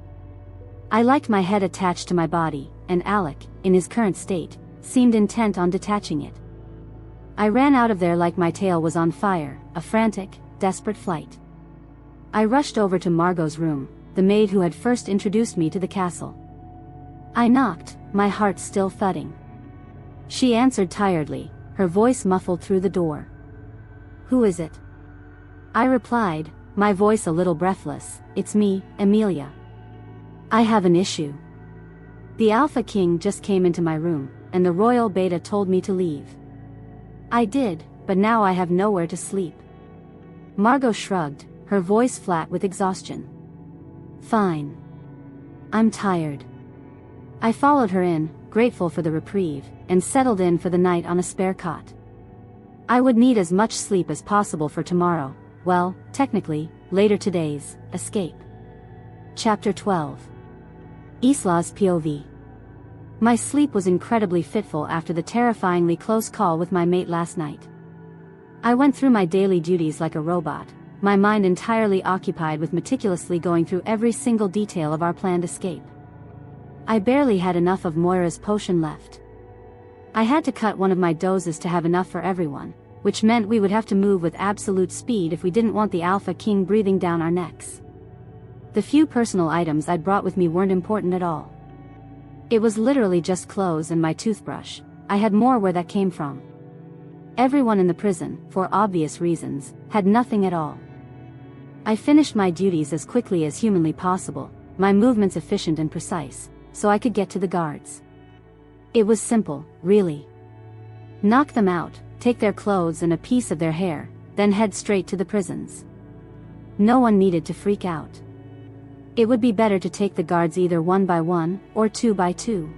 I liked my head attached to my body, and Alec, in his current state, seemed intent on detaching it. I ran out of there like my tail was on fire, a frantic, desperate flight. I rushed over to Margot's room, the maid who had first introduced me to the castle. I knocked, my heart still thudding. She answered tiredly, her voice muffled through the door. "Who is it?" I replied, my voice a little breathless, "It's me, Amelia. I have an issue. The Alpha King just came into my room, and the Royal Beta told me to leave. I did, but now I have nowhere to sleep." Margot shrugged, her voice flat with exhaustion. "Fine. I'm tired." I followed her in, grateful for the reprieve, and settled in for the night on a spare cot. I would need as much sleep as possible for tomorrow, well, technically, later today's, escape. Chapter 12. Isla's POV. My sleep was incredibly fitful after the terrifyingly close call with my mate last night. I went through my daily duties like a robot, my mind entirely occupied with meticulously going through every single detail of our planned escape. I barely had enough of Moira's potion left. I had to cut one of my doses to have enough for everyone, which meant we would have to move with absolute speed if we didn't want the Alpha King breathing down our necks. The few personal items I'd brought with me weren't important at all. It was literally just clothes and my toothbrush. I had more where that came from. Everyone in the prison, for obvious reasons, had nothing at all. I finished my duties as quickly as humanly possible, my movements efficient and precise, so I could get to the guards. It was simple, really. Knock them out, take their clothes and a piece of their hair, then head straight to the prisons. No one needed to freak out. It would be better to take the guards either one by one, or two by two.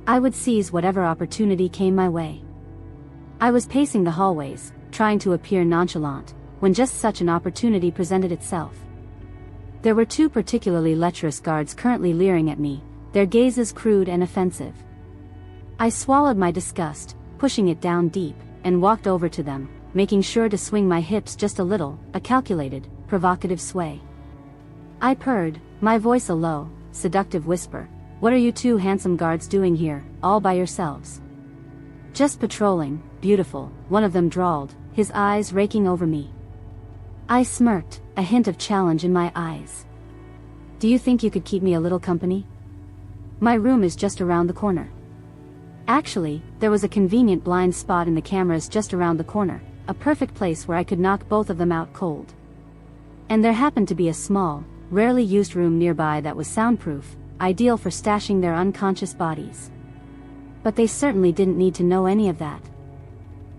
I would seize whatever opportunity came my way. I was pacing the hallways, trying to appear nonchalant, when just such an opportunity presented itself. There were two particularly lecherous guards currently leering at me, their gazes crude and offensive. I swallowed my disgust, pushing it down deep, and walked over to them, making sure to swing my hips just a little, a calculated, provocative sway. I purred, my voice a low, seductive whisper. "What are you two handsome guards doing here, all by yourselves?" "Just patrolling, beautiful," one of them drawled, his eyes raking over me. I smirked, a hint of challenge in my eyes. "Do you think you could keep me a little company? My room is just around the corner." Actually, there was a convenient blind spot in the cameras just around the corner, a perfect place where I could knock both of them out cold. And there happened to be a small, rarely used room nearby that was soundproof, ideal for stashing their unconscious bodies. But they certainly didn't need to know any of that.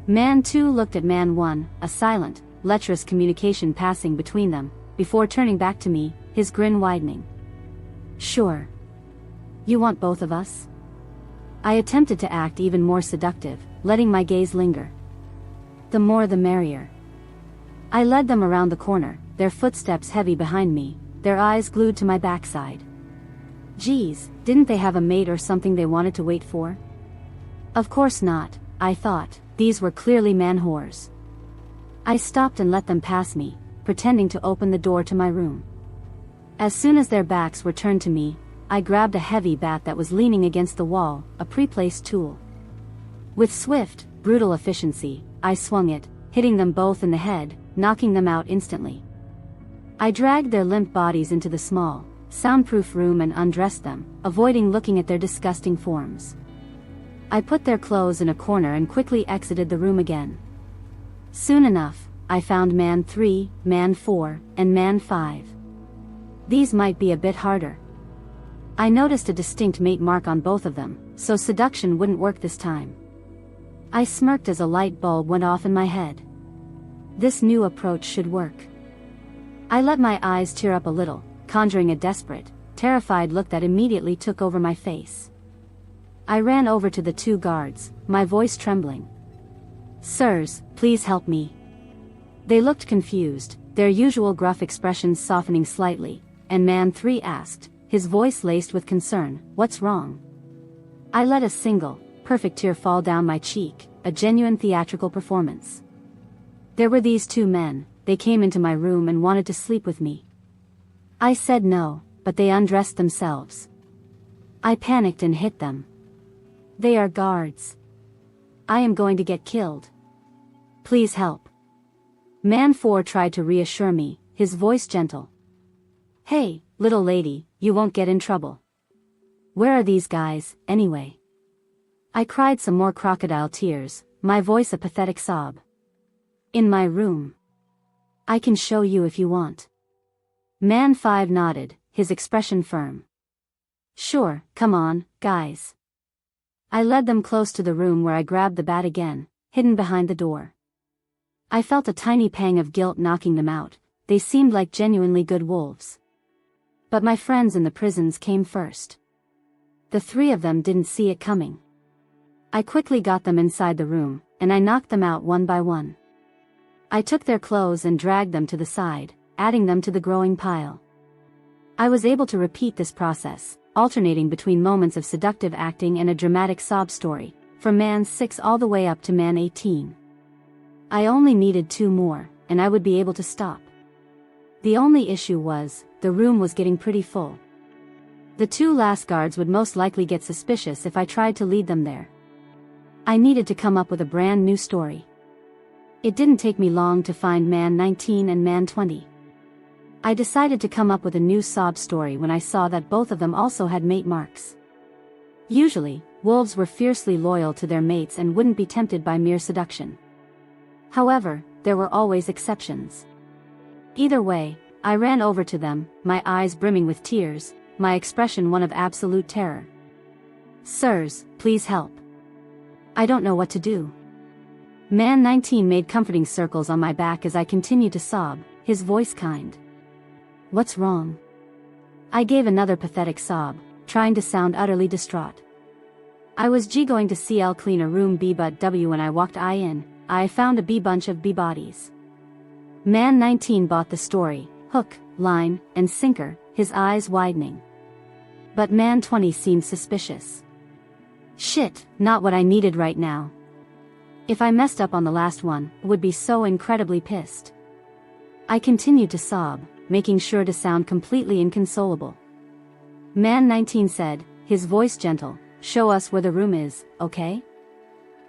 Man 2 looked at Man 1, a silent, lecherous communication passing between them, before turning back to me, his grin widening. "Sure. You want both of us?" I attempted to act even more seductive, letting my gaze linger. "The more the merrier." I led them around the corner, their footsteps heavy behind me, their eyes glued to my backside. Geez, didn't they have a mate or something they wanted to wait for? Of course not, I thought, these were clearly man whores. I stopped and let them pass me, pretending to open the door to my room. As soon as their backs were turned to me, I grabbed a heavy bat that was leaning against the wall, a pre-placed tool. With swift, brutal efficiency, I swung it, hitting them both in the head, knocking them out instantly. I dragged their limp bodies into the small, soundproof room and undressed them, avoiding looking at their disgusting forms. I put their clothes in a corner and quickly exited the room again. Soon enough, I found Man 3, Man 4, and Man 5. These might be a bit harder. I noticed a distinct mate mark on both of them, so seduction wouldn't work this time. I smirked as a light bulb went off in my head. This new approach should work. I let my eyes tear up a little, conjuring a desperate, terrified look that immediately took over my face. I ran over to the two guards, my voice trembling. "Sirs, please help me." They looked confused, their usual gruff expressions softening slightly, and Man 3 asked, his voice laced with concern, "What's wrong?" I let a single, perfect tear fall down my cheek, a genuine theatrical performance. There were these two men, they came into my room and wanted to sleep with me. I said no, but they undressed themselves. I panicked and hit them. They are guards. I am going to get killed. Please help. Man 4 tried to reassure me, his voice gentle. "Hey, little lady, you won't get in trouble. Where are these guys, anyway?" I cried some more crocodile tears, my voice a pathetic sob. "In my room. I can show you if you want." Man 5 nodded, his expression firm. "Sure, come on, guys." I led them close to the room where I grabbed the bat again, hidden behind the door. I felt a tiny pang of guilt knocking them out, they seemed like genuinely good wolves. But my friends in the prisons came first. The three of them didn't see it coming. I quickly got them inside the room, and I knocked them out one by one. I took their clothes and dragged them to the side, adding them to the growing pile. I was able to repeat this process, alternating between moments of seductive acting and a dramatic sob story, from Man 6 all the way up to Man 18. I only needed 2 more, and I would be able to stop. The only issue was, the room was getting pretty full. The 2 last guards would most likely get suspicious if I tried to lead them there. I needed to come up with a brand new story. It didn't take me long to find Man 19 and Man 20. I decided to come up with a new sob story when I saw that both of them also had mate marks. Usually, wolves were fiercely loyal to their mates and wouldn't be tempted by mere seduction. However, there were always exceptions. Either way, I ran over to them, my eyes brimming with tears, my expression one of absolute terror. "Sirs, please help. I don't know what to do." Man 19 made comforting circles on my back as I continued to sob, his voice kind. What's wrong? I gave another pathetic sob, trying to sound utterly distraught. I was going to CL clean a room B but W when I walked in, I found a B bunch of B bodies. Man 19 bought the story, hook, line, and sinker, his eyes widening. But Man 20 seemed suspicious. Shit, not what I needed right now. If I messed up on the last one, I would be so incredibly pissed. I continued to sob, making sure to sound completely inconsolable. Man 19 said, his voice gentle, show us where the room is, okay?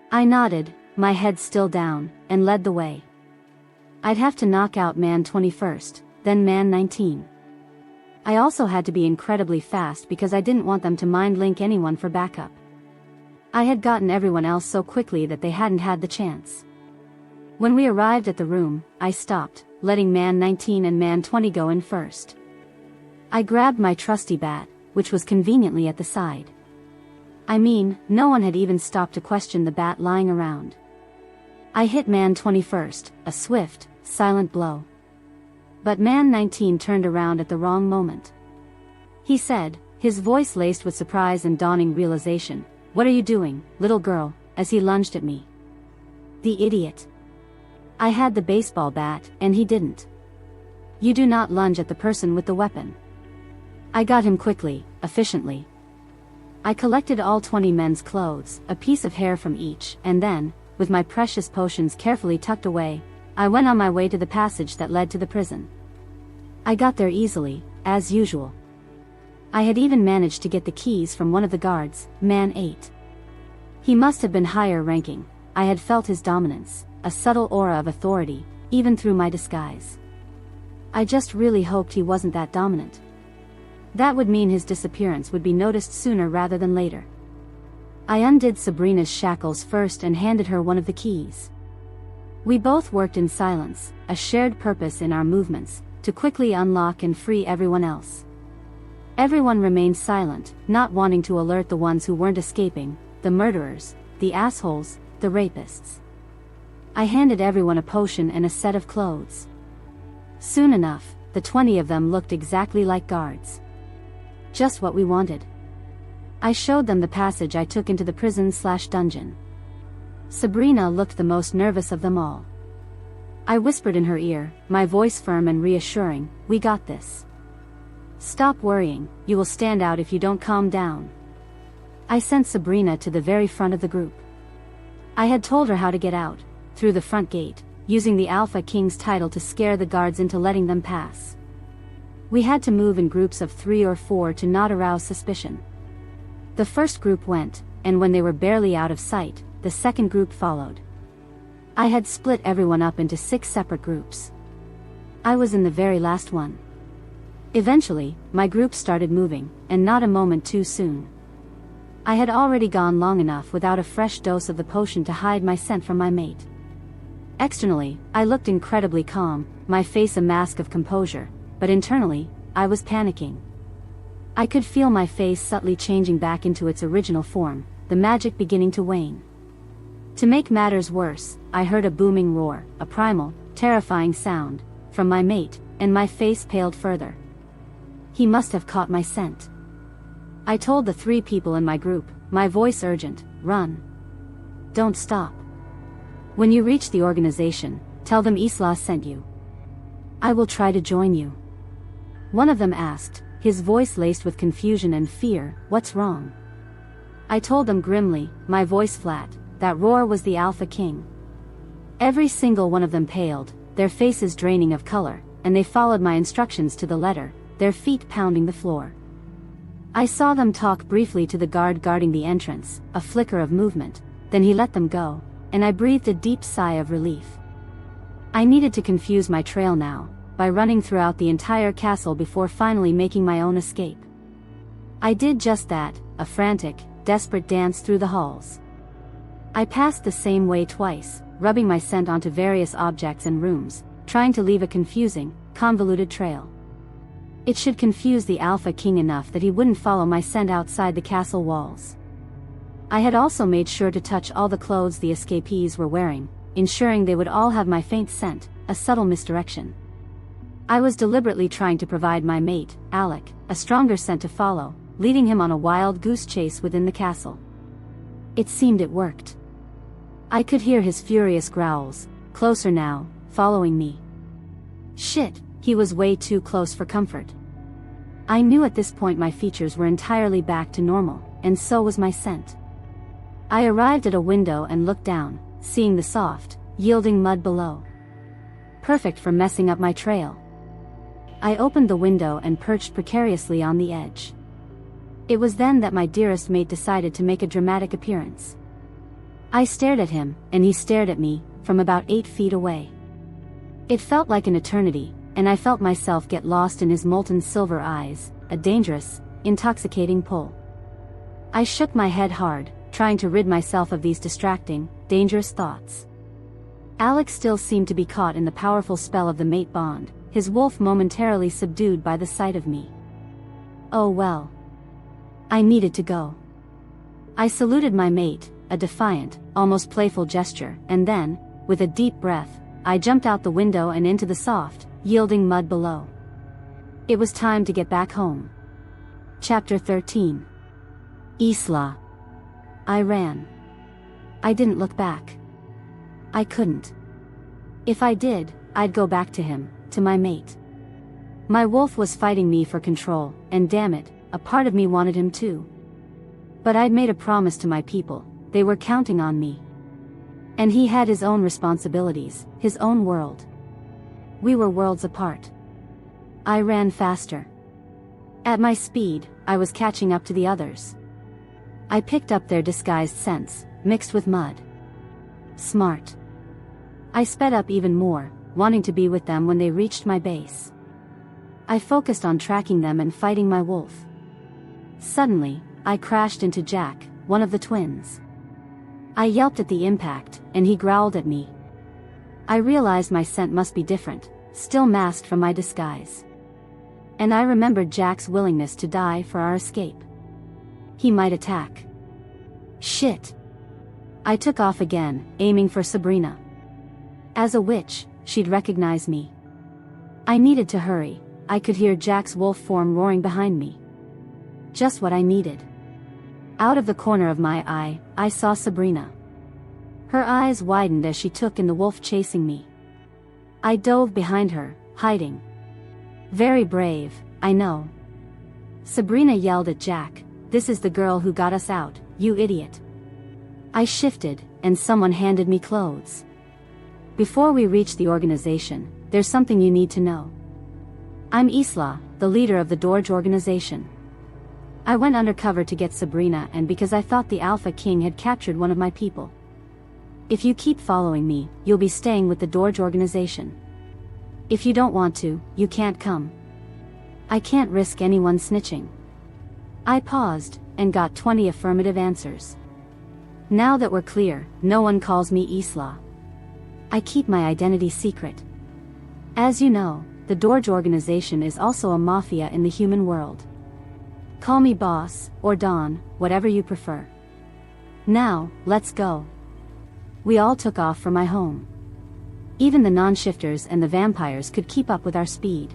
I nodded, my head still down, and led the way. I'd have to knock out Man 20 first, then Man 19. I also had to be incredibly fast because I didn't want them to mind link anyone for backup. I had gotten everyone else so quickly that they hadn't had the chance. When we arrived at the room, I stopped, letting Man 19 and Man 20 go in first. I grabbed my trusty bat, which was conveniently at the side. I mean, no one had even stopped to question the bat lying around. I hit Man 20 first, a swift, silent blow. But Man 19 turned around at the wrong moment. He said, his voice laced with surprise and dawning realization, "What are you doing, little girl?" as he lunged at me. The idiot. I had the baseball bat, and he didn't. You do not lunge at the person with the weapon. I got him quickly, efficiently. I collected all 20 men's clothes, a piece of hair from each, and then, with my precious potions carefully tucked away, I went on my way to the passage that led to the prison. I got there easily, as usual. I had even managed to get the keys from one of the guards, Man 8. He must have been higher ranking. I had felt his dominance, a subtle aura of authority, even through my disguise. I just really hoped he wasn't that dominant. That would mean his disappearance would be noticed sooner rather than later. I undid Sabrina's shackles first and handed her one of the keys. We both worked in silence, a shared purpose in our movements, to quickly unlock and free everyone else. Everyone remained silent, not wanting to alert the ones who weren't escaping, the murderers, the assholes, the rapists. I handed everyone a potion and a set of clothes. Soon enough, the 20 of them looked exactly like guards. Just what we wanted. I showed them the passage I took into the prison/dungeon. Sabrina looked the most nervous of them all. I whispered in her ear, my voice firm and reassuring, "We got this. Stop worrying, you will stand out if you don't calm down." I sent Sabrina to the very front of the group. I had told her how to get out, through the front gate, using the Alpha King's title to scare the guards into letting them pass. We had to move in groups of 3 or 4 to not arouse suspicion. The first group went, and when they were barely out of sight, the second group followed. I had split everyone up into 6 separate groups. I was in the very last one. Eventually, my group started moving, and not a moment too soon. I had already gone long enough without a fresh dose of the potion to hide my scent from my mate. Externally, I looked incredibly calm, my face a mask of composure, but internally, I was panicking. I could feel my face subtly changing back into its original form, the magic beginning to wane. To make matters worse, I heard a booming roar, a primal, terrifying sound, from my mate, and my face paled further. He must have caught my scent. I told the 3 people in my group, my voice urgent, "Run. Don't stop. When you reach the organization, tell them Isla sent you. I will try to join you." One of them asked, his voice laced with confusion and fear, "What's wrong?" I told them grimly, my voice flat, that roar was the Alpha King. Every single one of them paled, their faces draining of color, and they followed my instructions to the letter, their feet pounding the floor. I saw them talk briefly to the guard guarding the entrance, a flicker of movement, then he let them go, and I breathed a deep sigh of relief. I needed to confuse my trail now, by running throughout the entire castle before finally making my own escape. I did just that, a frantic, desperate dance through the halls. I passed the same way twice, rubbing my scent onto various objects and rooms, trying to leave a confusing, convoluted trail. It should confuse the Alpha King enough that he wouldn't follow my scent outside the castle walls. I had also made sure to touch all the clothes the escapees were wearing, ensuring they would all have my faint scent, a subtle misdirection. I was deliberately trying to provide my mate, Alec, a stronger scent to follow, leading him on a wild goose chase within the castle. It seemed it worked. I could hear his furious growls, closer now, following me. Shit, he was way too close for comfort. I knew at this point my features were entirely back to normal, and so was my scent. I arrived at a window and looked down, seeing the soft, yielding mud below. Perfect for messing up my trail. I opened the window and perched precariously on the edge. It was then that my dearest mate decided to make a dramatic appearance. I stared at him, and he stared at me, from about 8 feet away. It felt like an eternity, and I felt myself get lost in his molten silver eyes, a dangerous, intoxicating pull. I shook my head hard, trying to rid myself of these distracting, dangerous thoughts. Alex still seemed to be caught in the powerful spell of the mate bond, his wolf momentarily subdued by the sight of me. Oh well. I needed to go. I saluted my mate, a defiant, almost playful gesture, and then, with a deep breath, I jumped out the window and into the soft, yielding mud below. It was time to get back home. Chapter 13. Isla. I ran. I didn't look back. I couldn't. If I did, I'd go back to him, to my mate. My wolf was fighting me for control, and damn it, a part of me wanted him too. But I'd made a promise to my people, they were counting on me. And he had his own responsibilities, his own world. We were worlds apart. I ran faster. At my speed, I was catching up to the others. I picked up their disguised scents, mixed with mud. Smart. I sped up even more, wanting to be with them when they reached my base. I focused on tracking them and fighting my wolf. Suddenly, I crashed into Jack, one of the twins. I yelped at the impact, and he growled at me. I realized my scent must be different, still masked from my disguise. And I remembered Jack's willingness to die for our escape. He might attack. Shit. I took off again, aiming for Sabrina. As a witch, she'd recognize me. I needed to hurry. I could hear Jack's wolf form roaring behind me. Just what I needed. Out of the corner of my eye, I saw Sabrina. Her eyes widened as she took in the wolf chasing me. I dove behind her, hiding. Very brave, I know. Sabrina yelled at Jack, "This is the girl who got us out, you idiot." I shifted, and someone handed me clothes. Before we reach the organization, there's something you need to know. I'm Isla, the leader of the Dorge Organization. I went undercover to get Sabrina and because I thought the Alpha King had captured one of my people. If you keep following me, you'll be staying with the Dorge Organization. If you don't want to, you can't come. I can't risk anyone snitching. I paused, and got 20 affirmative answers. Now that we're clear, no one calls me Isla. I keep my identity secret. As you know, the Dorge Organization is also a mafia in the human world. Call me boss, or Don, whatever you prefer. Now, let's go. We all took off for my home. Even the non-shifters and the vampires could keep up with our speed.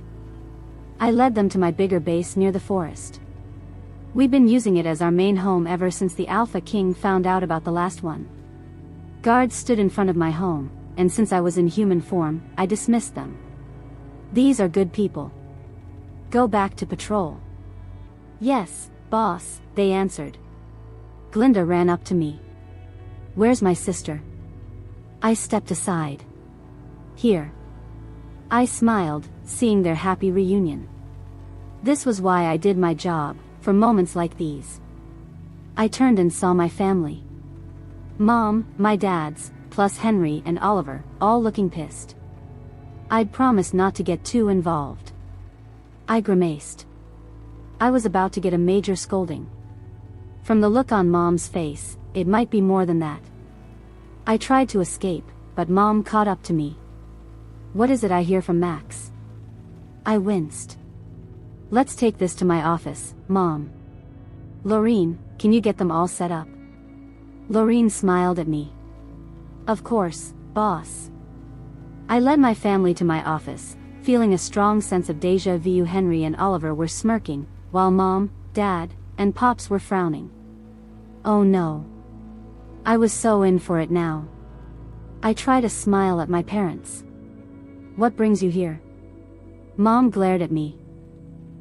I led them to my bigger base near the forest. We'd been using it as our main home ever since the Alpha King found out about the last one. Guards stood in front of my home, and since I was in human form, I dismissed them. These are good people. Go back to patrol. Yes, boss, they answered. Glinda ran up to me. Where's my sister? I stepped aside. Here. I smiled, seeing their happy reunion. This was why I did my job, for moments like these. I turned and saw my family. Mom, my dads, plus Henry and Oliver, all looking pissed. I'd promised not to get too involved. I grimaced. I was about to get a major scolding. From the look on Mom's face, it might be more than that. I tried to escape, but Mom caught up to me. What is it I hear from Max? I winced. Let's take this to my office, Mom. Lorene, can you get them all set up? Lorene smiled at me. Of course, boss. I led my family to my office, feeling a strong sense of déjà vu. Henry and Oliver were smirking, while Mom, Dad, and Pops were frowning. Oh no. I was so in for it now. I tried to smile at my parents. What brings you here? Mom glared at me.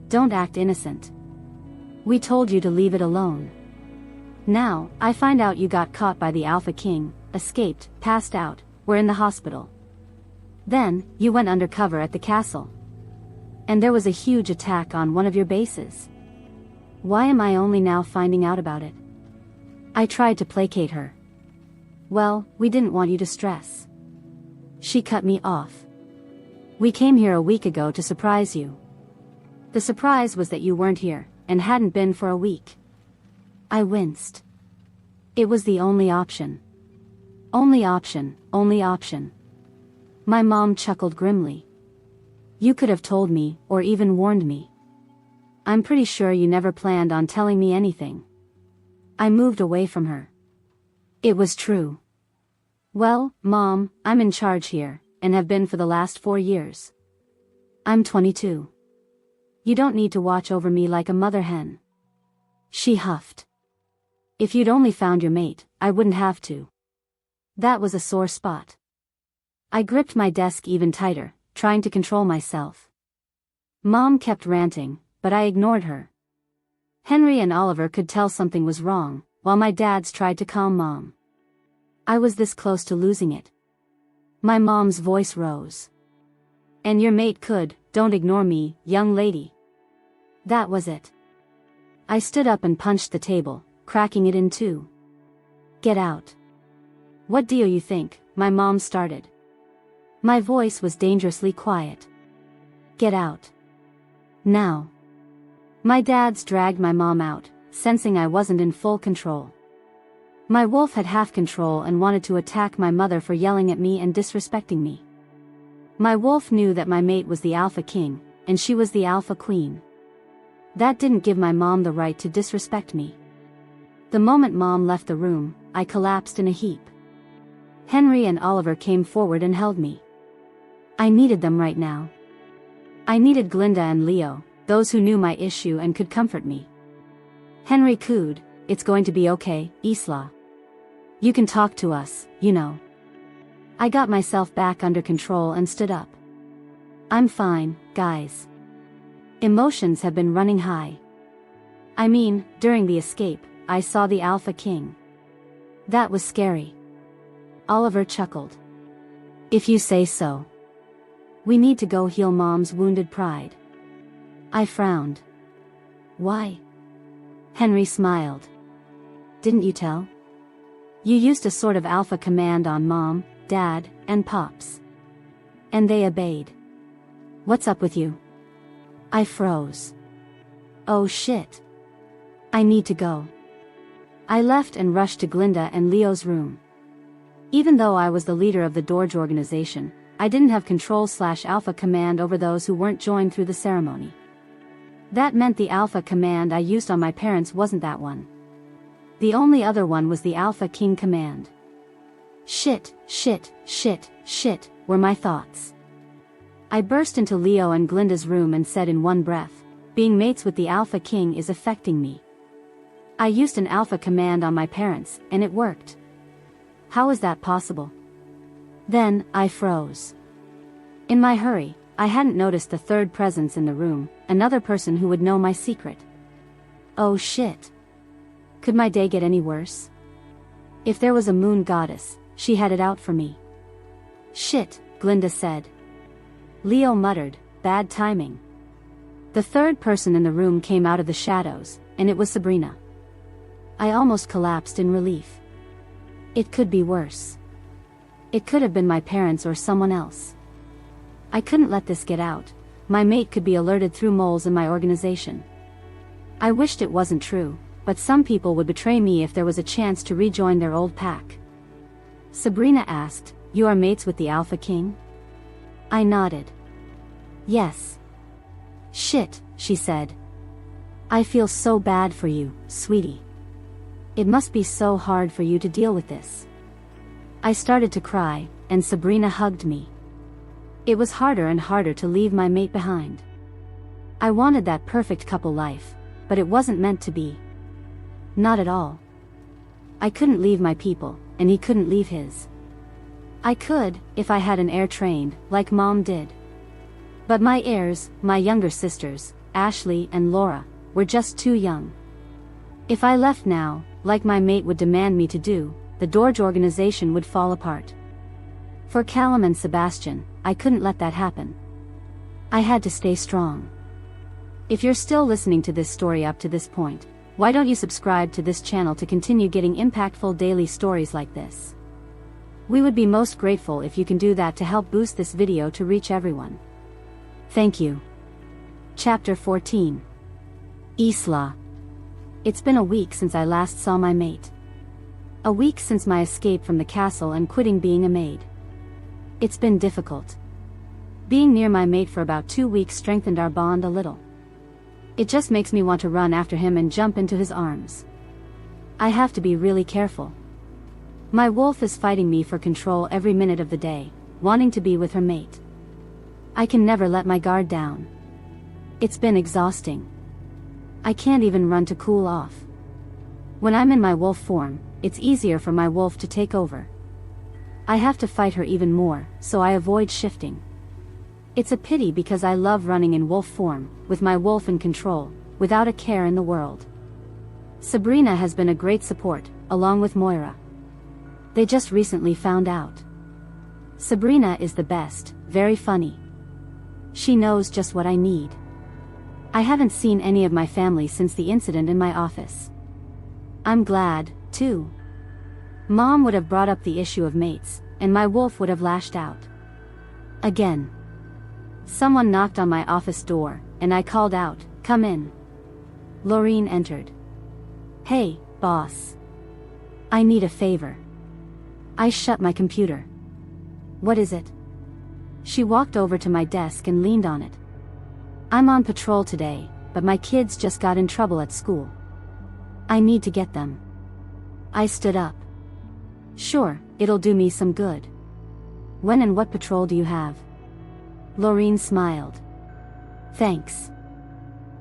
Don't act innocent. We told you to leave it alone. Now, I find out you got caught by the Alpha King, escaped, passed out, were in the hospital. Then, you went undercover at the castle. And there was a huge attack on one of your bases. Why am I only now finding out about it? I tried to placate her. Well, we didn't want you to stress. She cut me off. We came here a week ago to surprise you. The surprise was that you weren't here, and hadn't been for a week. I winced. It was the only option. Only option, only option. My mom chuckled grimly. You could have told me, or even warned me. I'm pretty sure you never planned on telling me anything. I moved away from her. It was true. Well, Mom, I'm in charge here, and have been for the last 4 years. I'm 22. You don't need to watch over me like a mother hen. She huffed. If you'd only found your mate, I wouldn't have to. That was a sore spot. I gripped my desk even tighter, trying to control myself. Mom kept ranting, but I ignored her. Henry and Oliver could tell something was wrong, while my dads tried to calm Mom. I was this close to losing it. My mom's voice rose. And your mate could, don't ignore me, young lady. That was it. I stood up and punched the table, cracking it in two. Get out. What do you think? My mom started. My voice was dangerously quiet. Get out. Now. My dads dragged my mom out, sensing I wasn't in full control. My wolf had half control and wanted to attack my mother for yelling at me and disrespecting me. My wolf knew that my mate was the Alpha King, and she was the Alpha Queen. That didn't give my mom the right to disrespect me. The moment Mom left the room, I collapsed in a heap. Henry and Oliver came forward and held me. I needed them right now. I needed Glinda and Leo, those who knew my issue and could comfort me. Henry cooed, "It's going to be okay, Isla. You can talk to us, you know." I got myself back under control and stood up. I'm fine, guys. Emotions have been running high. I mean, during the escape, I saw the Alpha King. That was scary. Oliver chuckled. If you say so. We need to go heal Mom's wounded pride. I frowned. Why? Henry smiled. Didn't you tell? You used a sort of alpha command on Mom, Dad, and Pops. And they obeyed. What's up with you? I froze. Oh shit. I need to go. I left and rushed to Glinda and Leo's room. Even though I was the leader of the Dorge Organization, I didn't have control/alpha command over those who weren't joined through the ceremony. That meant the alpha command I used on my parents wasn't that one. The only other one was the Alpha King command. Shit, shit, shit, shit, were my thoughts. I burst into Leo and Glinda's room and said in one breath, being mates with the Alpha King is affecting me. I used an alpha command on my parents, and it worked. How is that possible? Then, I froze. In my hurry, I hadn't noticed the third presence in the room, another person who would know my secret. Oh shit. Could my day get any worse? If there was a moon goddess, she had it out for me. Shit, Glinda said. Leo muttered, bad timing. The third person in the room came out of the shadows, and it was Sabrina. I almost collapsed in relief. It could be worse. It could have been my parents or someone else. I couldn't let this get out. My mate could be alerted through moles in my organization. I wished it wasn't true, but some people would betray me if there was a chance to rejoin their old pack. Sabrina asked, "You are mates with the Alpha King?" I nodded. Yes. Shit, she said. I feel so bad for you, sweetie. It must be so hard for you to deal with this. I started to cry, and Sabrina hugged me. It was harder and harder to leave my mate behind. I wanted that perfect couple life, but it wasn't meant to be. Not at all. I couldn't leave my people, and he couldn't leave his. I could, if I had an heir trained, like Mom did. But my heirs, my younger sisters, Ashley and Laura, were just too young. If I left now, like my mate would demand me to do, the Dorge Organization would fall apart. For Callum and Sebastian, I couldn't let that happen. I had to stay strong. If you're still listening to this story up to this point, why don't you subscribe to this channel to continue getting impactful daily stories like this? We would be most grateful if you can do that to help boost this video to reach everyone. Thank you. Chapter 14. Isla. It's been a week since I last saw my mate. A week since my escape from the castle and quitting being a maid. It's been difficult. Being near my mate for about 2 weeks strengthened our bond a little. It just makes me want to run after him and jump into his arms. I have to be really careful. My wolf is fighting me for control every minute of the day, wanting to be with her mate. I can never let my guard down. It's been exhausting. I can't even run to cool off. When I'm in my wolf form, it's easier for my wolf to take over. I have to fight her even more, so I avoid shifting. It's a pity because I love running in wolf form, with my wolf in control, without a care in the world. Sabrina has been a great support, along with Moira. They just recently found out. Sabrina is the best, very funny. She knows just what I need. I haven't seen any of my family since the incident in my office. I'm glad, too. Mom would have brought up the issue of mates, and my wolf would have lashed out. Again. Someone knocked on my office door, and I called out, "Come in." Laureen entered. "Hey, boss. I need a favor." I shut my computer. "What is it?" She walked over to my desk and leaned on it. "I'm on patrol today, but my kids just got in trouble at school. I need to get them." I stood up. "Sure, it'll do me some good. When and what patrol do you have?" Laureen smiled. "Thanks.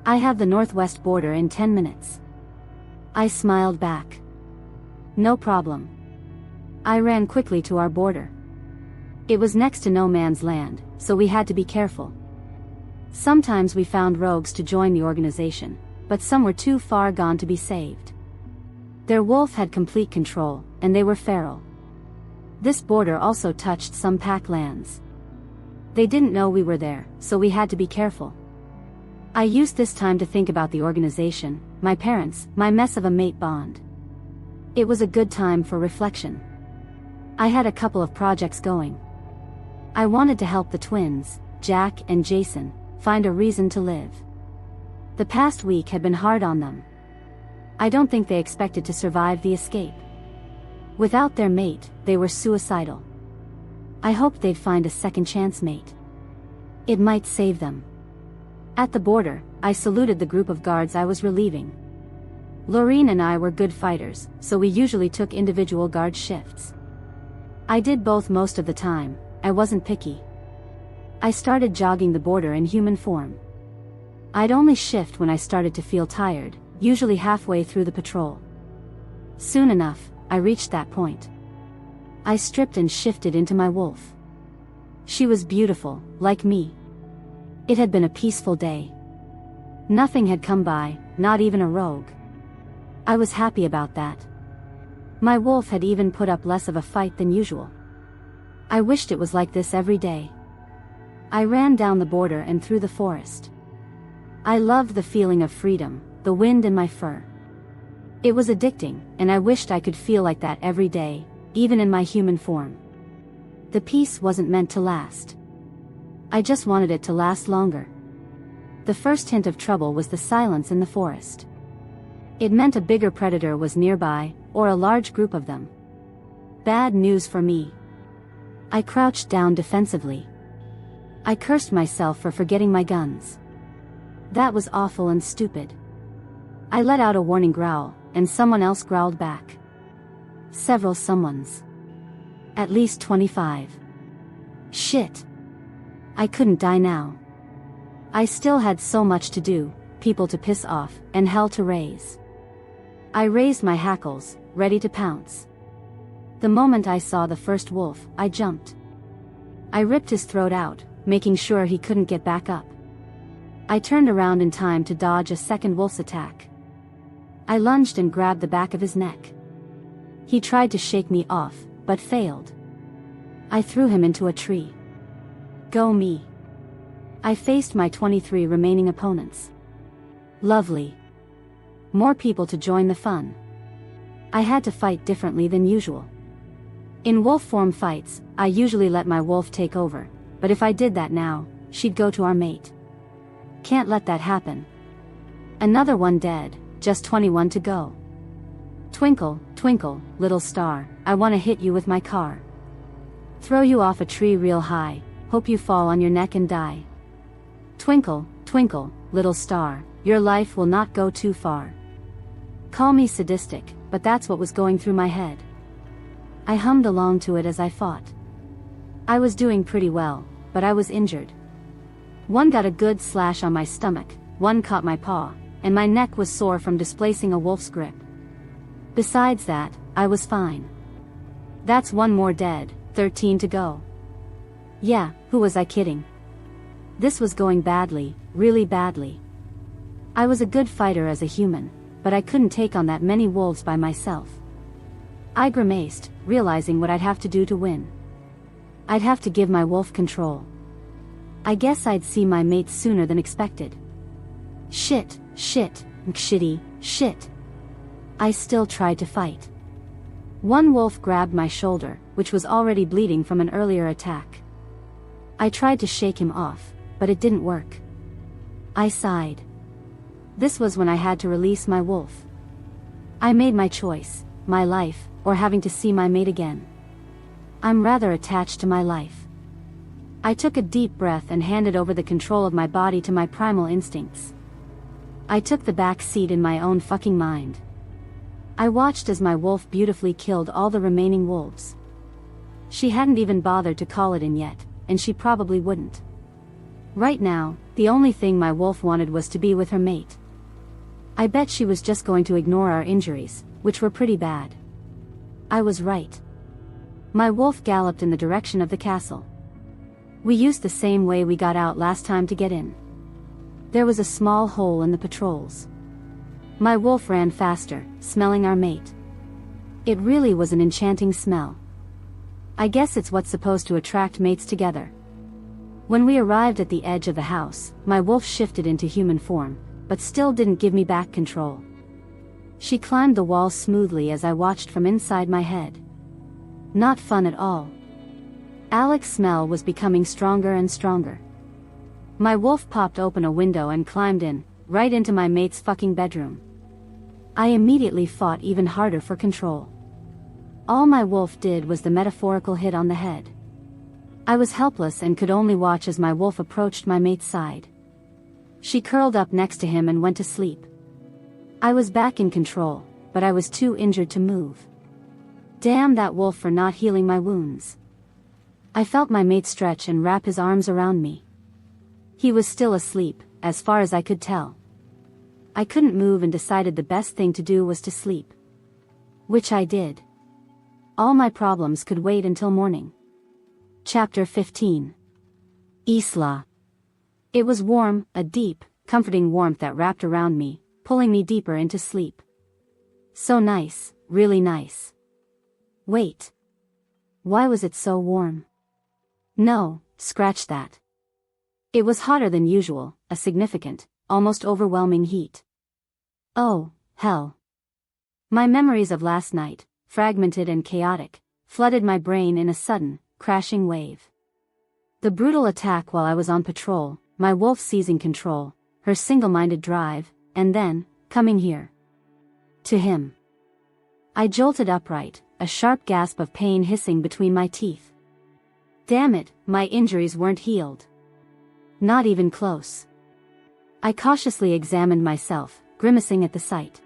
I have the northwest border in 10 minutes. I smiled back. "No problem." I ran quickly to our border. It was next to no man's land, so we had to be careful. Sometimes we found rogues to join the organization, but some were too far gone to be saved. Their wolf had complete control, and they were feral. This border also touched some pack lands. They didn't know we were there, so we had to be careful. I used this time to think about the organization, my parents, my mess of a mate bond. It was a good time for reflection. I had a couple of projects going. I wanted to help the twins, Jack and Jason, find a reason to live. The past week had been hard on them. I don't think they expected to survive the escape. Without their mate, they were suicidal. I hoped they'd find a second chance mate. It might save them. At the border, I saluted the group of guards I was relieving. Laureen and I were good fighters, so we usually took individual guard shifts. I did both most of the time. I wasn't picky. I started jogging the border in human form. I'd only shift when I started to feel tired, usually halfway through the patrol. Soon enough, I reached that point. I stripped and shifted into my wolf. She was beautiful, like me. It had been a peaceful day. Nothing had come by, not even a rogue. I was happy about that. My wolf had even put up less of a fight than usual. I wished it was like this every day. I ran down the border and through the forest. I loved the feeling of freedom, the wind in my fur. It was addicting, and I wished I could feel like that every day, even in my human form. The peace wasn't meant to last. I just wanted it to last longer. The first hint of trouble was the silence in the forest. It meant a bigger predator was nearby, or a large group of them. Bad news for me. I crouched down defensively. I cursed myself for forgetting my guns. That was awful and stupid. I let out a warning growl, and someone else growled back. Several someones. At least 25. Shit. I couldn't die now. I still had so much to do, people to piss off, and hell to raise. I raised my hackles, ready to pounce. The moment I saw the first wolf, I jumped. I ripped his throat out, making sure he couldn't get back up. I turned around in time to dodge a second wolf's attack. I lunged and grabbed the back of his neck. He tried to shake me off, but failed. I threw him into a tree. Go me. I faced my 23 remaining opponents. Lovely. More people to join the fun. I had to fight differently than usual. In wolf form fights, I usually let my wolf take over, but if I did that now, she'd go to our mate. Can't let that happen. Another one dead, just 21 to go. Twinkle, twinkle, little star, I wanna hit you with my car. Throw you off a tree real high, hope you fall on your neck and die. Twinkle, twinkle, little star, your life will not go too far. Call me sadistic, but that's what was going through my head. I hummed along to it as I fought. I was doing pretty well, but I was injured. One got a good slash on my stomach, one caught my paw, and my neck was sore from displacing a wolf's grip. Besides that, I was fine. That's one more dead, 13 to go. Yeah, who was I kidding? This was going badly, really badly. I was a good fighter as a human, but I couldn't take on that many wolves by myself. I grimaced, realizing what I'd have to do to win. I'd have to give my wolf control. I guess I'd see my mates sooner than expected. Shit, shit, shitty, shit. I still tried to fight. One wolf grabbed my shoulder, which was already bleeding from an earlier attack. I tried to shake him off, but it didn't work. I sighed. This was when I had to release my wolf. I made my choice, my life, or having to see my mate again. I'm rather attached to my life. I took a deep breath and handed over the control of my body to my primal instincts. I took the back seat in my own fucking mind. I watched as my wolf beautifully killed all the remaining wolves. She hadn't even bothered to call it in yet, and she probably wouldn't. Right now, the only thing my wolf wanted was to be with her mate. I bet she was just going to ignore our injuries, which were pretty bad. I was right. My wolf galloped in the direction of the castle. We used the same way we got out last time to get in. There was a small hole in the patrols. My wolf ran faster, smelling our mate. It really was an enchanting smell. I guess it's what's supposed to attract mates together. When we arrived at the edge of the house, my wolf shifted into human form, but still didn't give me back control. She climbed the wall smoothly as I watched from inside my head. Not fun at all. Alec's smell was becoming stronger and stronger. My wolf popped open a window and climbed in, right into my mate's fucking bedroom. I immediately fought even harder for control. All my wolf did was the metaphorical hit on the head. I was helpless and could only watch as my wolf approached my mate's side. She curled up next to him and went to sleep. I was back in control, but I was too injured to move. Damn that wolf for not healing my wounds. I felt my mate stretch and wrap his arms around me. He was still asleep, as far as I could tell. I couldn't move and decided the best thing to do was to sleep. Which I did. All my problems could wait until morning. Chapter 15. Isla. It was warm, a deep, comforting warmth that wrapped around me, pulling me deeper into sleep. So nice, really nice. Wait. Why was it so warm? No, scratch that. It was hotter than usual, a significant, almost overwhelming heat. Oh, hell. My memories of last night, fragmented and chaotic, flooded my brain in a sudden, crashing wave. The brutal attack while I was on patrol, my wolf seizing control, her single-minded drive, and then, coming here. To him. I jolted upright, a sharp gasp of pain hissing between my teeth. Damn it, my injuries weren't healed. Not even close. I cautiously examined myself, grimacing at the sight.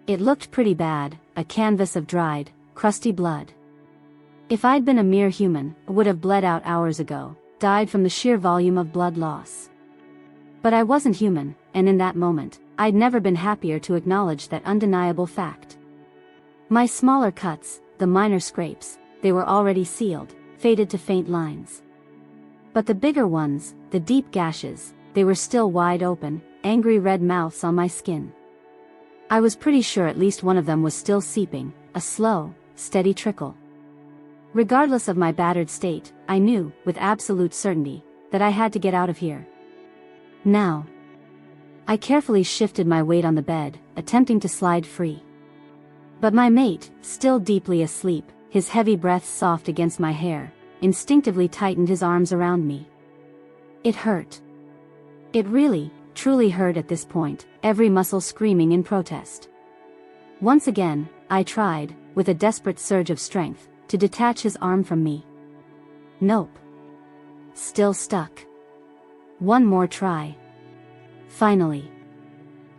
It looked pretty bad, a canvas of dried, crusty blood. If I'd been a mere human, I would have bled out hours ago, died from the sheer volume of blood loss. But I wasn't human, and in that moment, I'd never been happier to acknowledge that undeniable fact. My smaller cuts, the minor scrapes, they were already sealed, faded to faint lines. But the bigger ones, the deep gashes, they were still wide open, angry red mouths on my skin. I was pretty sure at least one of them was still seeping, a slow, steady trickle. Regardless of my battered state, I knew, with absolute certainty, that I had to get out of here. Now. I carefully shifted my weight on the bed, attempting to slide free. But my mate, still deeply asleep, his heavy breath soft against my hair, instinctively tightened his arms around me. It hurt. It really, truly hurt at this point, every muscle screaming in protest. Once again, I tried, with a desperate surge of strength, to detach his arm from me. Nope. Still stuck. One more try. Finally.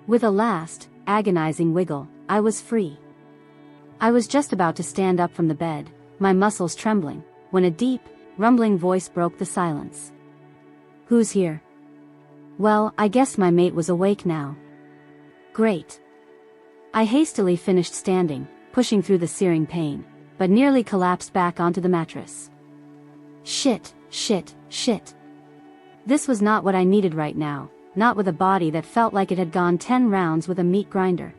With a last, agonizing wiggle, I was free. I was just about to stand up from the bed, my muscles trembling, when a deep, rumbling voice broke the silence. Who's here? Well, I guess my mate was awake now. Great. I hastily finished standing, pushing through the searing pain, but nearly collapsed back onto the mattress. Shit. This was not what I needed right now, not with a body that felt like it had gone 10 rounds with a meat grinder.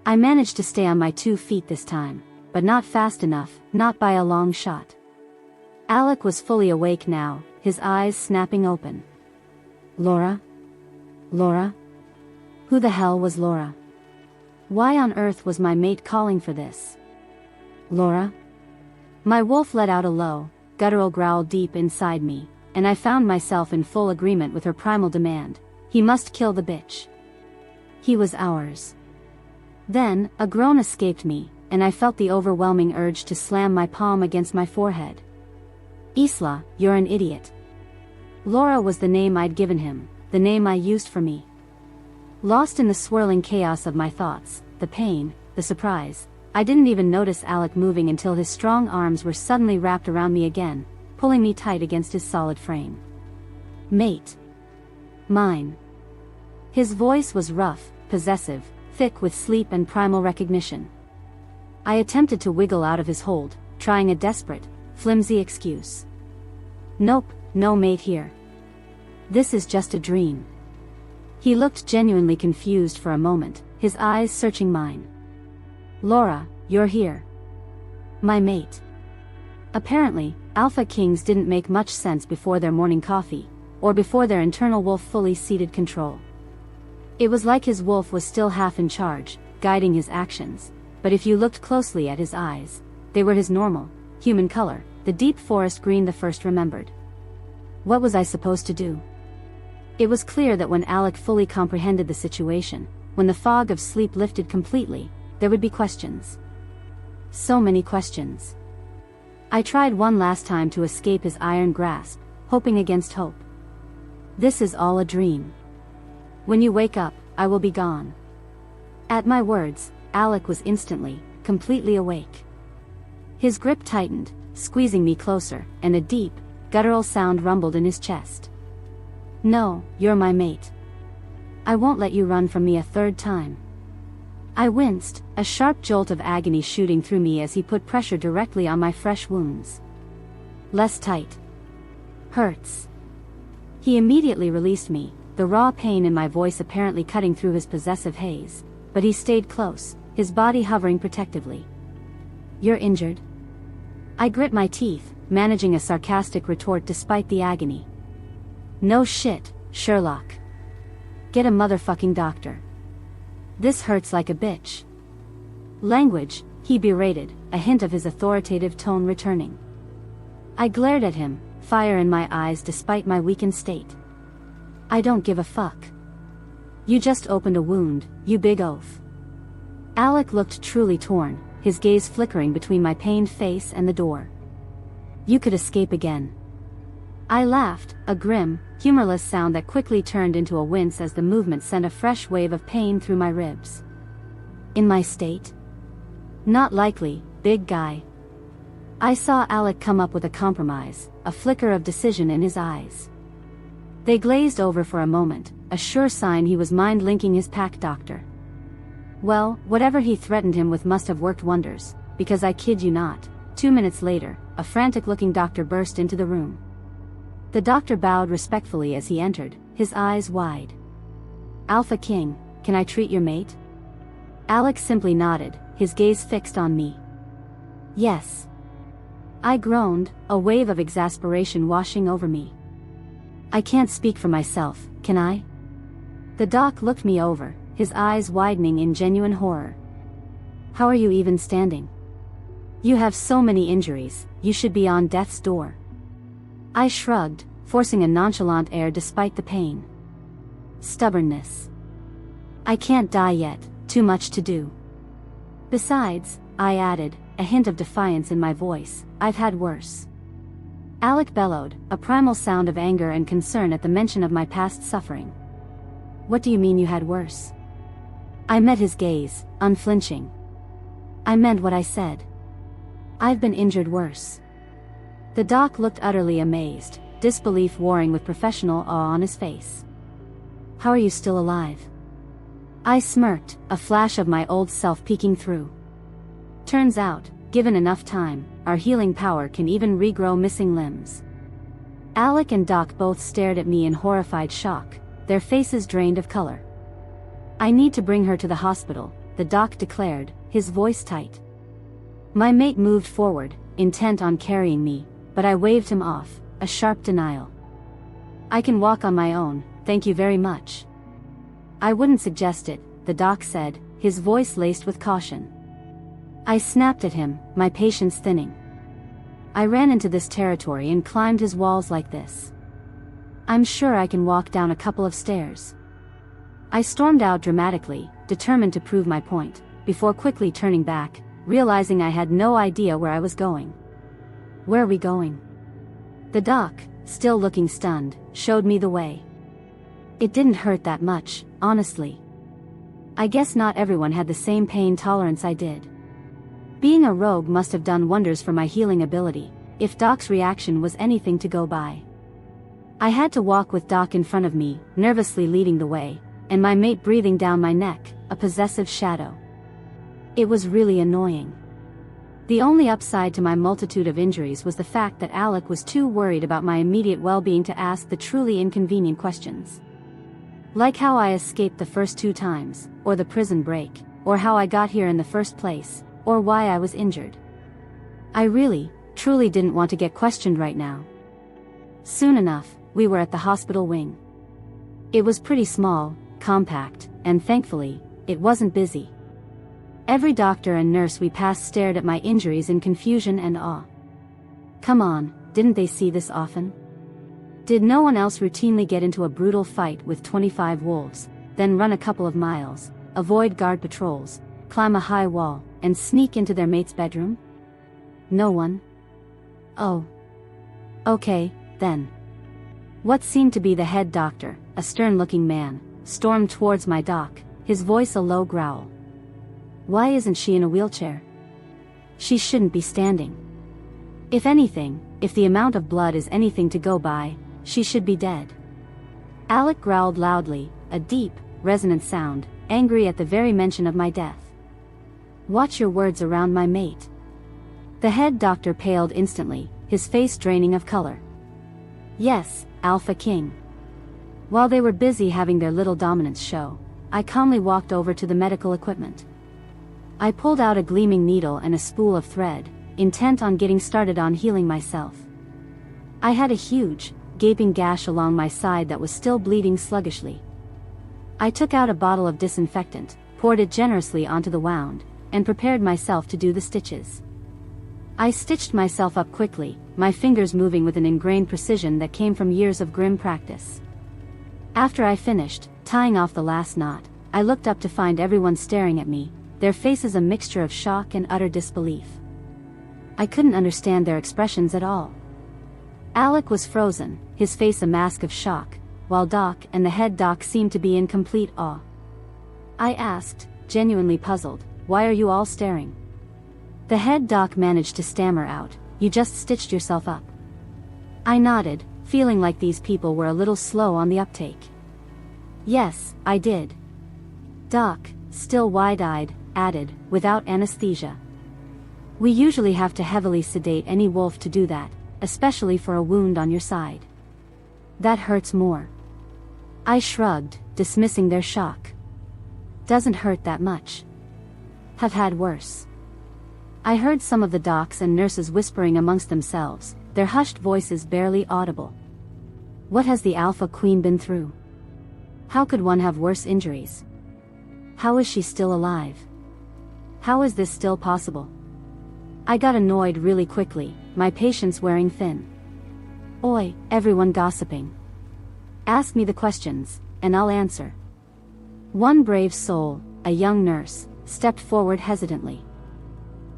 I managed to stay on my 2 feet this time, but not fast enough, not by a long shot. Alec was fully awake now, his eyes snapping open. Laura? Laura? Who the hell was Laura? Why on earth was my mate calling for this? Laura? My wolf let out a low, guttural growl deep inside me, and I found myself in full agreement with her primal demand. He must kill the bitch. He was ours. Then, a groan escaped me, and I felt the overwhelming urge to slam my palm against my forehead. Isla, you're an idiot. Laura was the name I'd given him, the name I used for me. Lost in the swirling chaos of my thoughts, the pain, the surprise, I didn't even notice Alec moving until his strong arms were suddenly wrapped around me again, pulling me tight against his solid frame. Mate. Mine. His voice was rough, possessive, thick with sleep and primal recognition. I attempted to wiggle out of his hold, trying a desperate, flimsy excuse. Nope, no mate here. This is just a dream. He looked genuinely confused for a moment, his eyes searching mine. Laura, you're here. My mate. Apparently, Alpha Kings didn't make much sense before their morning coffee, or before their internal wolf fully ceded control. It was like his wolf was still half in charge, guiding his actions, but if you looked closely at his eyes, they were his normal, human color, the deep forest green the first remembered. What was I supposed to do? It was clear that when Alec fully comprehended the situation, when the fog of sleep lifted completely, there would be questions. So many questions. I tried one last time to escape his iron grasp, hoping against hope. This is all a dream. When you wake up, I will be gone. At my words, Alec was instantly, completely awake. His grip tightened, squeezing me closer, and a deep, guttural sound rumbled in his chest. No, you're my mate. I won't let you run from me a third time. I winced, a sharp jolt of agony shooting through me as he put pressure directly on my fresh wounds. Less tight. Hurts. He immediately released me, the raw pain in my voice apparently cutting through his possessive haze, but he stayed close, his body hovering protectively. You're injured? I grit my teeth, managing a sarcastic retort despite the agony. No shit, Sherlock. Get a motherfucking doctor. This hurts like a bitch. Language, he berated, a hint of his authoritative tone returning. I glared at him, fire in my eyes despite my weakened state. I don't give a fuck. You just opened a wound, you big oaf. Alec looked truly torn, his gaze flickering between my pained face and the door. You could escape again. I laughed, a grim, humorless sound that quickly turned into a wince as the movement sent a fresh wave of pain through my ribs. In my state? Not likely, big guy. I saw Alec come up with a compromise, a flicker of decision in his eyes. They glazed over for a moment, a sure sign he was mind-linking his pack doctor. Well, whatever he threatened him with must have worked wonders, because I kid you not, 2 minutes later, a frantic-looking doctor burst into the room. The doctor bowed respectfully as he entered, his eyes wide. "Alpha King, can I treat your mate?" Alex simply nodded, his gaze fixed on me. "Yes." I groaned, a wave of exasperation washing over me. "I can't speak for myself, can I?" The doc looked me over, his eyes widening in genuine horror. "How are you even standing? You have so many injuries, you should be on death's door." I shrugged, forcing a nonchalant air despite the pain. Stubbornness. "I can't die yet, too much to do. Besides," I added, a hint of defiance in my voice, "I've had worse." Alec bellowed, a primal sound of anger and concern at the mention of my past suffering. "What do you mean you had worse?" I met his gaze, unflinching. "I meant what I said. I've been injured worse." The doc looked utterly amazed, disbelief warring with professional awe on his face. "How are you still alive?" I smirked, a flash of my old self peeking through. Turns out, given enough time, our healing power can even regrow missing limbs. Alec and Doc both stared at me in horrified shock, their faces drained of color. "I need to bring her to the hospital," the doc declared, his voice tight. My mate moved forward, intent on carrying me, but I waved him off, a sharp denial. "I can walk on my own, thank you very much." "I wouldn't suggest it," the doc said, his voice laced with caution. I snapped at him, my patience thinning. I ran into this territory and climbed his walls like this. I'm sure I can walk down a couple of stairs. I stormed out dramatically, determined to prove my point, before quickly turning back, realizing I had no idea where I was going. "Where are we going?" The doc, still looking stunned, showed me the way. It didn't hurt that much, honestly. I guess not everyone had the same pain tolerance I did. Being a rogue must have done wonders for my healing ability, if Doc's reaction was anything to go by. I had to walk with Doc in front of me, nervously leading the way, and my mate breathing down my neck, a possessive shadow. It was really annoying. The only upside to my multitude of injuries was the fact that Alec was too worried about my immediate well-being to ask the truly inconvenient questions. Like how I escaped the first 2 times, or the prison break, or how I got here in the first place, or why I was injured. I really, truly didn't want to get questioned right now. Soon enough, we were at the hospital wing. It was pretty small, compact, and thankfully, it wasn't busy. Every doctor and nurse we passed stared at my injuries in confusion and awe. Come on, didn't they see this often? Did no one else routinely get into a brutal fight with 25 wolves, then run a couple of miles, avoid guard patrols, climb a high wall, and sneak into their mate's bedroom? No one? Oh. Okay, then. What seemed to be the head doctor, a stern-looking man, stormed towards my doc, his voice a low growl. Why isn't she in a wheelchair? She shouldn't be standing. If anything, if the amount of blood is anything to go by, she should be dead. Alec growled loudly, a deep, resonant sound, angry at the very mention of my death. Watch your words around my mate. The head doctor paled instantly, his face draining of color. Yes, Alpha King. While they were busy having their little dominance show, I calmly walked over to the medical equipment. I pulled out a gleaming needle and a spool of thread, intent on getting started on healing myself. I had a huge, gaping gash along my side that was still bleeding sluggishly. I took out a bottle of disinfectant, poured it generously onto the wound, and prepared myself to do the stitches. I stitched myself up quickly, my fingers moving with an ingrained precision that came from years of grim practice. After I finished, tying off the last knot, I looked up to find everyone staring at me, their faces a mixture of shock and utter disbelief. I couldn't understand their expressions at all. Alec was frozen, his face a mask of shock, while Doc and the head doc seemed to be in complete awe. I asked, genuinely puzzled, why are you all staring? The head doc managed to stammer out, you just stitched yourself up. I nodded, feeling like these people were a little slow on the uptake. Yes, I did. Doc, still wide-eyed, added, without anesthesia. We usually have to heavily sedate any wolf to do that, especially for a wound on your side. That hurts more. I shrugged, dismissing their shock. Doesn't hurt that much. Have had worse. I heard some of the docs and nurses whispering amongst themselves, their hushed voices barely audible. What has the Alpha Queen been through? How could one have worse injuries? How is she still alive? How is this still possible? I got annoyed really quickly, my patience wearing thin. Oi, everyone gossiping. Ask me the questions, and I'll answer. One brave soul, a young nurse, stepped forward hesitantly.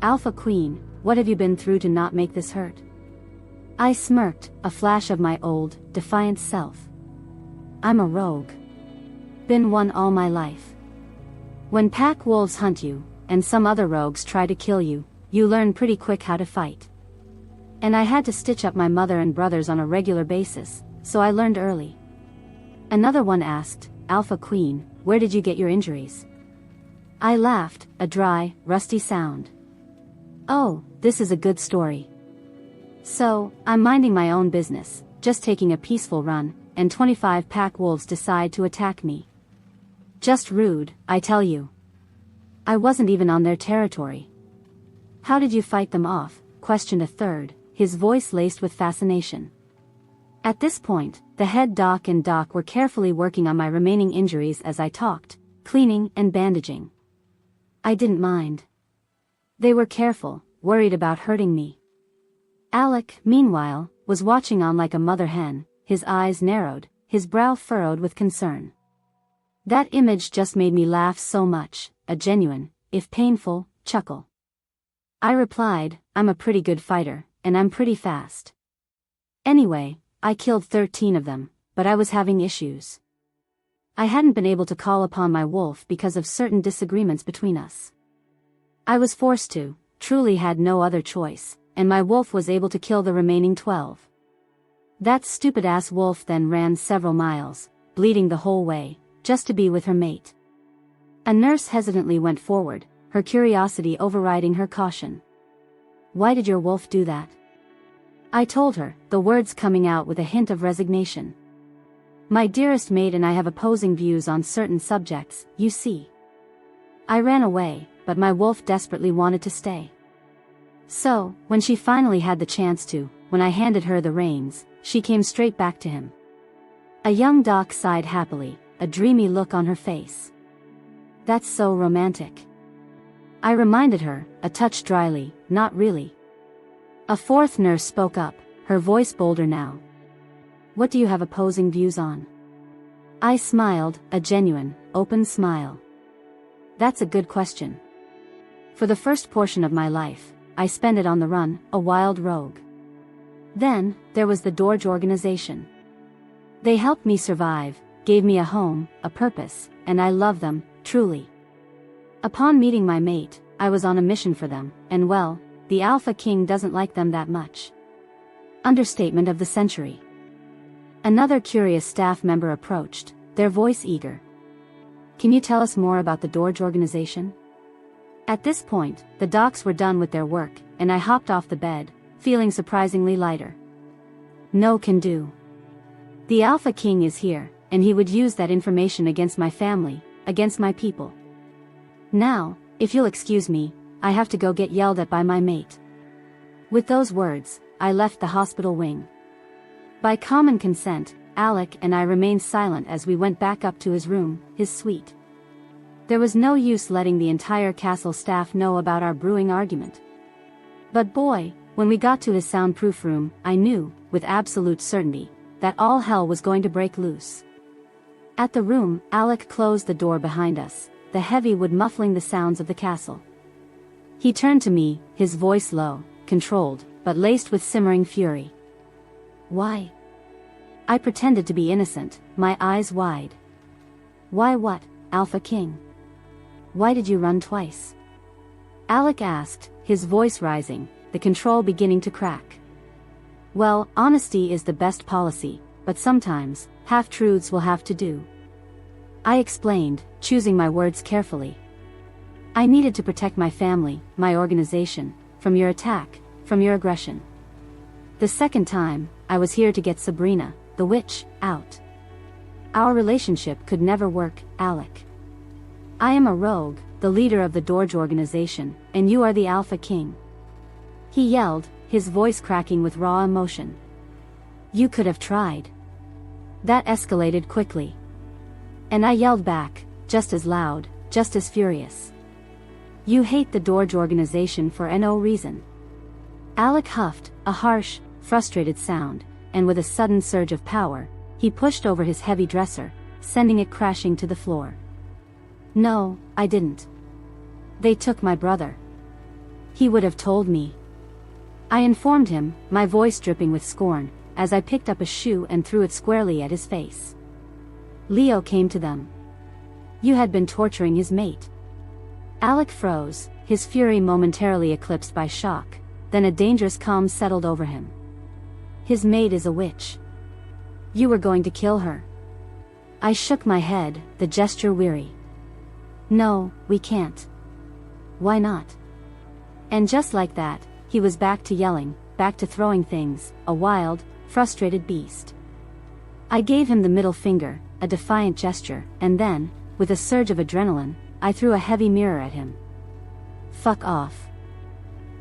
Alpha Queen, what have you been through to not make this hurt? I smirked, a flash of my old, defiant self. I'm a rogue. Been one all my life. When pack wolves hunt you, and some other rogues try to kill you, you learn pretty quick how to fight. And I had to stitch up my mother and brothers on a regular basis, so I learned early. Another one asked, Alpha Queen, where did you get your injuries? I laughed, a dry, rusty sound. Oh, this is a good story. So, I'm minding my own business, just taking a peaceful run, and 25 pack wolves decide to attack me. Just rude, I tell you. I wasn't even on their territory. How did you fight them off? Questioned a third, his voice laced with fascination. At this point, the head doc and doc were carefully working on my remaining injuries as I talked, cleaning and bandaging. I didn't mind. They were careful, worried about hurting me. Alec, meanwhile, was watching on like a mother hen, his eyes narrowed, his brow furrowed with concern. That image just made me laugh so much, a genuine, if painful, chuckle. I replied, I'm a pretty good fighter, and I'm pretty fast. Anyway, I killed 13 of them, but I was having issues. I hadn't been able to call upon my wolf because of certain disagreements between us. I was forced to, truly had no other choice, and my wolf was able to kill the remaining 12. That stupid-ass wolf then ran several miles, bleeding the whole way, just to be with her mate. A nurse hesitantly went forward, her curiosity overriding her caution. Why did your wolf do that? I told her, the words coming out with a hint of resignation. My dearest maid and I have opposing views on certain subjects, you see. I ran away, but my wolf desperately wanted to stay. So, when she finally had the chance to, when I handed her the reins, she came straight back to him. A young doc sighed happily, a dreamy look on her face. That's so romantic. I reminded her, a touch dryly, not really. A fourth nurse spoke up, her voice bolder now. What do you have opposing views on? I smiled, a genuine, open smile. That's a good question. For the first portion of my life, I spent it on the run, a wild rogue. Then, there was the Dorge Organization. They helped me survive, gave me a home, a purpose, and I love them, truly. Upon meeting my mate, I was on a mission for them, and well, the Alpha King doesn't like them that much. Understatement of the century. Another curious staff member approached, their voice eager. Can you tell us more about the Dorge Organization? At this point, the docs were done with their work, and I hopped off the bed, feeling surprisingly lighter. No can do. The Alpha King is here, and he would use that information against my family, against my people. Now, if you'll excuse me, I have to go get yelled at by my mate. With those words, I left the hospital wing. By common consent, Alec and I remained silent as we went back up to his room, his suite. There was no use letting the entire castle staff know about our brewing argument. But boy, when we got to his soundproof room, I knew, with absolute certainty, that all hell was going to break loose. At the room, Alec closed the door behind us, the heavy wood muffling the sounds of the castle. He turned to me, his voice low, controlled, but laced with simmering fury. Why? I pretended to be innocent, my eyes wide. Why what, Alpha King? Why did you run twice? Alec asked, his voice rising, the control beginning to crack. Well, honesty is the best policy, but sometimes, half-truths will have to do. I explained, choosing my words carefully. I needed to protect my family, my organization, from your attack, from your aggression. The second time, I was here to get Sabrina, the witch, out. Our relationship could never work, Alec. I am a rogue, the leader of the Dorge Organization, and you are the Alpha King. He yelled, his voice cracking with raw emotion. You could have tried. That escalated quickly. And I yelled back, just as loud, just as furious. You hate the Dorge Organization for no reason. Alec huffed, a harsh, frustrated sound, and with a sudden surge of power, he pushed over his heavy dresser, sending it crashing to the floor. No, I didn't. They took my brother. He would have told me. I informed him, my voice dripping with scorn, as I picked up a shoe and threw it squarely at his face. Leo came to them. You had been torturing his mate. Alec froze, his fury momentarily eclipsed by shock, then a dangerous calm settled over him. His maid is a witch. You were going to kill her. I shook my head, the gesture weary. No, we can't. Why not? And just like that, he was back to yelling, back to throwing things, a wild, frustrated beast. I gave him the middle finger, a defiant gesture, and then, with a surge of adrenaline, I threw a heavy mirror at him. Fuck off.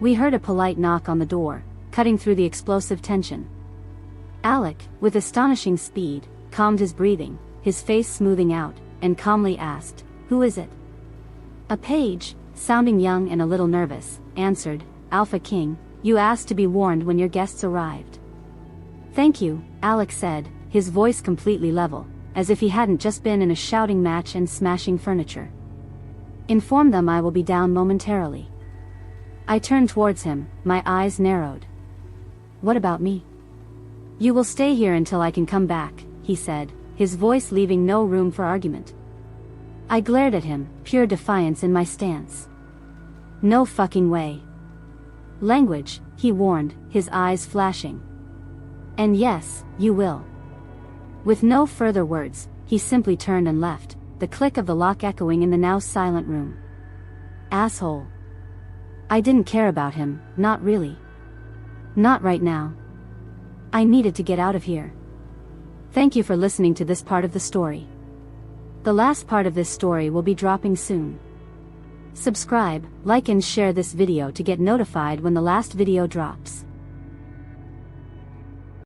We heard a polite knock on the door, cutting through the explosive tension. Alec, with astonishing speed, calmed his breathing, his face smoothing out, and calmly asked, "Who is it?" A page, sounding young and a little nervous, answered, "Alpha King, you asked to be warned when your guests arrived." "Thank you," Alec said, his voice completely level, as if he hadn't just been in a shouting match and smashing furniture. "Inform them I will be down momentarily." I turned towards him, my eyes narrowed. "What about me?" "You will stay here until I can come back," he said, his voice leaving no room for argument. I glared at him, pure defiance in my stance. "No fucking way." "Language," he warned, his eyes flashing. "And yes, you will." With no further words, he simply turned and left, the click of the lock echoing in the now silent room. Asshole. I didn't care about him, not really. Not right now. I needed to get out of here. Thank you for listening to this part of the story. The last part of this story will be dropping soon. Subscribe, like and share this video to get notified when the last video drops.